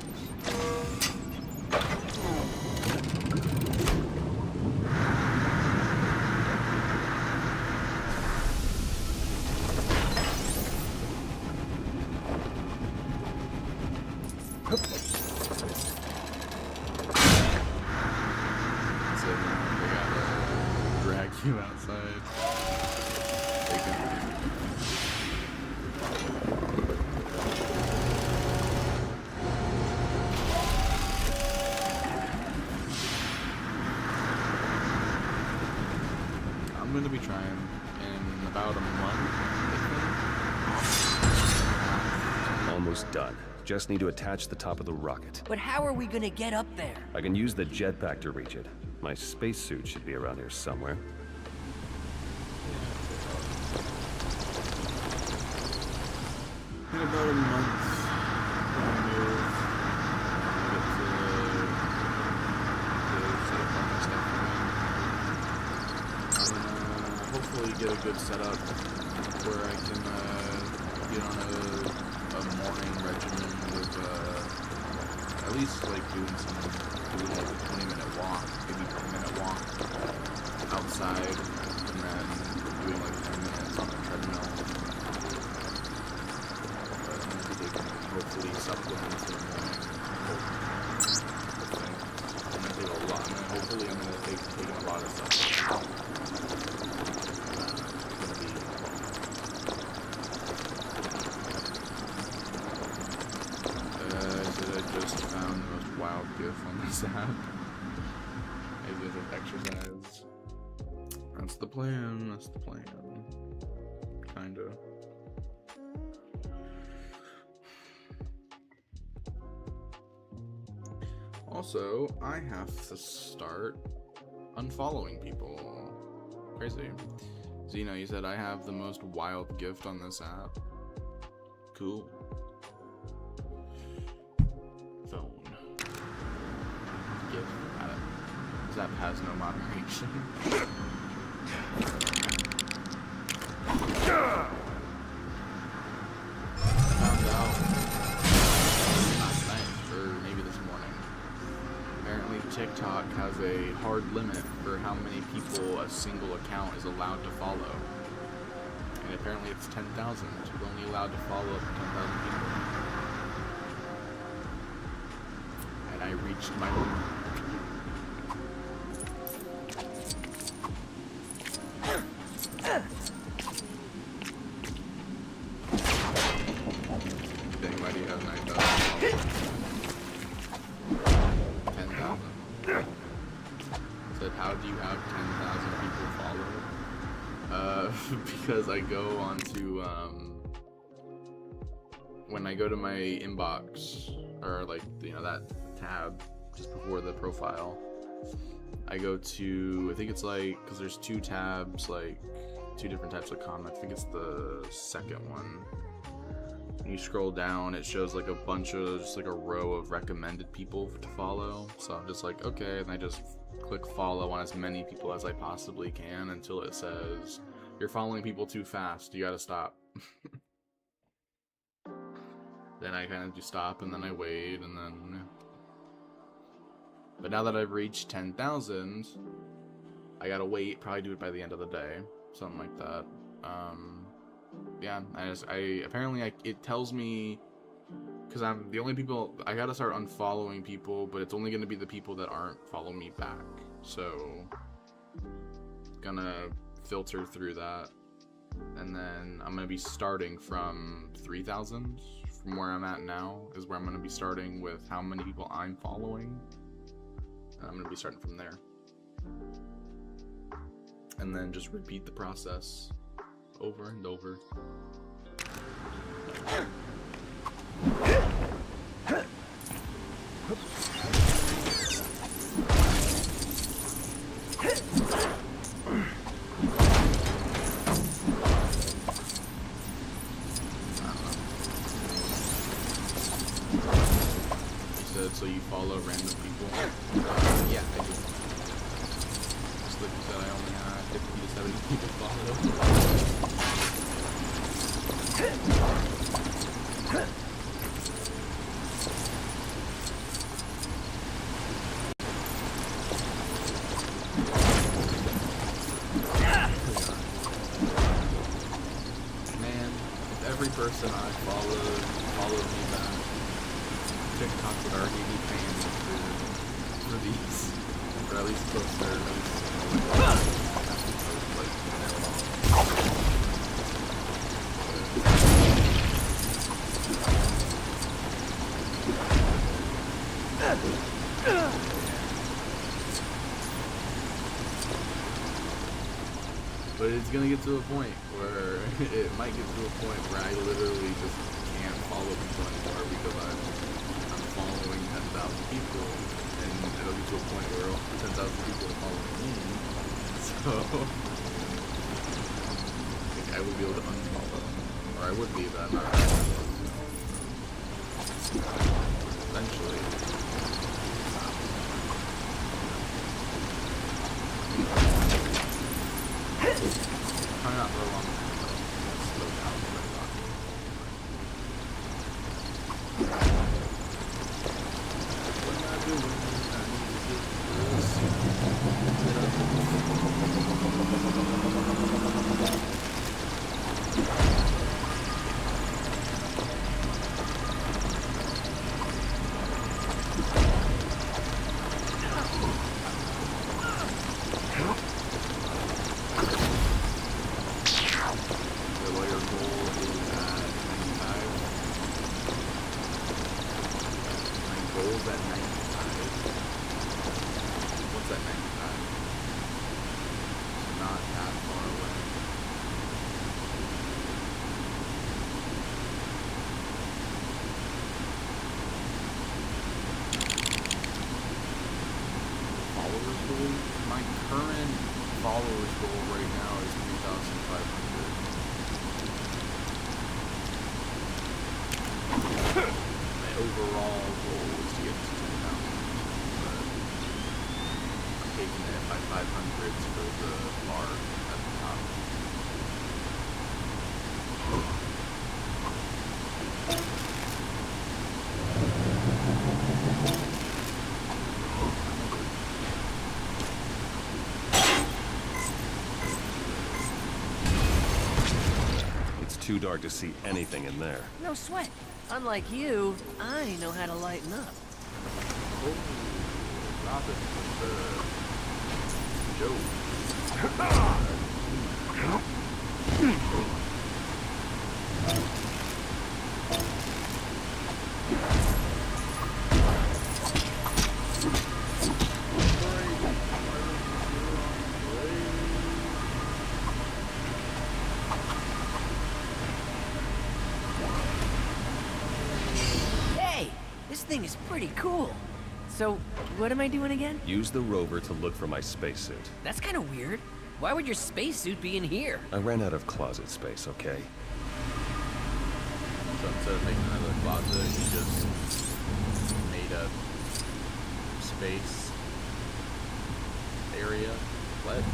So now they gotta drag you outside. I'm gonna be trying in about a month, Almost done. Just need to attach the top of the rocket. But how are we gonna get up there? I can use the jetpack to reach it. My spacesuit should be around here somewhere. in about a month. Hopefully get a good setup where I can get on a morning regimen with at least like doing like a 20-minute walk, maybe 10-minute walk outside, and then doing like 10 minutes on the treadmill. But maybe they can hopefully supplement in the morning. I'm gonna take a lot. Hopefully I'm gonna take a lot of stuff. I just found the most wild gift on this app. Maybe it's an exercise. That's the plan. That's the plan. Kinda. Also, I have to start unfollowing people. Crazy. Xeno, you said I have the most wild gift on this app. Cool. Phone. Gift. This app has no moderation. Found out last night, or maybe this morning. Apparently TikTok has a hard limit for how many people a single account is allowed to follow. And apparently it's 10,000. You're only allowed to follow up to 10,000 people. And I reached my limit. Dang, why do you have 9,000? 10,000. Said, how do you have 10,000 people follow? Because I go onto, when I go to my inbox, or like, you know, that tab just before the profile, I go to, I think it's like, because there's two tabs, like, two different types of comments. I think it's the second one. You scroll down, it shows like a bunch of, just like a row of recommended people to follow. So I'm just like, okay, and I just click follow on as many people as I possibly can until it says, you're following people too fast, you gotta stop. Then I kind of just stop, and then I wait, and then... But now that I've reached 10,000, I gotta wait, probably do it by the end of the day, something like that. Yeah, apparently it tells me, because I'm the only people, I gotta start unfollowing people, but it's only gonna be the people that aren't following me back. So, gonna filter through that, and then I'm gonna be starting from 3,000, from where I'm at now, is where I'm gonna be starting with how many people I'm following, and I'm gonna be starting from there. And then just repeat the process over and over. So you follow random people? Yeah, I do. Just like you said, I only have 50 to 70 people follow. Man, if every person I followed me back, TikTok would already be paying for these, or at least post their, at least, but it's gonna get to a point where it might get to a point where I literally just can't follow people anymore because I'm following 10,000 people, and it'll get to a point where 10,000 people are following me, so I think I would be able to unfollow, or I would be that, not eventually. I'm not for a long time, though. Slow down when I'm talking. What am I doing? I Too dark to see anything in there. No sweat. Unlike you, I know how to lighten up. Oh, Robin This thing is pretty cool. So, what am I doing again? Use the rover to look for my spacesuit. That's kind of weird. Why would your spacesuit be in here? I ran out of closet space, okay? So instead of making another closet, he just made a space area. What?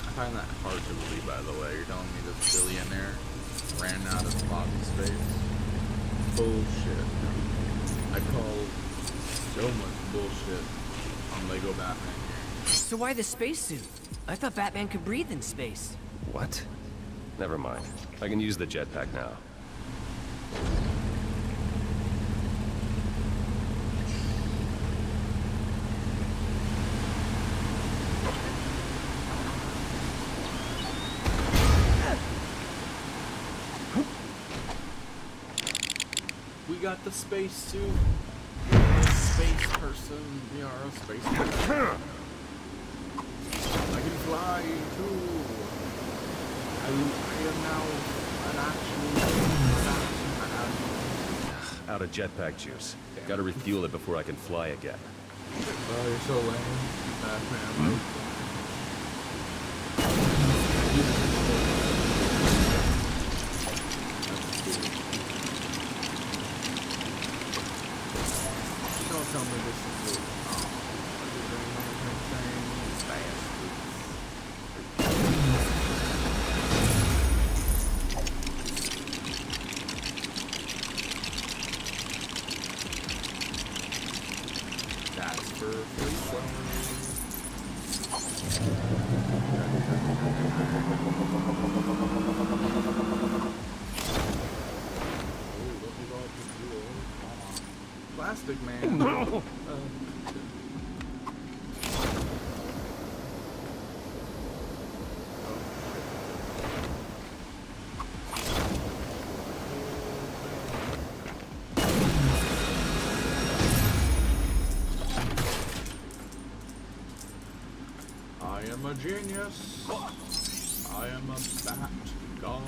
I find that hard to believe, by the way. You're telling me this billionaire ran out of closet space? Bullshit. I call so much bullshit on Lego Batman here. So why the spacesuit? I thought Batman could breathe in space. What? Never mind. I can use the jetpack now. We got the space suit. We are a space person. We are a space person. I can fly too. I am now an actual Out of jetpack juice. Gotta refuel it before I can fly again. Oh, you're so lame, Batman. Don't tell me this is it. That's for Plastic Man. No. I am a genius. I am a bat god.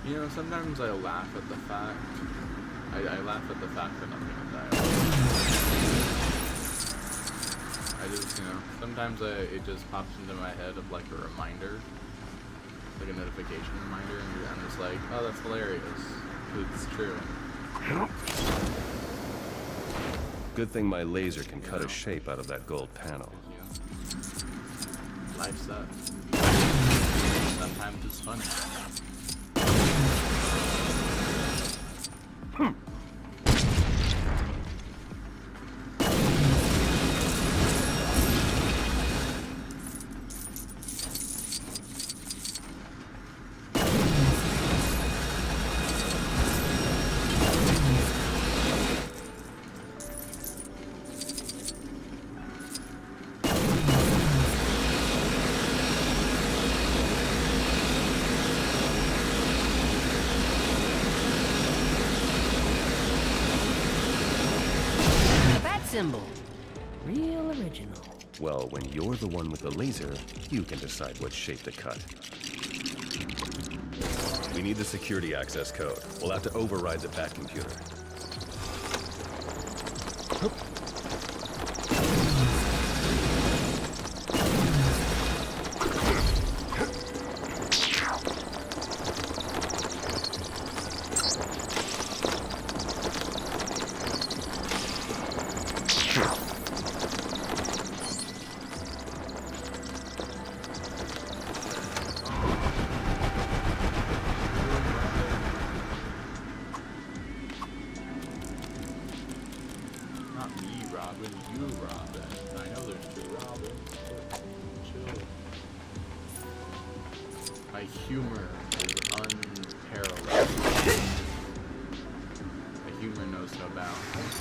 You know, sometimes I laugh at the fact, I laugh at the fact that nothing is dialogue. I just, you know, sometimes it just pops into my head of like a reminder, like a notification reminder, and I'm just like, oh, that's hilarious. It's true. Good thing my laser can cut a shape out of that gold panel. Life sucks. Sometimes it's funny. Symbol. Real original. Well, when you're the one with the laser, you can decide what shape to cut. We need the security access code. We'll have to override the Bat computer. humor is unparalleled. My humor knows no bounds.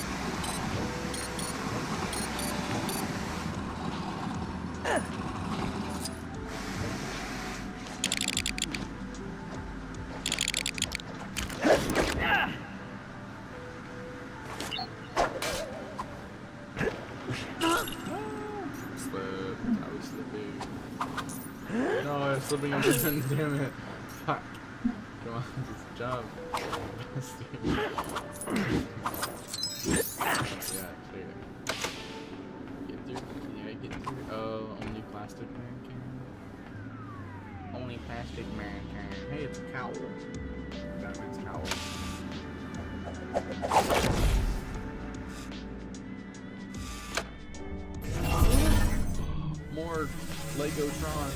Slipping up again, damn it. Fuck. Come on, just jump. Yeah, take it. Get through. Yeah, get through. Oh, only plastic man can. Only plastic man can. Hey, it's a cowl. Batman's cowl. More Legotron.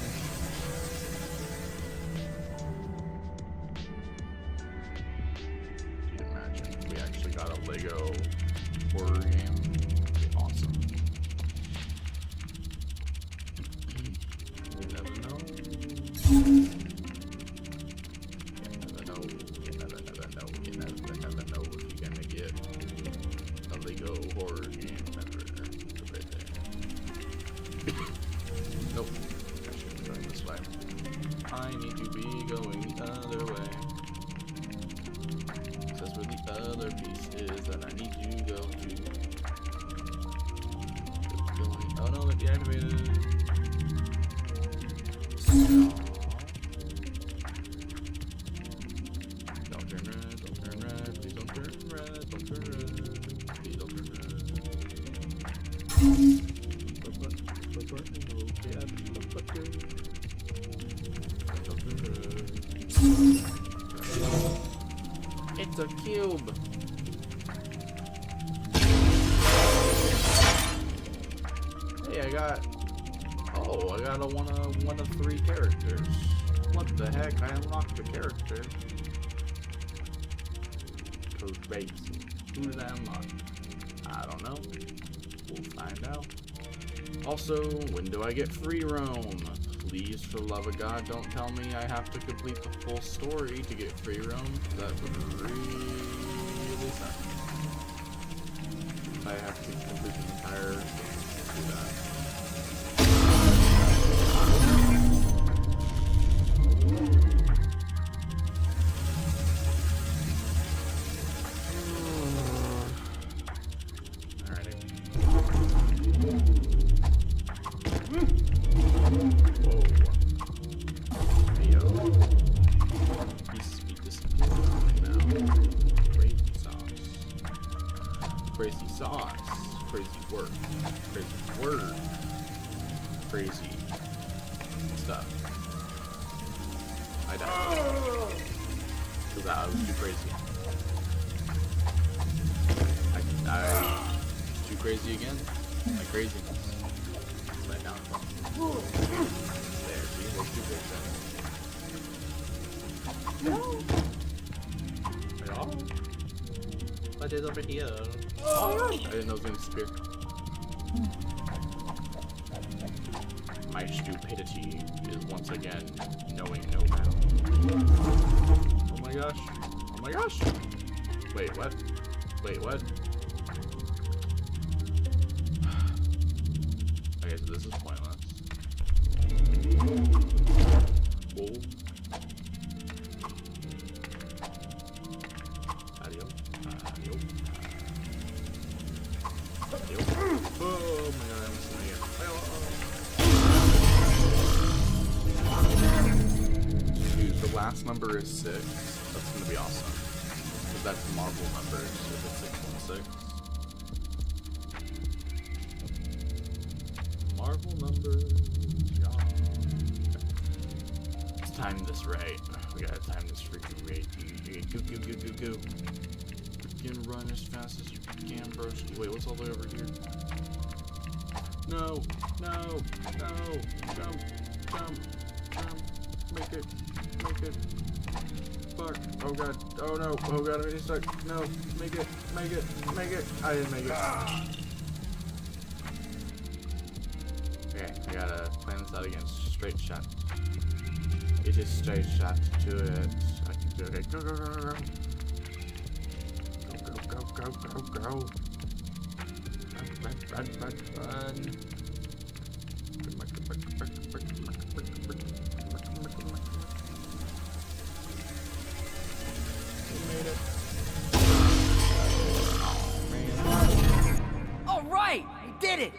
Lego horror game. Awesome. You never know. You never know. You never know. You never know if you're gonna get a Lego horror game ever. Right there. Nope. I should be going this way. I need to be going the other way. Says where the other piece is that I need to go to. Oh no, that deactivated. Don't turn red, don't turn red, please don't turn red, don't turn red, please don't turn red. It's a cube. Hey, I got a one of 3 characters. What the heck? I unlocked a character. Crazy. Who did I unlock? I don't know. We'll find out. Also, when do I get free roam? Please, for the love of God, don't tell me I have to complete the full story to get free roam. That would really suck. I have to complete the entire game to do that. Crazy sauce, crazy work, crazy word, crazy stuff. I died. Because I was too crazy. I too crazy again? My craziness. That's my downfall. There, see, there's too crazy. No! At all? What is over here? Oh, I didn't know it was gonna spear. My stupidity is once again knowing no bounds. Oh my gosh. Oh my gosh. Wait, what? Wait, what? Okay, so this is pointless. Whoa. Adios. Adios. Oh my god, I'm missing again. Dude, the last number is 6. That's gonna be awesome. Because that's Marvel numbers, if it's 616. Marvel numbers, yeah. Let's time this right. We gotta time this freaking right. Go, go, go, go, go. Freaking run as fast as you can, broski. Wait, what's all the way over here? No, no, no, jump, jump, jump, make it, fuck, oh god, oh no, oh god, I'm getting stuck, no, make it, I didn't make it. Okay, I gotta plan this out against straight shot. It is straight shot to it. I can do it. Go, go, go, go, go. Go, go, go, go, go. Run, run, run, run. We made it. All right, we did it.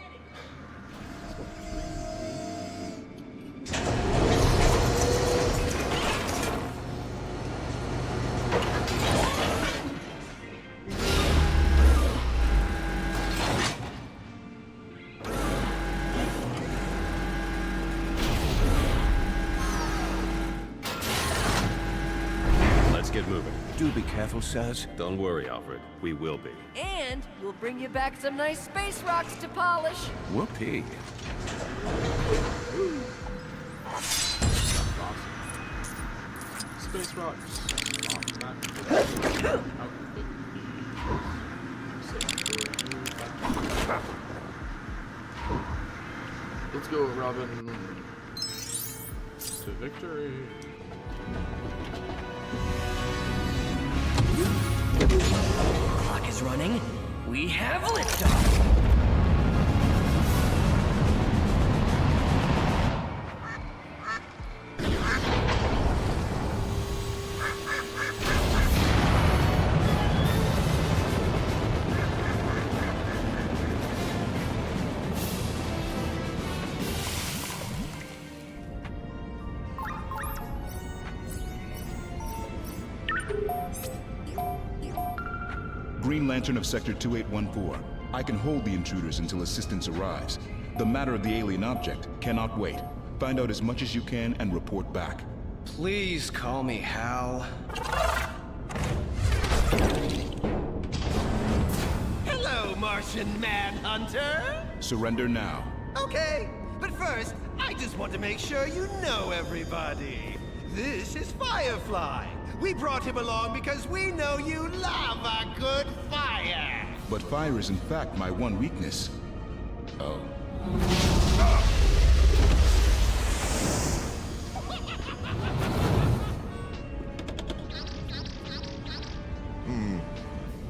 Get moving. Do be careful, sirs. Don't worry, Alfred. We will be. And we'll bring you back some nice space rocks to polish. Whoopee. Space rocks. Let's go, Robin. To victory. Clock is running. We have liftoff. Green Lantern of Sector 2814. I can hold the intruders until assistance arrives. The matter of the alien object cannot wait. Find out as much as you can and report back. Please call me Hal. Hello, Martian Manhunter! Surrender now. Okay, but first, I just want to make sure you know everybody. This is Firefly. We brought him along because we know you love a good fire. But fire is in fact my one weakness. Oh.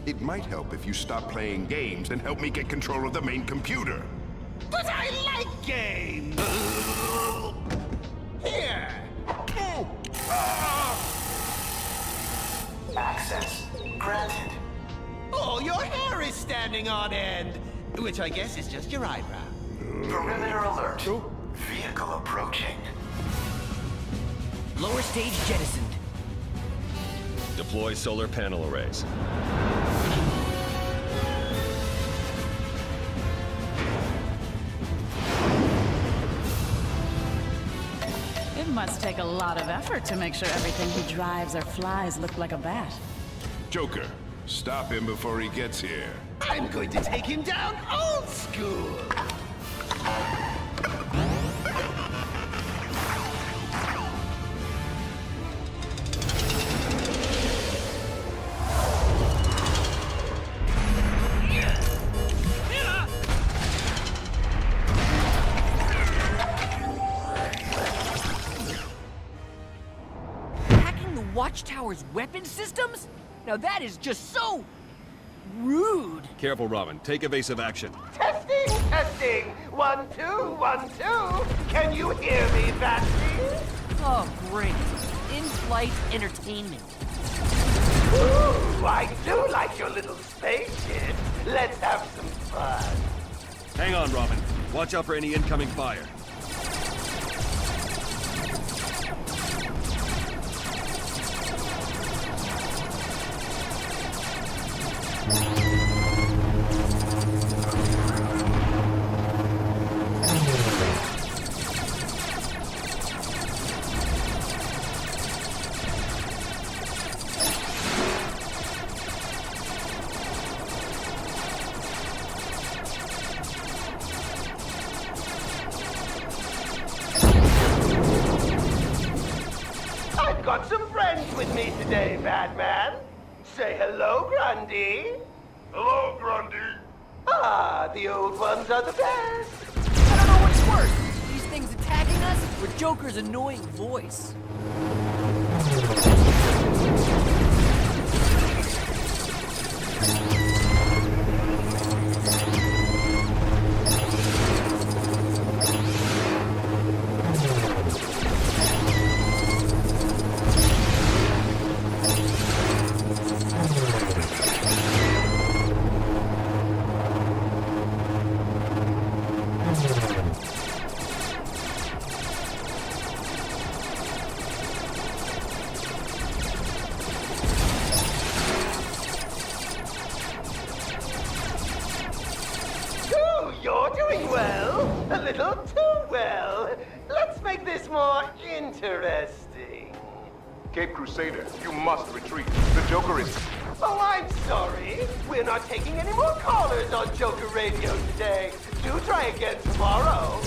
It might help if you stop playing games and help me get control of the main computer. But I like games! Here! Access granted. Oh, your hair is standing on end! Which I guess is just your eyebrow. Perimeter alert. Vehicle approaching. Lower stage jettisoned. Deploy solar panel arrays. It must take a lot of effort to make sure everything he drives or flies look like a bat. Joker, stop him before he gets here. I'm going to take him down old school! Watchtower's weapon systems? Now that is just so rude. Careful, Robin. Take evasive action. Testing, testing! 1, 2, 1, 2! Can you hear me, Batsy? Oh, great. In-flight entertainment. Ooh, I do like your little spaceship. Let's have some fun. Hang on, Robin. Watch out for any incoming fire. I've got some friends with me today, Batman. Say hello, Grundy. Hello, Grundy. Ah, the old ones are the best. I don't know what's worse. These Joker's annoying voice. You're doing well. A little too well. Let's make this more interesting. Cape Crusader, you must retreat. The Joker is... Oh, I'm sorry. We're not taking any more callers on Joker Radio today. Do try again tomorrow.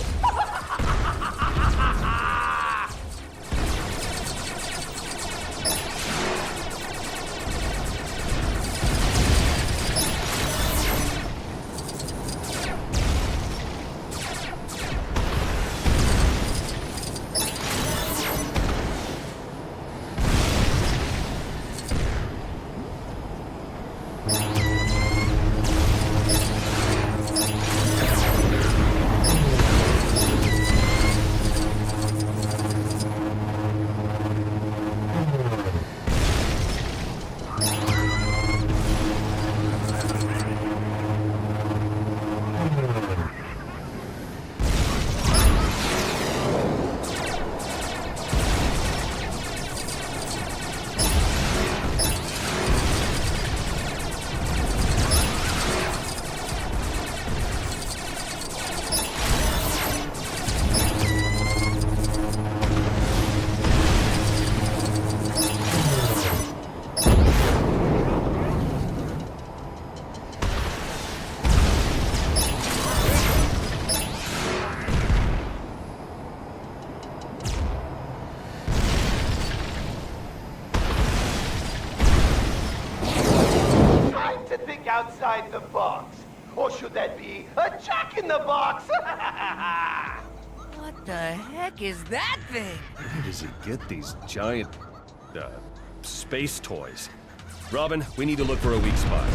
Outside the box. Or should that be a jack in the box? What the heck is that thing? Where does he get these giant, space toys? Robin, we need to look for a weak spot.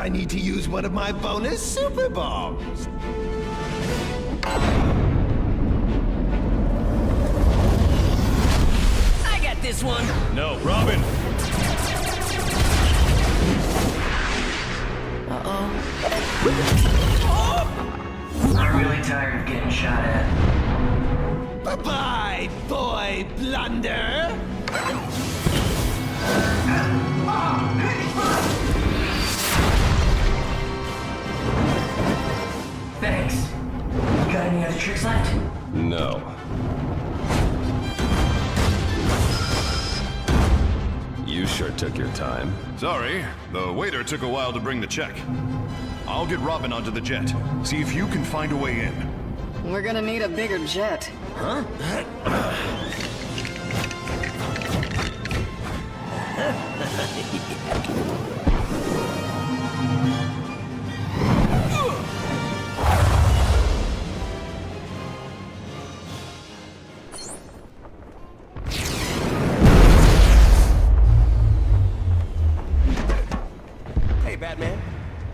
I need to use one of my bonus super bombs. I got this one. No, Robin! I'm really tired of getting shot at. Bye-bye, boy blunder. Thanks. Got any other tricks left? No. You sure took your time. Sorry, the waiter took a while to bring the check. I'll get Robin onto the jet. See if you can find a way in. We're gonna need a bigger jet. Huh? Hey, Batman.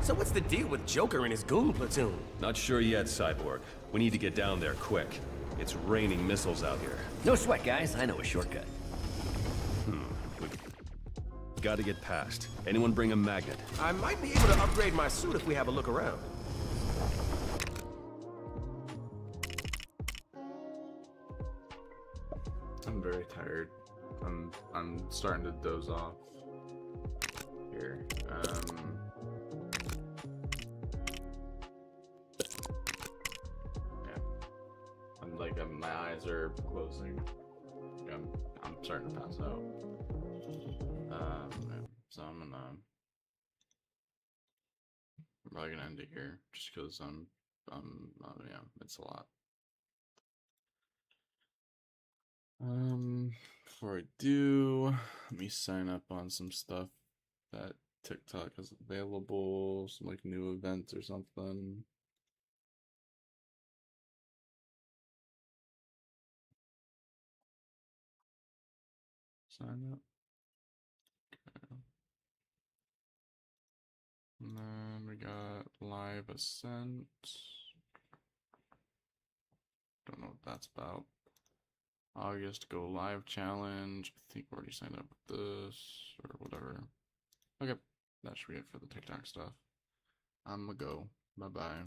So what's the deal with Joker and his goon platoon? Not sure yet, Cyborg. We need to get down there quick. It's raining missiles out here. No sweat, guys. I know a shortcut. We gotta get past. Anyone bring a magnet? I might be able to upgrade my suit if we have a look around. I'm very tired. I'm starting to doze off here. Yeah. My eyes are closing. I'm starting to pass out. So I'm probably gonna end it here just because yeah, it's a lot. Before I do, let me sign up on some stuff that TikTok is available, some like new events or something. Sign up. Okay. And then we got Live Ascent. Don't know what that's about. August Go Live Challenge. I think we already signed up with this or whatever. Okay, that should be it for the TikTok stuff. I'm gonna go. Bye bye.